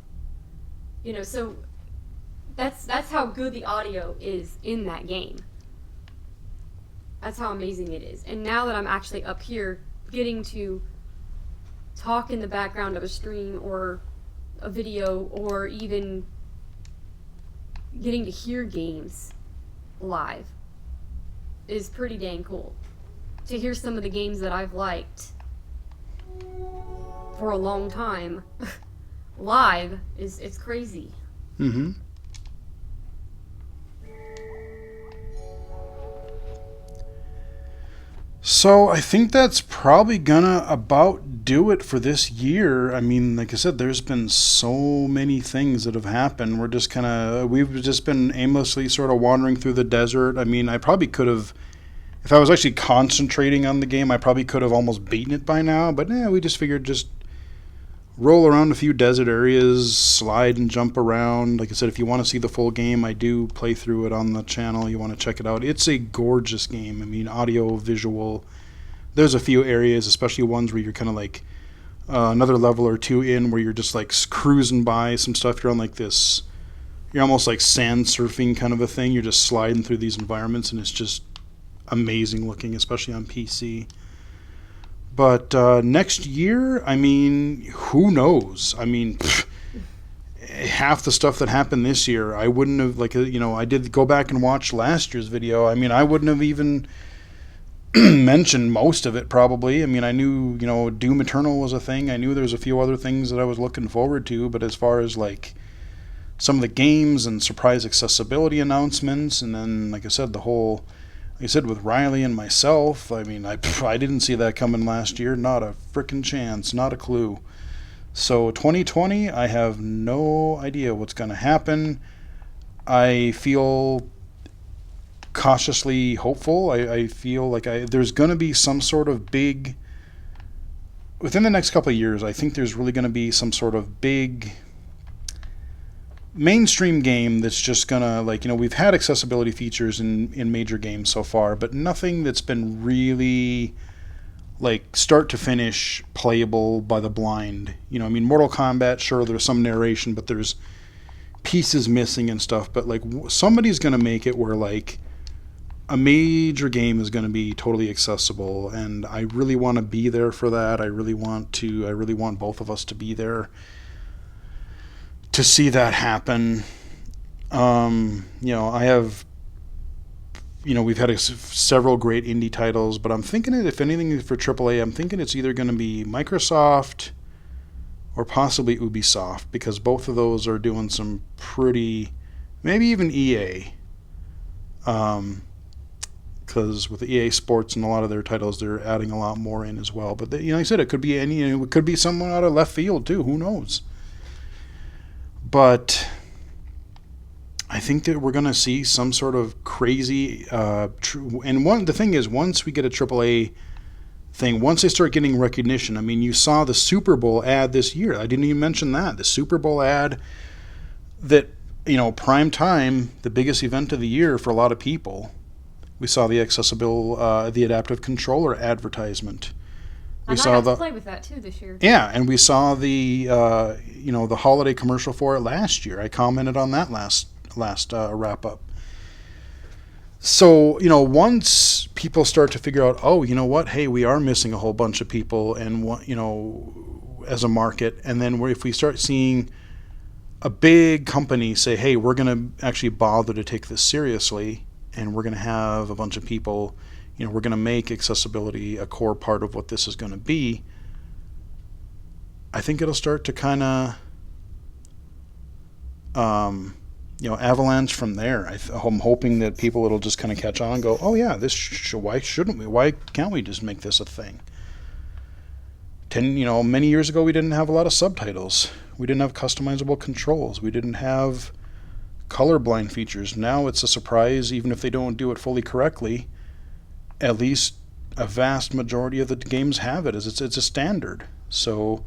[SPEAKER 2] You know, so that's how good the audio is in that game. That's how amazing it is. And now that I'm actually up here getting to talk in the background of a stream or a video, or even getting to hear games live, is pretty dang cool. To hear some of the games that I've liked for a long time live it's crazy.
[SPEAKER 1] Mm-hmm. So I think that's probably gonna about do it for this year. I mean, like I said, there's been so many things that have happened. We've just been aimlessly sort of wandering through the desert. I mean, I probably could have, if I was actually concentrating on the game, I probably could have almost beaten it by now. But we just figured just roll around a few desert areas, slide and jump around. Like I said, if you want to see the full game, I do play through it on the channel. You want to check it out. It's a gorgeous game. I mean, audio, visual. There's a few areas, especially ones where you're kind of like another level or two in, where you're just like cruising by some stuff. You're on like this, you're almost like sand surfing kind of a thing. You're just sliding through these environments, and it's just amazing looking, especially on PC. But next year, I mean, who knows? I mean, half the stuff that happened this year, I wouldn't have, I did go back and watch last year's video. I mean, I wouldn't have even mentioned most of it probably. I mean, I knew, Doom Eternal was a thing. I knew there was a few other things that I was looking forward to. But as far as, some of the games and surprise accessibility announcements, and then, like I said, with Riley and myself, I mean, I didn't see that coming last year. Not a frickin' chance. Not a clue. So 2020, I have no idea what's going to happen. I feel cautiously hopeful. I feel like there's going to be some sort of big... Within the next couple of years, I think there's really going to be some sort of big mainstream game that's just gonna, we've had accessibility features in major games so far, but nothing that's been really start to finish playable by the blind. I mean, Mortal Kombat, sure, there's some narration, but there's pieces missing and stuff. But somebody's gonna make it where a major game is gonna be totally accessible, and I really want to be there for that. I really want both of us to be there to see that happen. I have, we've had several great indie titles, but I'm thinking if anything for AAA, I'm thinking it's either going to be Microsoft or possibly Ubisoft, because both of those are doing some pretty, maybe even EA. Because with EA Sports and a lot of their titles, they're adding a lot more in as well. But like I said, it could be it could be someone out of left field too. Who knows? But I think that we're going to see some sort of crazy... the thing is, once we get a AAA thing, once they start getting recognition, I mean, you saw the Super Bowl ad this year. I didn't even mention that. The Super Bowl ad that, prime time, the biggest event of the year for a lot of people. We saw the the adaptive controller advertisement.
[SPEAKER 2] I got to play with that too this year.
[SPEAKER 1] Yeah, and we saw the the holiday commercial for it last year. I commented on that last wrap up. So once people start to figure out, oh, you know what? Hey, we are missing a whole bunch of people, and as a market, and then if we start seeing a big company say, hey, we're going to actually bother to take this seriously, and we're going to have a bunch of people. We're going to make accessibility a core part of what this is going to be. I think it'll start to kind of, avalanche from there. I'm hoping that people will just kind of catch on and go, oh yeah, why shouldn't we? Why can't we just make this a thing? Many years ago, we didn't have a lot of subtitles. We didn't have customizable controls. We didn't have colorblind features. Now it's a surprise, even if they don't do it fully correctly. At least a vast majority of the games have it. It's a standard. So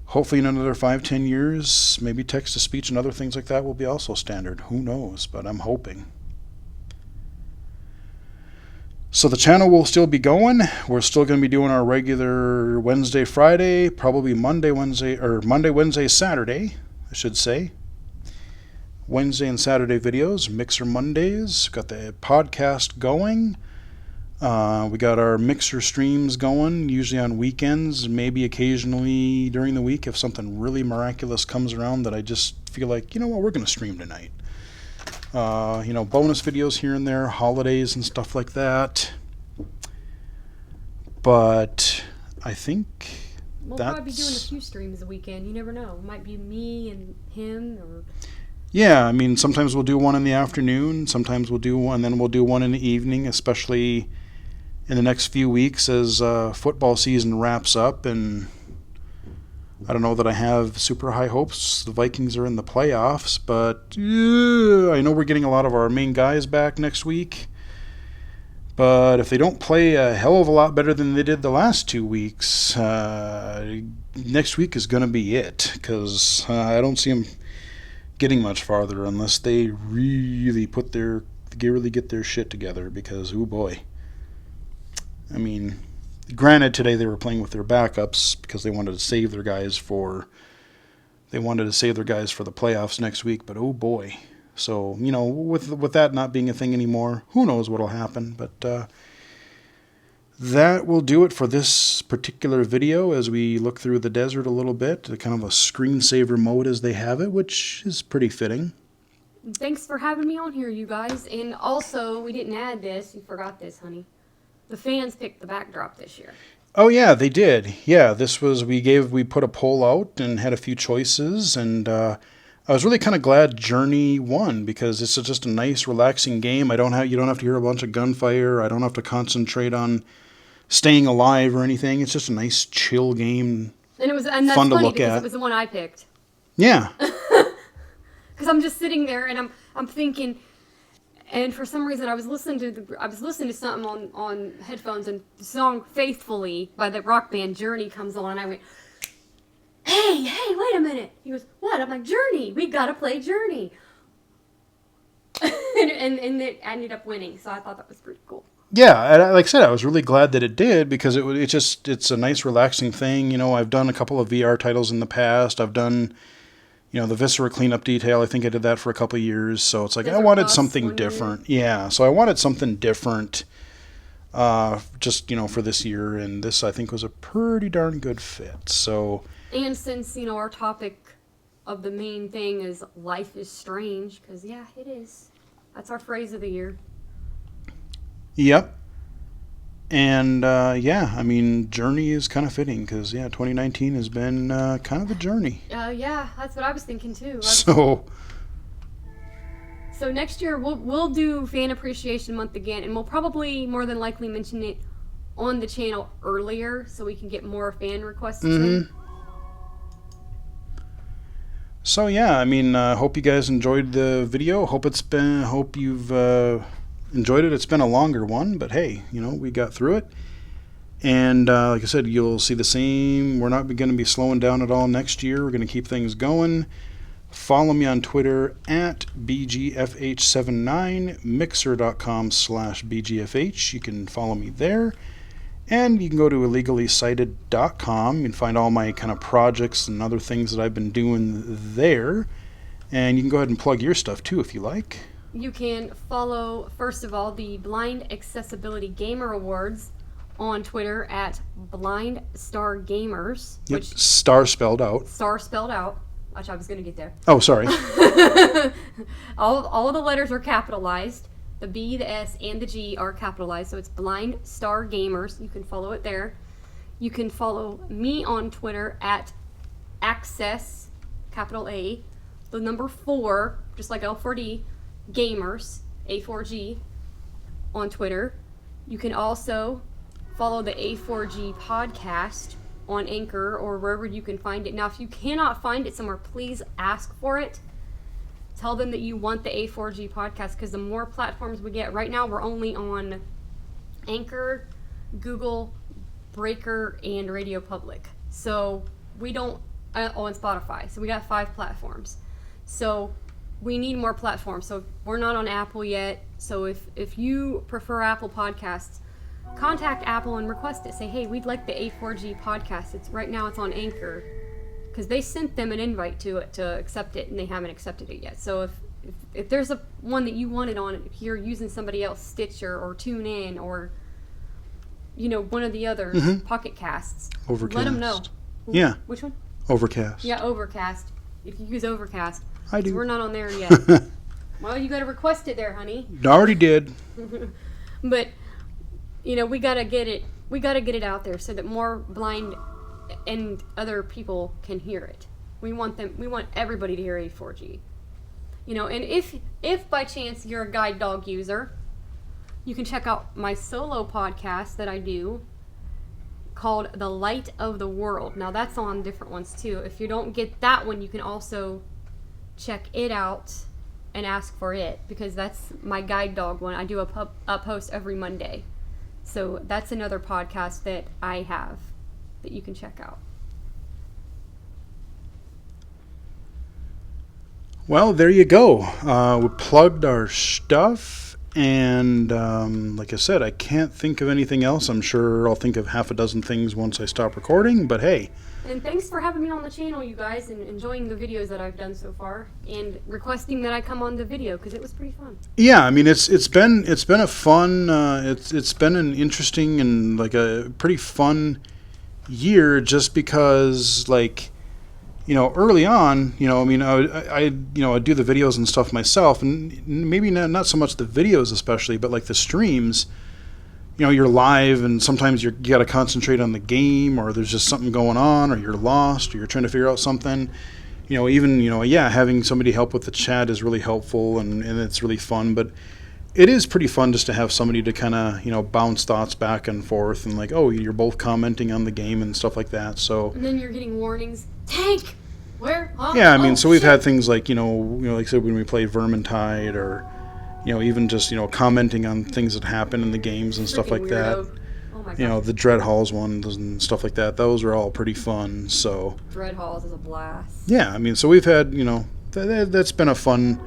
[SPEAKER 1] hopefully in another 5-10 years, maybe text-to-speech and other things like that will be also standard. Who knows? But I'm hoping. So the channel will still be going. We're still going to be doing our regular Wednesday, Friday, probably Monday, Wednesday, Saturday, I should say. Wednesday and Saturday videos, Mixer Mondays. Got the podcast going. We got our Mixer streams going, usually on weekends, maybe occasionally during the week if something really miraculous comes around that I just feel like, we're going to stream tonight. Bonus videos here and there, holidays and stuff like that. But I think
[SPEAKER 2] we'll probably be doing a few streams a weekend. You never know. It might be me and him, or
[SPEAKER 1] yeah. I mean, sometimes we'll do one in the afternoon. Sometimes we'll do one, then we'll do one in the evening, especially in the next few weeks as football season wraps up. And I don't know that I have super high hopes. The Vikings are in the playoffs, but I know we're getting a lot of our main guys back next week. But if they don't play a hell of a lot better than they did the last 2 weeks, next week is going to be it. Because I don't see them getting much farther unless they really get their shit together. Because, oh boy. I mean, granted, today they were playing with their backups because they wanted to save their guys for the playoffs next week. But oh boy, so with that not being a thing anymore, who knows what'll happen? But that will do it for this particular video as we look through the desert a little bit, kind of a screensaver mode as they have it, which is pretty fitting.
[SPEAKER 2] Thanks for having me on here, you guys. And also, we didn't add this. You forgot this, honey. The fans picked the backdrop this year.
[SPEAKER 1] Oh yeah, they did. Yeah, we put a poll out and had a few choices, and I was really kind of glad Journey won because it's just a nice, relaxing game. You don't have to hear a bunch of gunfire. I don't have to concentrate on staying alive or anything. It's just a nice, chill game.
[SPEAKER 2] And that's
[SPEAKER 1] fun to
[SPEAKER 2] funny
[SPEAKER 1] look
[SPEAKER 2] because
[SPEAKER 1] at.
[SPEAKER 2] it was the one I picked.
[SPEAKER 1] Yeah.
[SPEAKER 2] Because I'm just sitting there and I'm thinking. And for some reason, I was listening to something on headphones, and the song "Faithfully" by the rock band Journey comes on, and I went, "Hey, wait a minute!" He goes, "What?" I'm like, "Journey, we gotta play Journey." and it ended up winning, so I thought that was pretty cool.
[SPEAKER 1] Yeah, and like I said, I was really glad that it did because it's a nice, relaxing thing. I've done a couple of VR titles in the past. I've done. The Viscera cleanup detail, I think I did that for a couple of years. So it's like I wanted something different. Yeah, so I wanted something different just, for this year. And this, I think, was a pretty darn good fit. So.
[SPEAKER 2] And since, our topic of the main thing is life is strange, because, yeah, it is. That's our phrase of the year.
[SPEAKER 1] Yep. And, Journey is kind of fitting because, 2019 has been kind of a journey.
[SPEAKER 2] Yeah, that's what I was thinking, too.
[SPEAKER 1] So
[SPEAKER 2] next year, we'll do Fan Appreciation Month again, and we'll probably, more than likely, mention it on the channel earlier so we can get more fan requests in.
[SPEAKER 1] So, hope you guys enjoyed the video. Hope you've... enjoyed it. It's been a longer one, but hey, we got through it. And like I said, you'll see the same. We're not going to be slowing down at all next year. We're going to keep things going. Follow me on Twitter at BGFH79, mixer.com/BGFH. You can follow me there. And you can go to illegally-cited.com. You can find all my kind of projects and other things that I've been doing there. And you can go ahead and plug your stuff too if you like.
[SPEAKER 2] You can follow, first of all, the Blind Accessibility Gamer Awards on Twitter at Blind Star Gamers.
[SPEAKER 1] Yep, star spelled out.
[SPEAKER 2] Star spelled out, which I was going to get there.
[SPEAKER 1] Oh, sorry.
[SPEAKER 2] all the letters are capitalized. The B, the S, and the G are capitalized, so it's Blind Star Gamers. You can follow it there. You can follow me on Twitter at Access, capital A, the number 4, just like L4D, Gamers, A4G, on Twitter. You can also follow the A4G podcast on Anchor or wherever you can find it. Now, if you cannot find it somewhere, please ask for it. Tell them that you want the A4G podcast, because the more platforms we get, right now we're only on Anchor, Google, Breaker, and Radio Public. So we don't, on Spotify. So we got 5 platforms. So we need more platforms. So we're not on Apple yet. So if you prefer Apple Podcasts, contact Apple and request it. Say, hey, we'd like the A4G podcast. Right now it's on Anchor, because they sent them an invite to it to accept it, and they haven't accepted it yet. So if there's one that you wanted on, if you're using somebody else, Stitcher or TuneIn or one of the other Pocket Casts,
[SPEAKER 1] Overcast.
[SPEAKER 2] let them know.
[SPEAKER 1] Yeah.
[SPEAKER 2] Which one?
[SPEAKER 1] Overcast.
[SPEAKER 2] Yeah, Overcast. If you use Overcast,
[SPEAKER 1] I do.
[SPEAKER 2] we're not on there yet. Well, you got to request it there, honey.
[SPEAKER 1] Already did.
[SPEAKER 2] But we gotta get it. We gotta get it out there so that more blind and other people can hear it. We want everybody to hear A4G. And if by chance you're a guide dog user, you can check out my solo podcast that I do called The Light of the World. Now that's on different ones too. If you don't get that one, you can also check it out and ask for it, because that's my guide dog one. I do a post every Monday. So that's another podcast that I have that you can check out.
[SPEAKER 1] Well, there you go. We plugged our stuff, and like I said, I can't think of anything else. I'm sure I'll think of half a dozen things once I stop recording, but hey.
[SPEAKER 2] And thanks for having me on the channel, you guys, and enjoying the videos that I've done so far, and requesting that I come on the video, because it was pretty fun.
[SPEAKER 1] Yeah, I mean it's been a fun it's been an interesting and like a pretty fun year, just because early on, I mean I do the videos and stuff myself, and maybe not so much the videos especially, but like the streams. You're live, and sometimes you got to concentrate on the game, or there's just something going on, or you're lost, or you're trying to figure out something. Having somebody help with the chat is really helpful, and it's really fun. But it is pretty fun just to have somebody to kind of, bounce thoughts back and forth, and you're both commenting on the game and stuff like that. So.
[SPEAKER 2] And then you're getting warnings. Tank! Where? Huh?
[SPEAKER 1] Yeah, I mean, so we've
[SPEAKER 2] shit.
[SPEAKER 1] had things like, like I said, when we played Vermintide, or. Even just, commenting on things that happen in the games and stuff like
[SPEAKER 2] Freaking
[SPEAKER 1] that.
[SPEAKER 2] weirdo. Oh my God.
[SPEAKER 1] The Dread Halls ones and stuff like that. Those are all pretty fun, so.
[SPEAKER 2] Dread Halls is a blast.
[SPEAKER 1] Yeah, I mean, so we've had, that's been a fun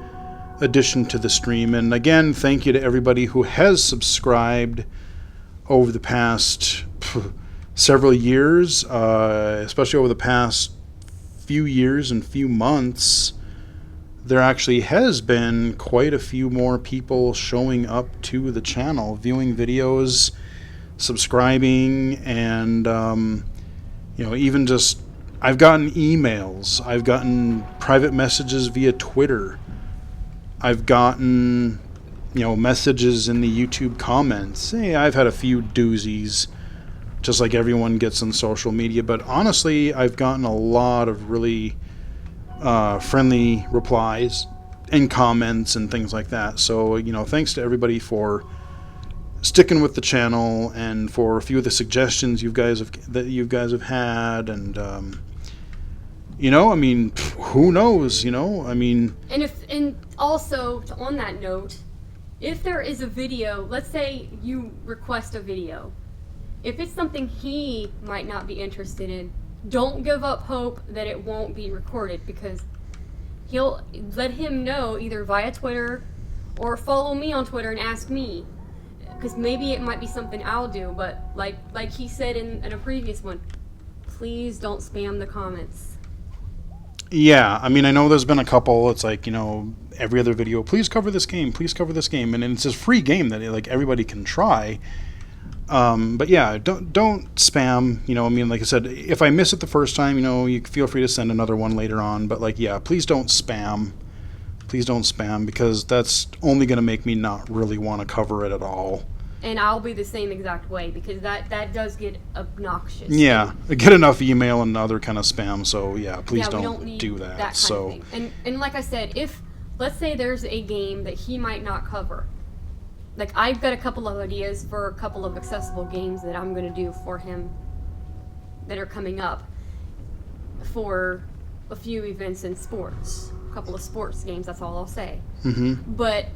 [SPEAKER 1] addition to the stream. And again, thank you to everybody who has subscribed over the past several years, especially over the past few years and few months. There actually has been quite a few more people showing up to the channel, viewing videos, subscribing, and even just I've gotten emails, I've gotten private messages via Twitter, I've gotten messages in the YouTube comments. Hey, I've had a few doozies, just like everyone gets on social media, but honestly, I've gotten a lot of really friendly replies and comments and things like that. So, thanks to everybody for sticking with the channel, and for a few of the suggestions you guys have had, and I mean, who knows, I mean.
[SPEAKER 2] And also on that note, if there is a video, let's say you request a video, if it's something he might not be interested in, don't give up hope that it won't be recorded, because he'll let him know either via Twitter or follow me on Twitter and ask me, because maybe it might be something I'll do. But like he said in a previous one, please don't spam the comments.
[SPEAKER 1] Yeah, I mean, I know there's been a couple. It's like, every other video, please cover this game, and it's a free game that everybody can try. But yeah, don't spam. I mean, like I said, if I miss it the first time, you feel free to send another one later on. But please don't spam. Please don't spam, because that's only going to make me not really want to cover it at all.
[SPEAKER 2] And I'll be the same exact way, because that does get obnoxious.
[SPEAKER 1] Yeah, I get enough email and other kind of spam. So yeah, please
[SPEAKER 2] we
[SPEAKER 1] don't
[SPEAKER 2] need
[SPEAKER 1] do that.
[SPEAKER 2] kind of thing. And like I said, if let's say there's a game that he might not cover. Like, I've got a couple of ideas for a couple of accessible games that I'm going to do for him that are coming up for a few events in sports. A couple of sports games, that's all I'll say.
[SPEAKER 1] Mm-hmm.
[SPEAKER 2] But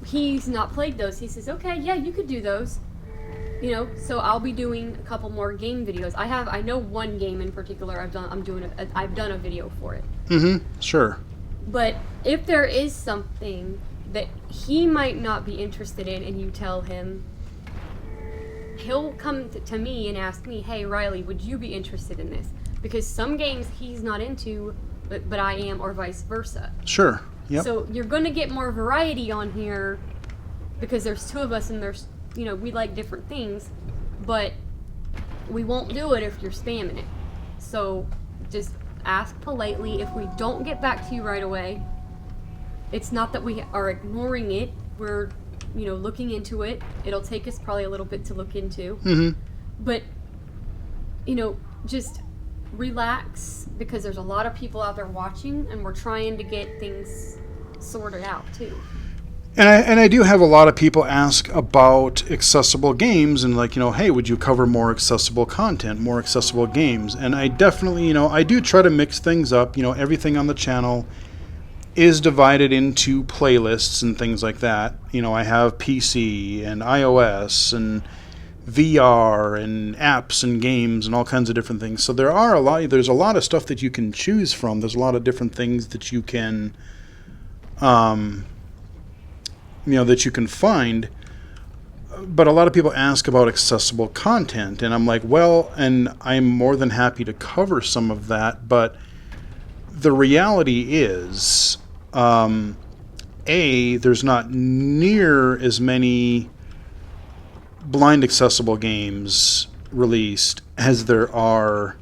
[SPEAKER 2] he's not played those. He says, okay, yeah, you could do those. You know, so I'll be doing a couple more game videos. I know one game in particular I've done a video for it.
[SPEAKER 1] Mm-hmm. Sure.
[SPEAKER 2] But if there is something that he might not be interested in and you tell him, he'll come to me and ask me, hey, Riley, would you be interested in this? Because some games he's not into, but I am, or vice versa.
[SPEAKER 1] Sure. Yep.
[SPEAKER 2] So you're going to get more variety on here because there's two of us and there's, you know, we like different things, but we won't do it if you're spamming it. So just ask politely. If we don't get back to you right away, it's not that we are ignoring it. We're, you know, looking into it. It'll take us probably a little bit to look into.
[SPEAKER 1] Mm-hmm.
[SPEAKER 2] But, you know, just relax because there's a lot of people out there watching and we're trying to get things sorted out too.
[SPEAKER 1] And I do have a lot of people ask about accessible games and like, you know, hey, would you cover more accessible content, more accessible games? And I definitely, you know, I do try to mix things up. You know, everything on the channel is divided into playlists and things like that. You know, I have PC and iOS and VR and apps and games and all kinds of different things. So there's a lot of stuff that you can choose from. There's a lot of different things that you can that you can find, but a lot of people ask about accessible content, and I'm like, well, and I'm more than happy to cover some of that, but the reality is, there's not near as many blind accessible games released as there are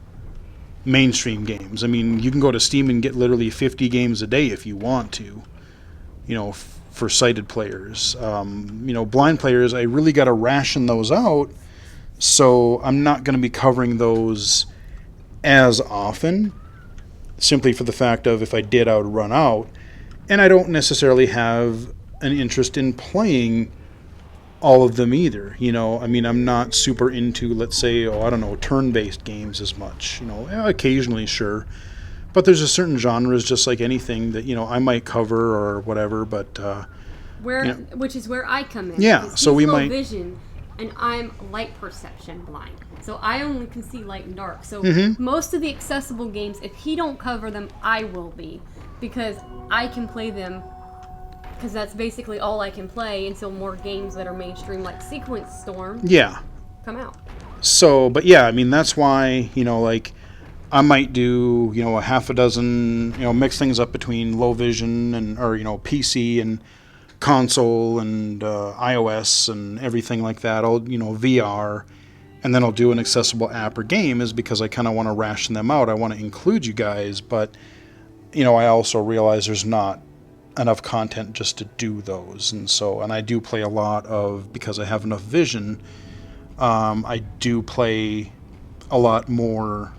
[SPEAKER 1] mainstream games. I mean, you can go to Steam and get literally 50 games a day if you want to, you know, for sighted players. Blind players, I really got to ration those out, so I'm not going to be covering those as often, simply for the fact of if I did, I would run out, and I don't necessarily have an interest in playing all of them either. You know, I mean, I'm not super into, let's say, turn-based games as much. You know, occasionally, sure. But there's a certain genres, just like anything, that, you know, I might cover or whatever, but...
[SPEAKER 2] which is where I come in.
[SPEAKER 1] Yeah, so we might...
[SPEAKER 2] vision, and I'm light perception blind. So I only can see light and dark. So most of the accessible games, if he don't cover them, I will be. Because I can play them, because that's basically all I can play until more games that are mainstream, like Sequence Storm, come out.
[SPEAKER 1] So, but yeah, I mean, that's why, you know, like... I might do, you know, a half a dozen, you know, mix things up between low vision or PC and console and iOS and everything like that. I'll, you know, VR, and then I'll do an accessible app or game, is because I kind of want to ration them out. I want to include you guys, but, you know, I also realize there's not enough content just to do those. And I do play a lot of, because I have enough vision, I do play a lot more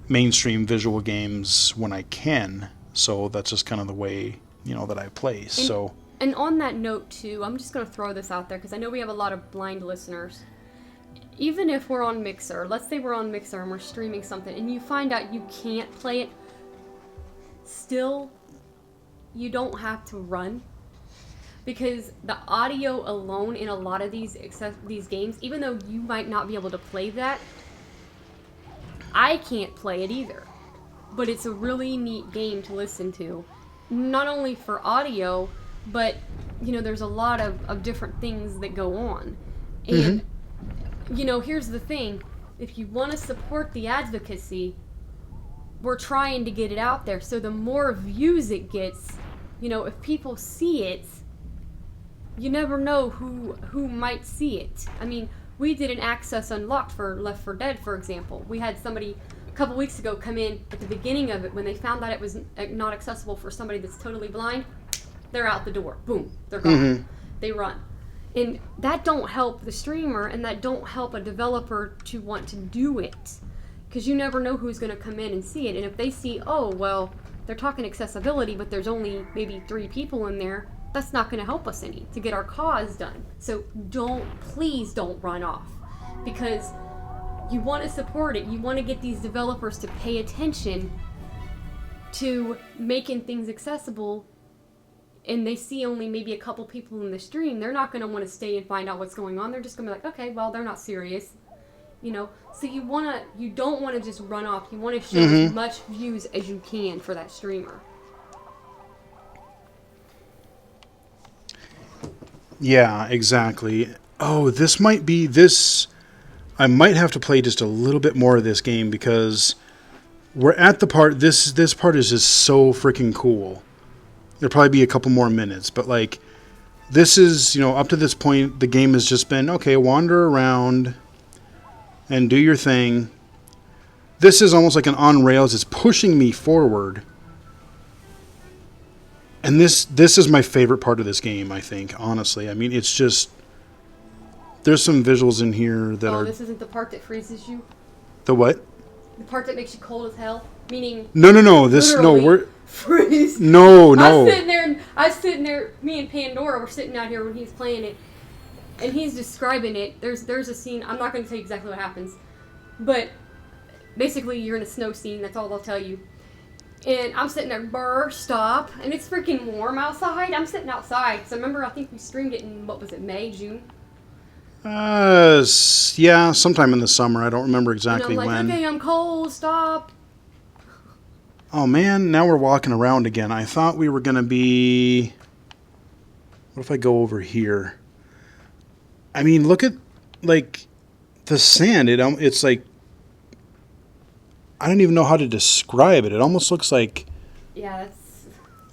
[SPEAKER 1] mainstream visual games when I can, so that's just kind of the way, you know, that I play. And
[SPEAKER 2] on that note too, I'm just going to throw this out there because I know we have a lot of blind listeners. Even if we're on Mixer, let's say we're on Mixer and we're streaming something and you find out you can't play it, still, you don't have to run, because the audio alone in a lot of these games, even though you might not be able to play that, I can't play it either, but it's a really neat game to listen to, not only for audio, but, you know, there's a lot of different things that go on. And, you know, here's the thing. If you want to support the advocacy, we're trying to get it out there. So the more views it gets, you know, if people see it, you never know who might see it. I mean, we did an Access Unlocked for Left 4 Dead, for example. We had somebody a couple weeks ago come in at the beginning of it when they found out it was not accessible for somebody that's totally blind. They're out the door. Boom. They're gone. They run. And that don't help the streamer, and that don't help a developer to want to do it. Because you never know who's going to come in and see it. And if they see, oh, well, they're talking accessibility, but there's only maybe 3 people in there. That's not going to help us any to get our cause done. So please don't run off, because you want to support it. You want to get these developers to pay attention to making things accessible, and they see only maybe a couple people in the stream. They're not going to want to stay and find out what's going on. They're just going to be like, okay, well, they're not serious. So you don't want to just run off. You want to show as much views as you can for that streamer.
[SPEAKER 1] Yeah, exactly. Oh, I might have to play just a little bit more of this game, because we're at the part, this part is just so freaking cool. There'll probably be a couple more minutes, but like, this is, up to this point, the game has just been, okay, wander around and do your thing. This is almost like an on rails. It's pushing me forward. And this is my favorite part of this game, I think, honestly. I mean, it's just, there's some visuals in here that are...
[SPEAKER 2] this isn't the part that freezes you?
[SPEAKER 1] The what?
[SPEAKER 2] The part that makes you cold as hell? Meaning...
[SPEAKER 1] No, we're...
[SPEAKER 2] freeze.
[SPEAKER 1] No.
[SPEAKER 2] I was sitting there, me and Pandora were sitting out here when he's playing it, and he's describing it. There's a scene, I'm not going to tell you exactly what happens, but basically you're in a snow scene, that's all they'll tell you. And I'm sitting there, stop, and it's freaking warm outside. I'm sitting outside, so remember, I think we streamed it in, what was it, May, June?
[SPEAKER 1] Yeah, sometime in the summer. I don't remember exactly
[SPEAKER 2] and I'm like,
[SPEAKER 1] when.
[SPEAKER 2] Okay, I'm cold, stop.
[SPEAKER 1] Oh man, now we're walking around again. I thought we were going to be... What if I go over here? I mean, look at, like, the sand. It's like... I don't even know how to describe it. It almost looks like...
[SPEAKER 2] Yeah, that's...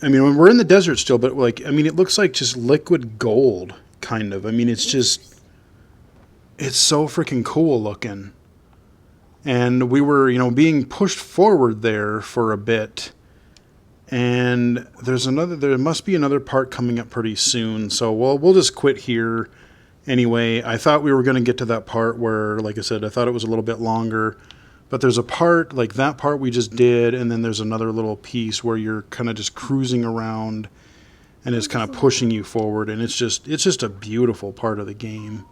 [SPEAKER 1] I mean, we're in the desert still, but, like, I mean, it looks like just liquid gold, kind of. I mean, it's just... It's so freaking cool looking. And we were, being pushed forward there for a bit. And there must be another part coming up pretty soon. So we'll just quit here anyway. I thought we were going to get to that part where, like I said, I thought it was a little bit longer. But there's a part, like that part we just did, and then there's another little piece where you're kind of just cruising around and it's kind of pushing you forward. And it's just a beautiful part of the game.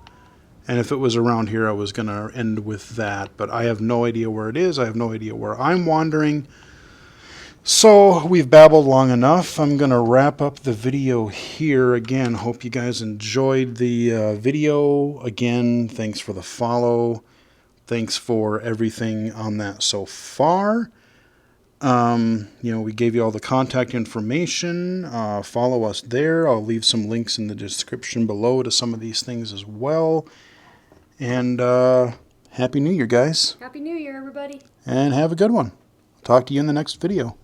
[SPEAKER 1] And if it was around here, I was going to end with that. But I have no idea where it is. I have no idea where I'm wandering. So we've babbled long enough. I'm going to wrap up the video here. Again, hope you guys enjoyed the video. Again, thanks for the follow. Thanks for everything on that so far. We gave you all the contact information. Follow us there. I'll leave some links in the description below to some of these things as well. And Happy New Year, guys.
[SPEAKER 2] Happy New Year, everybody.
[SPEAKER 1] And have a good one. Talk to you in the next video.